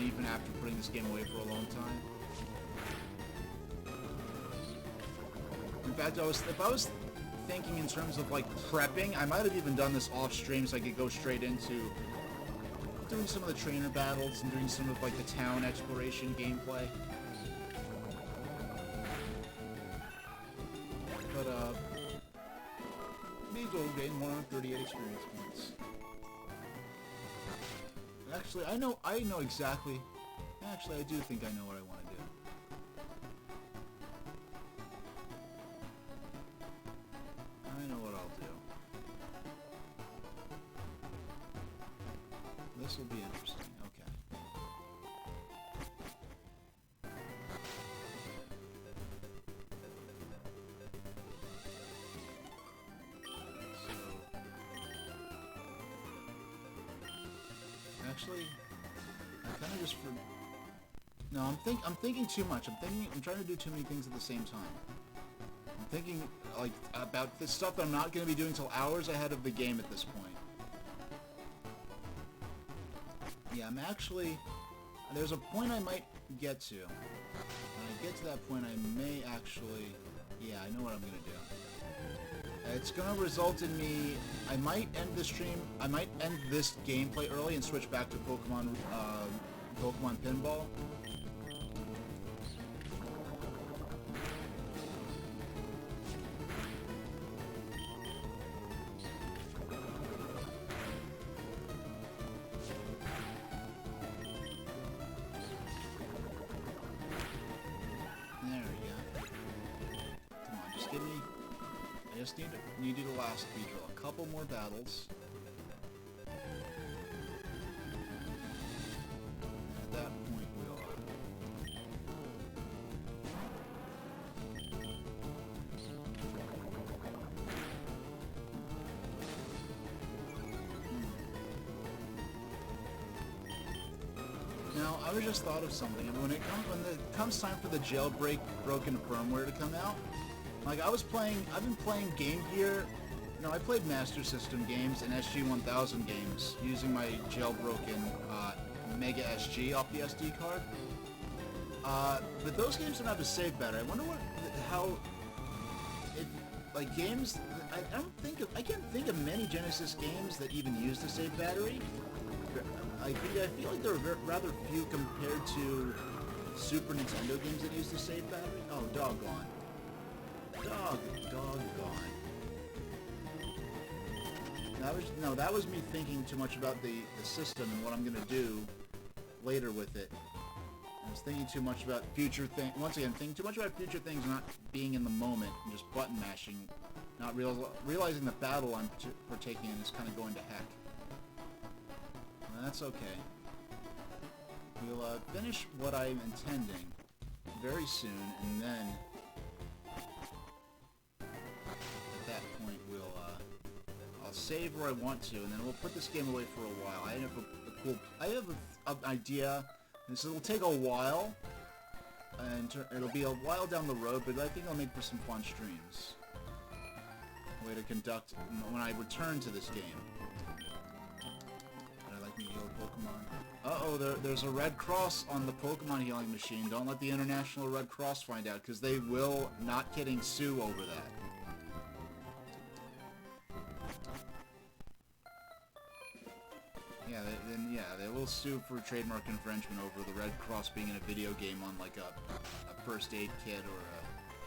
even after putting this game away for a long time. In fact, if I was thinking in terms of, like, prepping, I might have even done this off stream so I could go straight into doing some of the trainer battles and doing some of, like, the town exploration gameplay. But, these will gain 138 experience points. Actually, I know exactly. Actually, I do think I know what I want to do. I know what I'll do. This will be interesting. Okay. So, actually, I kind of just no, I'm thinking too much. I'm trying to do too many things at the same time. I'm thinking like about this stuff that I'm not going to be doing till hours ahead of the game at this point. Yeah, I'm actually... There's a point I might get to. When I get to that point, I may actually... Yeah, I know what I'm going to do. It's going to result in me... I might end the stream... I might end this gameplay early and switch back to Pokemon Pinball. I just need you to last Beedrill a couple more battles. And at that point Now, I just thought of something. When it comes time for the jailbreak broken firmware to come out, like I've been playing Game Gear. No, I played Master System games and SG-1000 games using my jailbroken Mega SG off the SD card. But those games don't have a save battery. I wonder like games. I can't think of many Genesis games that even use the save battery. I feel like there are rather few compared to Super Nintendo games that use the save battery. Oh, doggone. Doggone. That was me thinking too much about the system and what I'm gonna do later with it. I was thinking too much about future things. Once again, thinking too much about future things, not being in the moment and just button mashing, not realizing the battle I'm partaking in is kind of going to heck. Well, that's okay. We'll finish what I'm intending very soon, and then at that point I'll save where I want to, and then we'll put this game away for a while. I have an idea. This will take a while, and it'll be a while down the road, but I think I'll make for some fun streams. Way to conduct when I return to this game. I like me heal Pokemon. Uh-oh, there's a Red Cross on the Pokemon healing machine. Don't let the International Red Cross find out, because they will, not kidding, sue over that. They will sue for trademark infringement over the Red Cross being in a video game on like a first aid kit or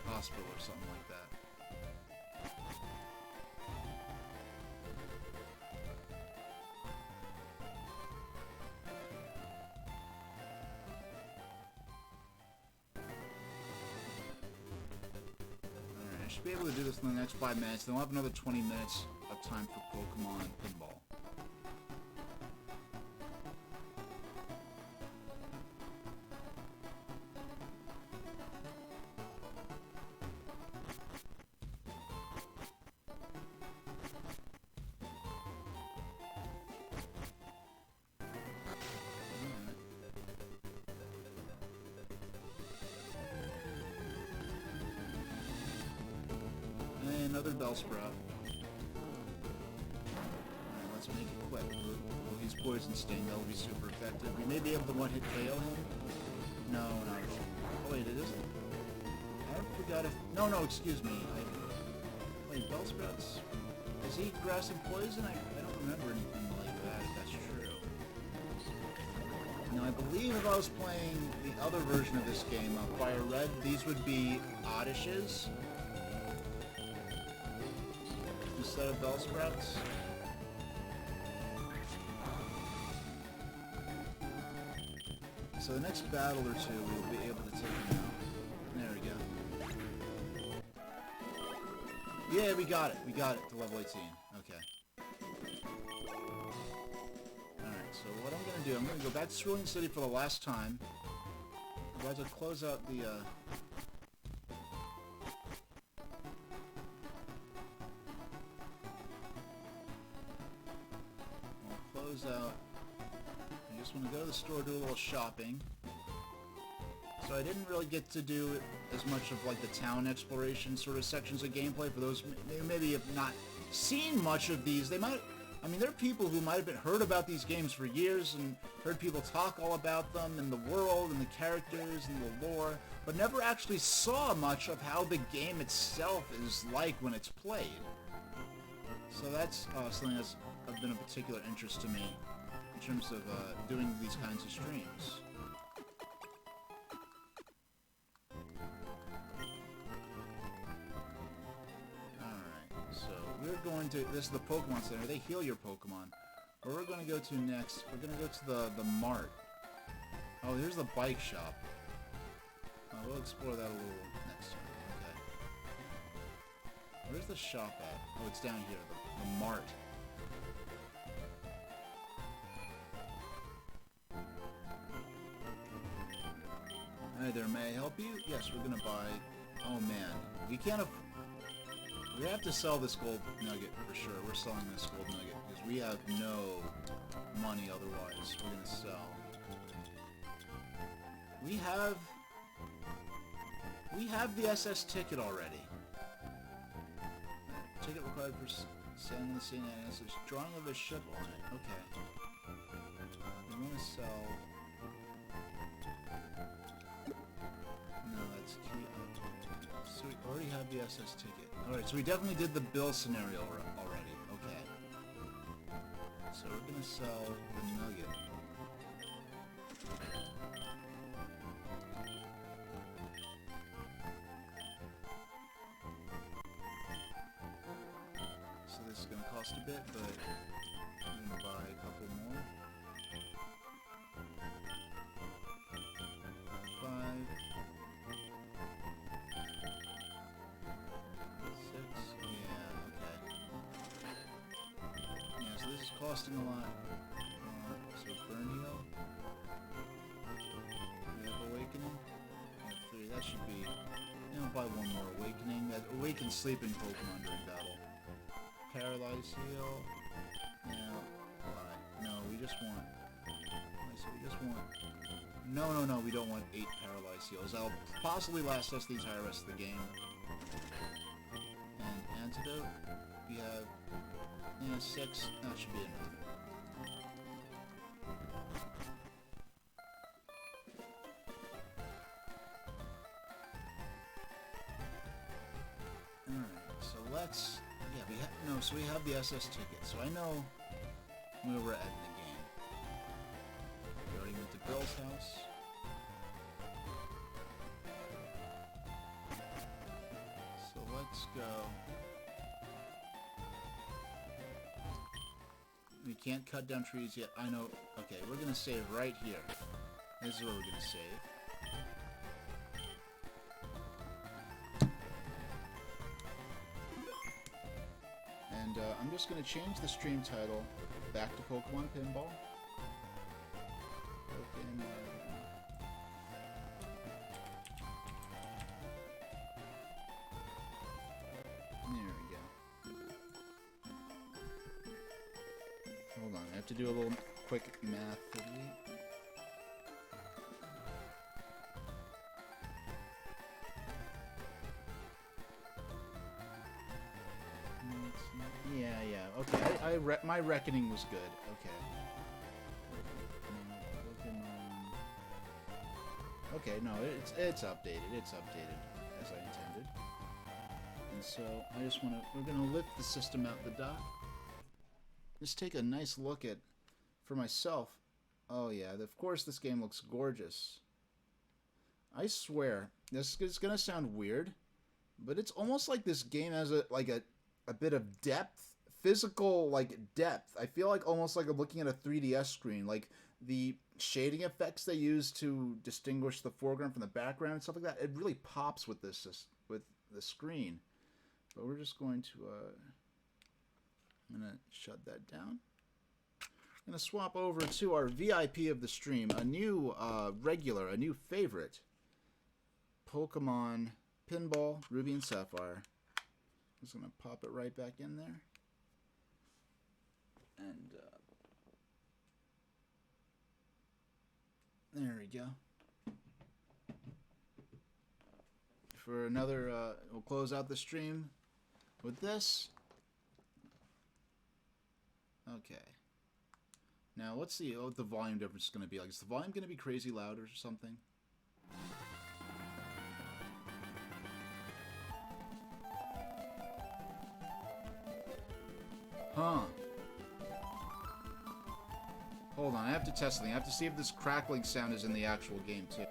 a hospital or something like that. Alright, I should be able to do this in the next 5 minutes, then we'll have another 20 minutes of time for Pokemon Pinball. Another Bellsprout. Alright, let's make it quick. We'll use Poison Sting, that'll be super effective. We may be able to one-hit KO him. No, not at all. Oh wait, it isn't. I forgot if... No, excuse me. Wait, Bellsprouts? Is he grass and poison? I don't remember anything like that, if that's true. Now, I believe if I was playing the other version of this game, Fire Red, these would be Oddishes instead of Bellsprouts. So the next battle or two, we'll be able to take him out. There we go. Yeah, we got it to level 18. Okay. Alright, so what I'm going to do, I'm going to go back to Cerulean City for the last time. I'm about to close out the, out. I just want to go to the store, do a little shopping. So I didn't really get to do as much of like the town exploration sort of sections of gameplay. For those who maybe have not seen much of these, there are people who might have heard about these games for years and heard people talk all about them and the world and the characters and the lore, but never actually saw much of how the game itself is like when it's played. So that's something that's been of particular interest to me in terms of doing these kinds of streams. Alright, so we're going to... This is the Pokemon Center. They heal your Pokemon. Where we're going to go to next, we're going to go to the Mart. Oh, here's the bike shop. We'll explore that a little next time. Okay. Where's the shop at? Oh, it's down here. The Mart. Hi there, may I help you? Yes, we're gonna buy... Oh man, we can't... We have to sell this gold nugget for sure. We're selling this gold nugget because we have no money otherwise. We're gonna sell. We have the SS ticket already. Ticket required for selling the scene and it's drawing of a ship on it. Okay. We want to sell. No, that's key. So we already have the SS ticket. Alright, so we definitely did the bill scenario already. Okay. So we're gonna sell the nugget. So this is gonna cost a bit, but I'm gonna buy a couple more. 5, 6, yeah, okay. Yeah, so this is costing a lot. So burn heal. We have awakening. We have 3. That should be. And I'll buy one more awakening. That awakens sleeping Pokemon during battle. Paralyze heal. Yeah, buy. No, we just want. So we just want. No, we don't want 8 paralyze heals. That'll possibly last us the entire rest of the game. And antidote, we have 6. That should be enough. Alright, so let's... Yeah, so we have the SS ticket, so I know where we're at in the game. We already went to Bill's house. So let's go. We can't cut down trees yet. I know. Okay, we're gonna save right here. This is where we're gonna save. And I'm just gonna change the stream title back to Pokemon Pinball. There we go. Hold on, I have to do a little quick math. Yeah. Okay, my reckoning was good. Okay. Okay, no, it's updated. It's updated as I intended. And so we're gonna lift the system out the dock. Just take a nice look at, for myself. Oh yeah, of course this game looks gorgeous. I swear, this is gonna sound weird, but it's almost like this game has a bit of depth, physical depth. I feel like almost like I'm looking at a 3DS screen, like the shading effects they use to distinguish the foreground from the background and stuff like that. It really pops with with the screen. But we're just going to I'm gonna shut that down. I'm gonna swap over to our VIP of the stream, a new regular, a new favorite, Pokemon Pinball, Ruby and Sapphire. I'm just gonna pop it right back in there, and there we go. For another, we'll close out the stream with this. Okay. Now let's see what the volume difference is going to be like. Is the volume going to be crazy loud or something? Huh. Hold on, I have to test something. I have to see if this crackling sound is in the actual game too.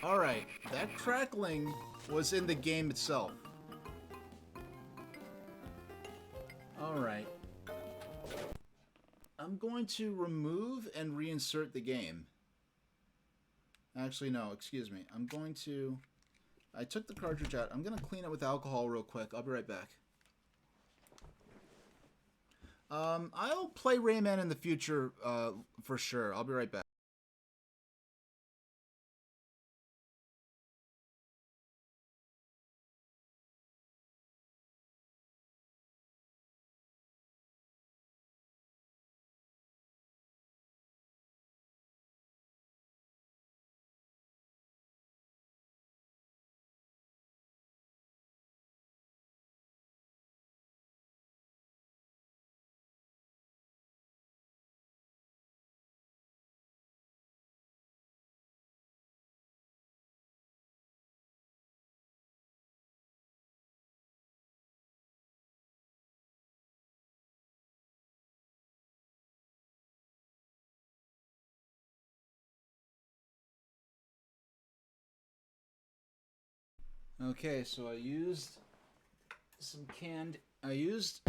Alright, that crackling was in the game itself. Alright. I'm going to remove and reinsert the game. Actually, no, excuse me. I took the cartridge out. I'm going to clean it with alcohol real quick. I'll be right back. I'll play Rayman in the future, for sure. I'll be right back. Okay, so I used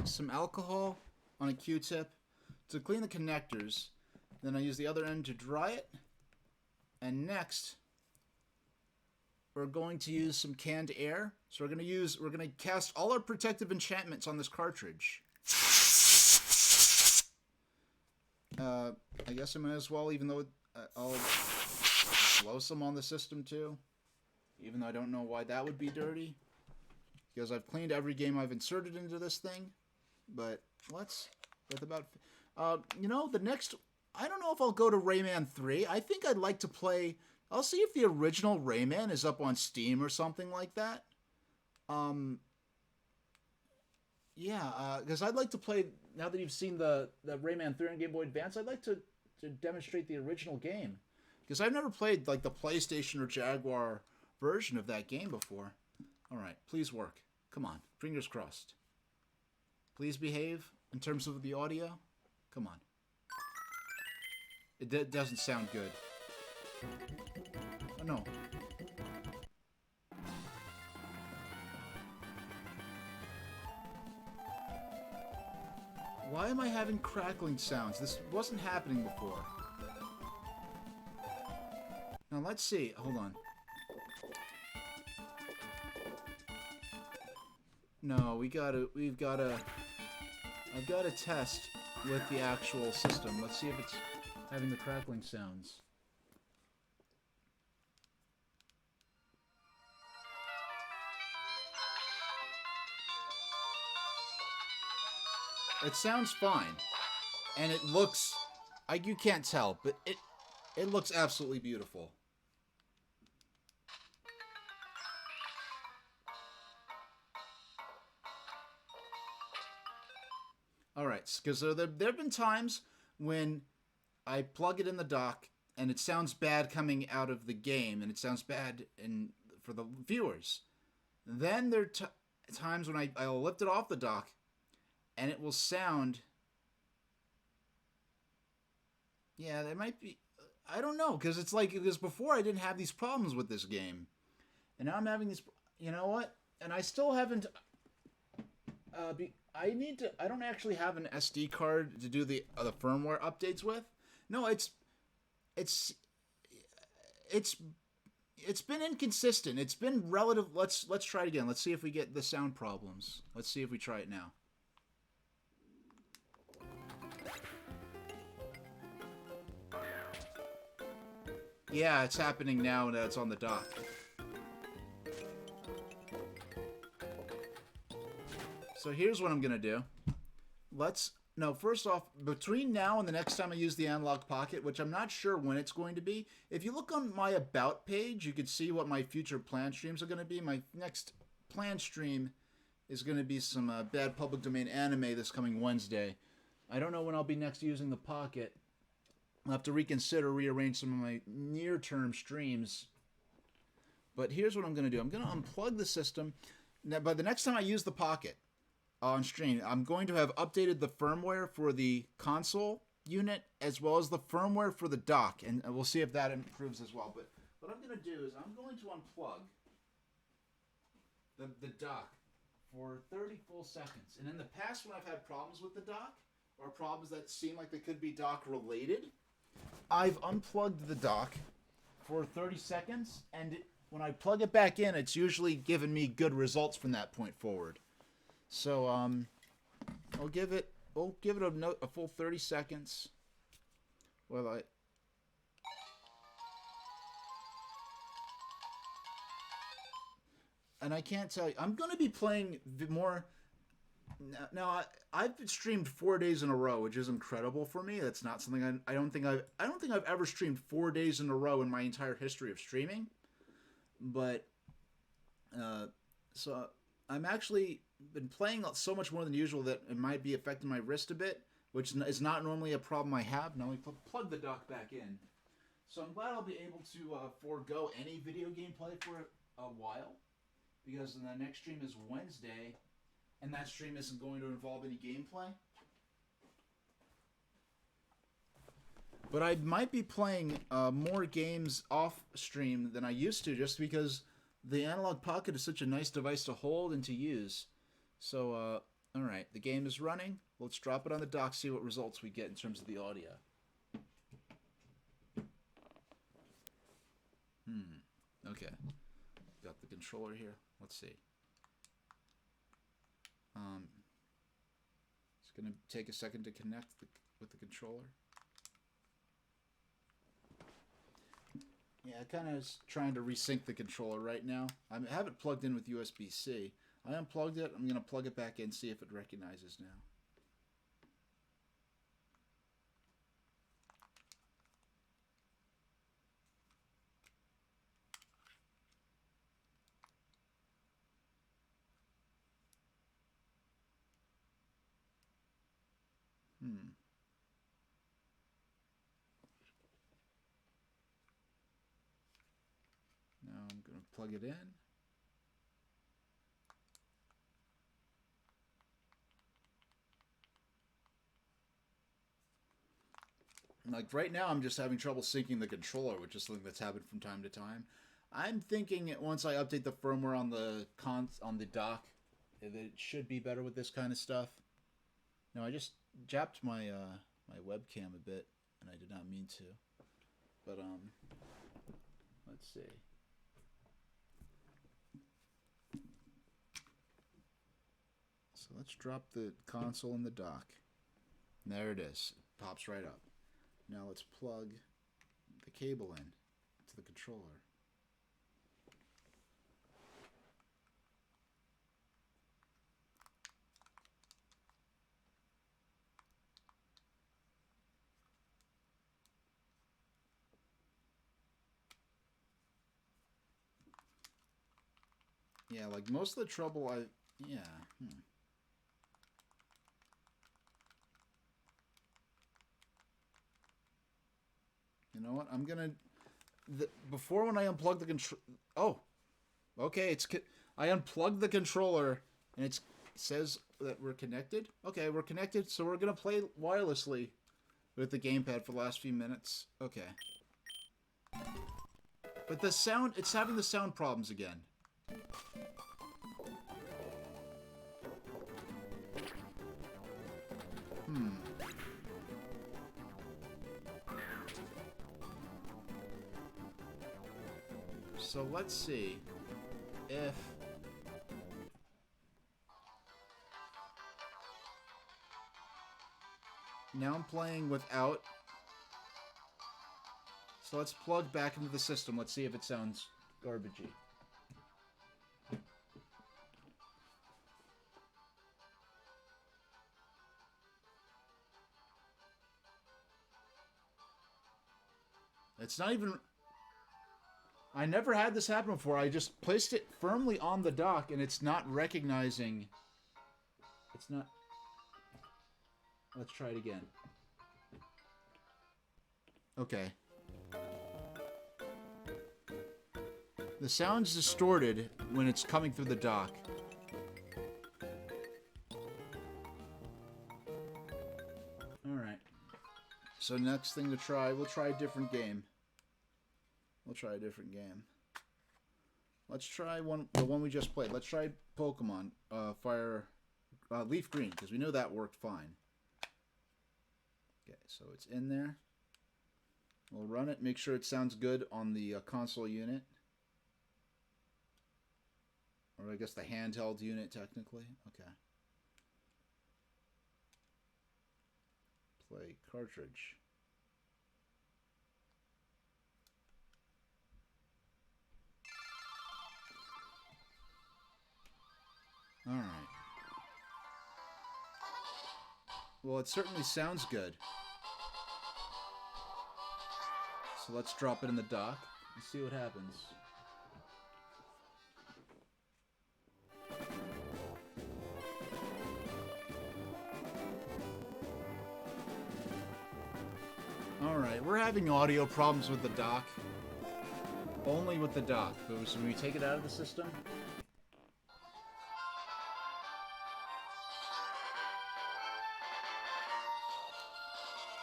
some alcohol on a Q-tip to clean the connectors. Then I used the other end to dry it. And next, we're going to use some canned air. So we're going to cast all our protective enchantments on this cartridge. I guess I might as well, even though I'll blow some on the system too. Even though I don't know why that would be dirty. Because I've cleaned every game I've inserted into this thing. But you know, the next, I don't know if I'll go to Rayman 3. I think I'd like to play, I'll see if the original Rayman is up on Steam or something like that. Yeah, because I'd like to play, now that you've seen the Rayman 3 on Game Boy Advance, I'd like to demonstrate the original game. Because I've never played, like, the PlayStation or Jaguar version of that game before. Alright, please work. Come on, fingers crossed. Please behave in terms of the audio. Come on. It doesn't sound good. Oh no. Why am I having crackling sounds? This wasn't happening before. Now let's see. Hold on. No, I've got to test with the actual system. Let's see if it's having the crackling sounds. It sounds fine. And it looks, you can't tell, but it looks absolutely beautiful. Alright, because there have been times when I plug it in the dock and it sounds bad coming out of the game, and it sounds bad for the viewers. Then there are times when I'll lift it off the dock and it will sound... Yeah, there might be... I don't know, because it's like, because before I didn't have these problems with this game. And now I'm having these... You know what? And I still haven't... I don't actually have an SD card to do the firmware updates with. No, it's been inconsistent. It's been relative. Let's try it again. Let's see if we get the sound problems. Let's see if we try it now. Yeah, it's happening now that it's on the dock. So here's what I'm going to do. First off, between now and the next time I use the Analogue Pocket, which I'm not sure when it's going to be, if you look on my About page, you can see what my future planned streams are going to be. My next planned stream is going to be some bad public domain anime this coming Wednesday. I don't know when I'll be next using the Pocket. I'll have to rearrange some of my near-term streams. But here's what I'm going to do. I'm going to unplug the system. Now, by the next time I use the Pocket on stream, I'm going to have updated the firmware for the console unit as well as the firmware for the dock, and we'll see if that improves as well. But what I'm going to do is I'm going to unplug the dock for 30 full seconds. And in the past, when I've had problems with the dock, or problems that seem like they could be dock related, I've unplugged the dock for 30 seconds, and when I plug it back in, it's usually given me good results from that point forward. So, we'll we'll give it a full 30 seconds. Well, and I can't tell you. I'm going to be playing more. Now I've streamed 4 days in a row, which is incredible for me. That's not something I don't think I've ever streamed 4 days in a row in my entire history of streaming. But so I'm actually been playing so much more than usual that it might be affecting my wrist a bit, which is not normally a problem I have. Now we plug the dock back in. So I'm glad I'll be able to forego any video game play for a while, because the next stream is Wednesday, and that stream isn't going to involve any gameplay. But I might be playing more games off stream than I used to, just because the Analogue Pocket is such a nice device to hold and to use. So, alright, the game is running. Let's drop it on the dock, see what results we get in terms of the audio. Okay. Got the controller here. Let's see. It's going to take a second to connect with the controller. Yeah, I kind of trying to resync the controller right now. I have it plugged in with USB-C. I unplugged it. I'm going to plug it back in, see if it recognizes now. Now I'm going to plug it in. Like right now, I'm just having trouble syncing the controller, which is something that's happened from time to time. I'm thinking once I update the firmware on the dock, that it should be better with this kind of stuff. Now I just japped my my webcam a bit, and I did not mean to. But let's see. So let's drop the console in the dock. And there it is. It pops right up. Now let's plug the cable in to the controller. Yeah, like most of the trouble you know what? I'm gonna before when I unplug the control. Oh, okay. I unplugged the controller and it says that we're connected. Okay, we're connected. So we're gonna play wirelessly with the gamepad for the last few minutes. Okay. But the sound, it's having the sound problems again. So let's see if now I'm playing without. So let's plug back into the system. Let's see if it sounds garbagey. It's not even... I never had this happen before. I just placed it firmly on the dock and it's not recognizing... It's not... Let's try it again. Okay. The sound's distorted when it's coming through the dock. Alright. So next thing to try, we'll try a different game. Let's try the one we just played. Let's try Pokemon Fire Leaf Green, because we know that worked fine. Okay, so it's in there. We'll run it, make sure it sounds good on the console unit. Or I guess the handheld unit, technically. Okay. Play cartridge. Alright. Well, it certainly sounds good. So let's drop it in the dock and see what happens. Alright, we're having audio problems with the dock. Only with the dock. But when we take it out of the system...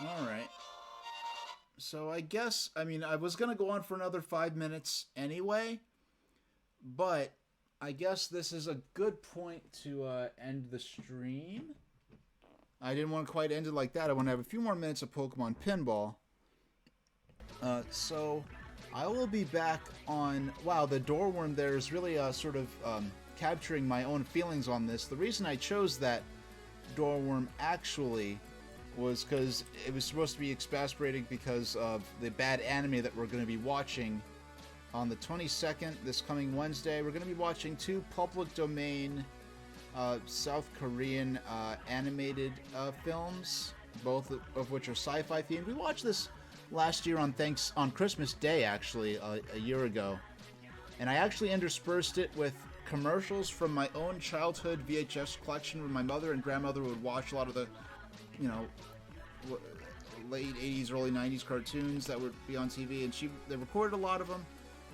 Alright. So I guess, I mean, I was going to go on for another 5 minutes anyway, but I guess this is a good point to end the stream. I didn't want to quite end it like that. I want to have a few more minutes of Pokemon Pinball. So I will be back on... Wow, the Doorworm there is really sort of capturing my own feelings on this. The reason I chose that Doorworm actually was because it was supposed to be exasperating because of the bad anime that we're going to be watching on the 22nd, this coming Wednesday. We're going to be watching 2 public domain South Korean animated films, both of which are sci-fi themed. We watched this last year on Christmas Day, actually, a year ago. And I actually interspersed it with commercials from my own childhood VHS collection where my mother and grandmother would watch a lot of the, you know, late 80s, early 90s cartoons that would be on TV, and they recorded a lot of them.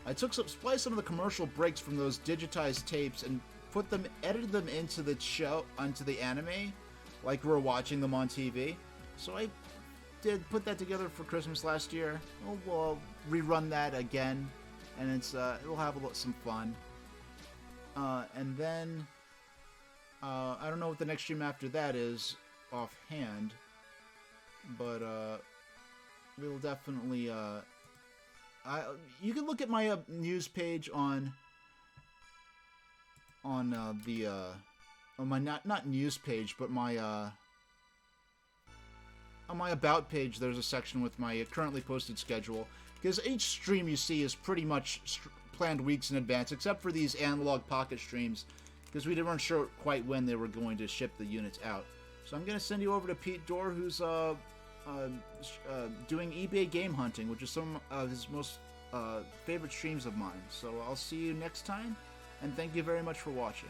I spliced some of the commercial breaks from those digitized tapes and edited them into the show, onto the anime, like we're watching them on TV. So I did put that together for Christmas last year. We'll rerun that again, and it'll have some fun. And then I don't know what the next stream after that is offhand, but we'll definitely you can look at my news page on my not news page, but my on my about page. There's a section with my currently posted schedule, because each stream you see is pretty much planned weeks in advance, except for these Analogue Pocket streams, because we weren't sure quite when they were going to ship the units out. So I'm going to send you over to Pete Dorr, who's doing eBay game hunting, which is some of his most favorite streams of mine. So I'll see you next time, and thank you very much for watching.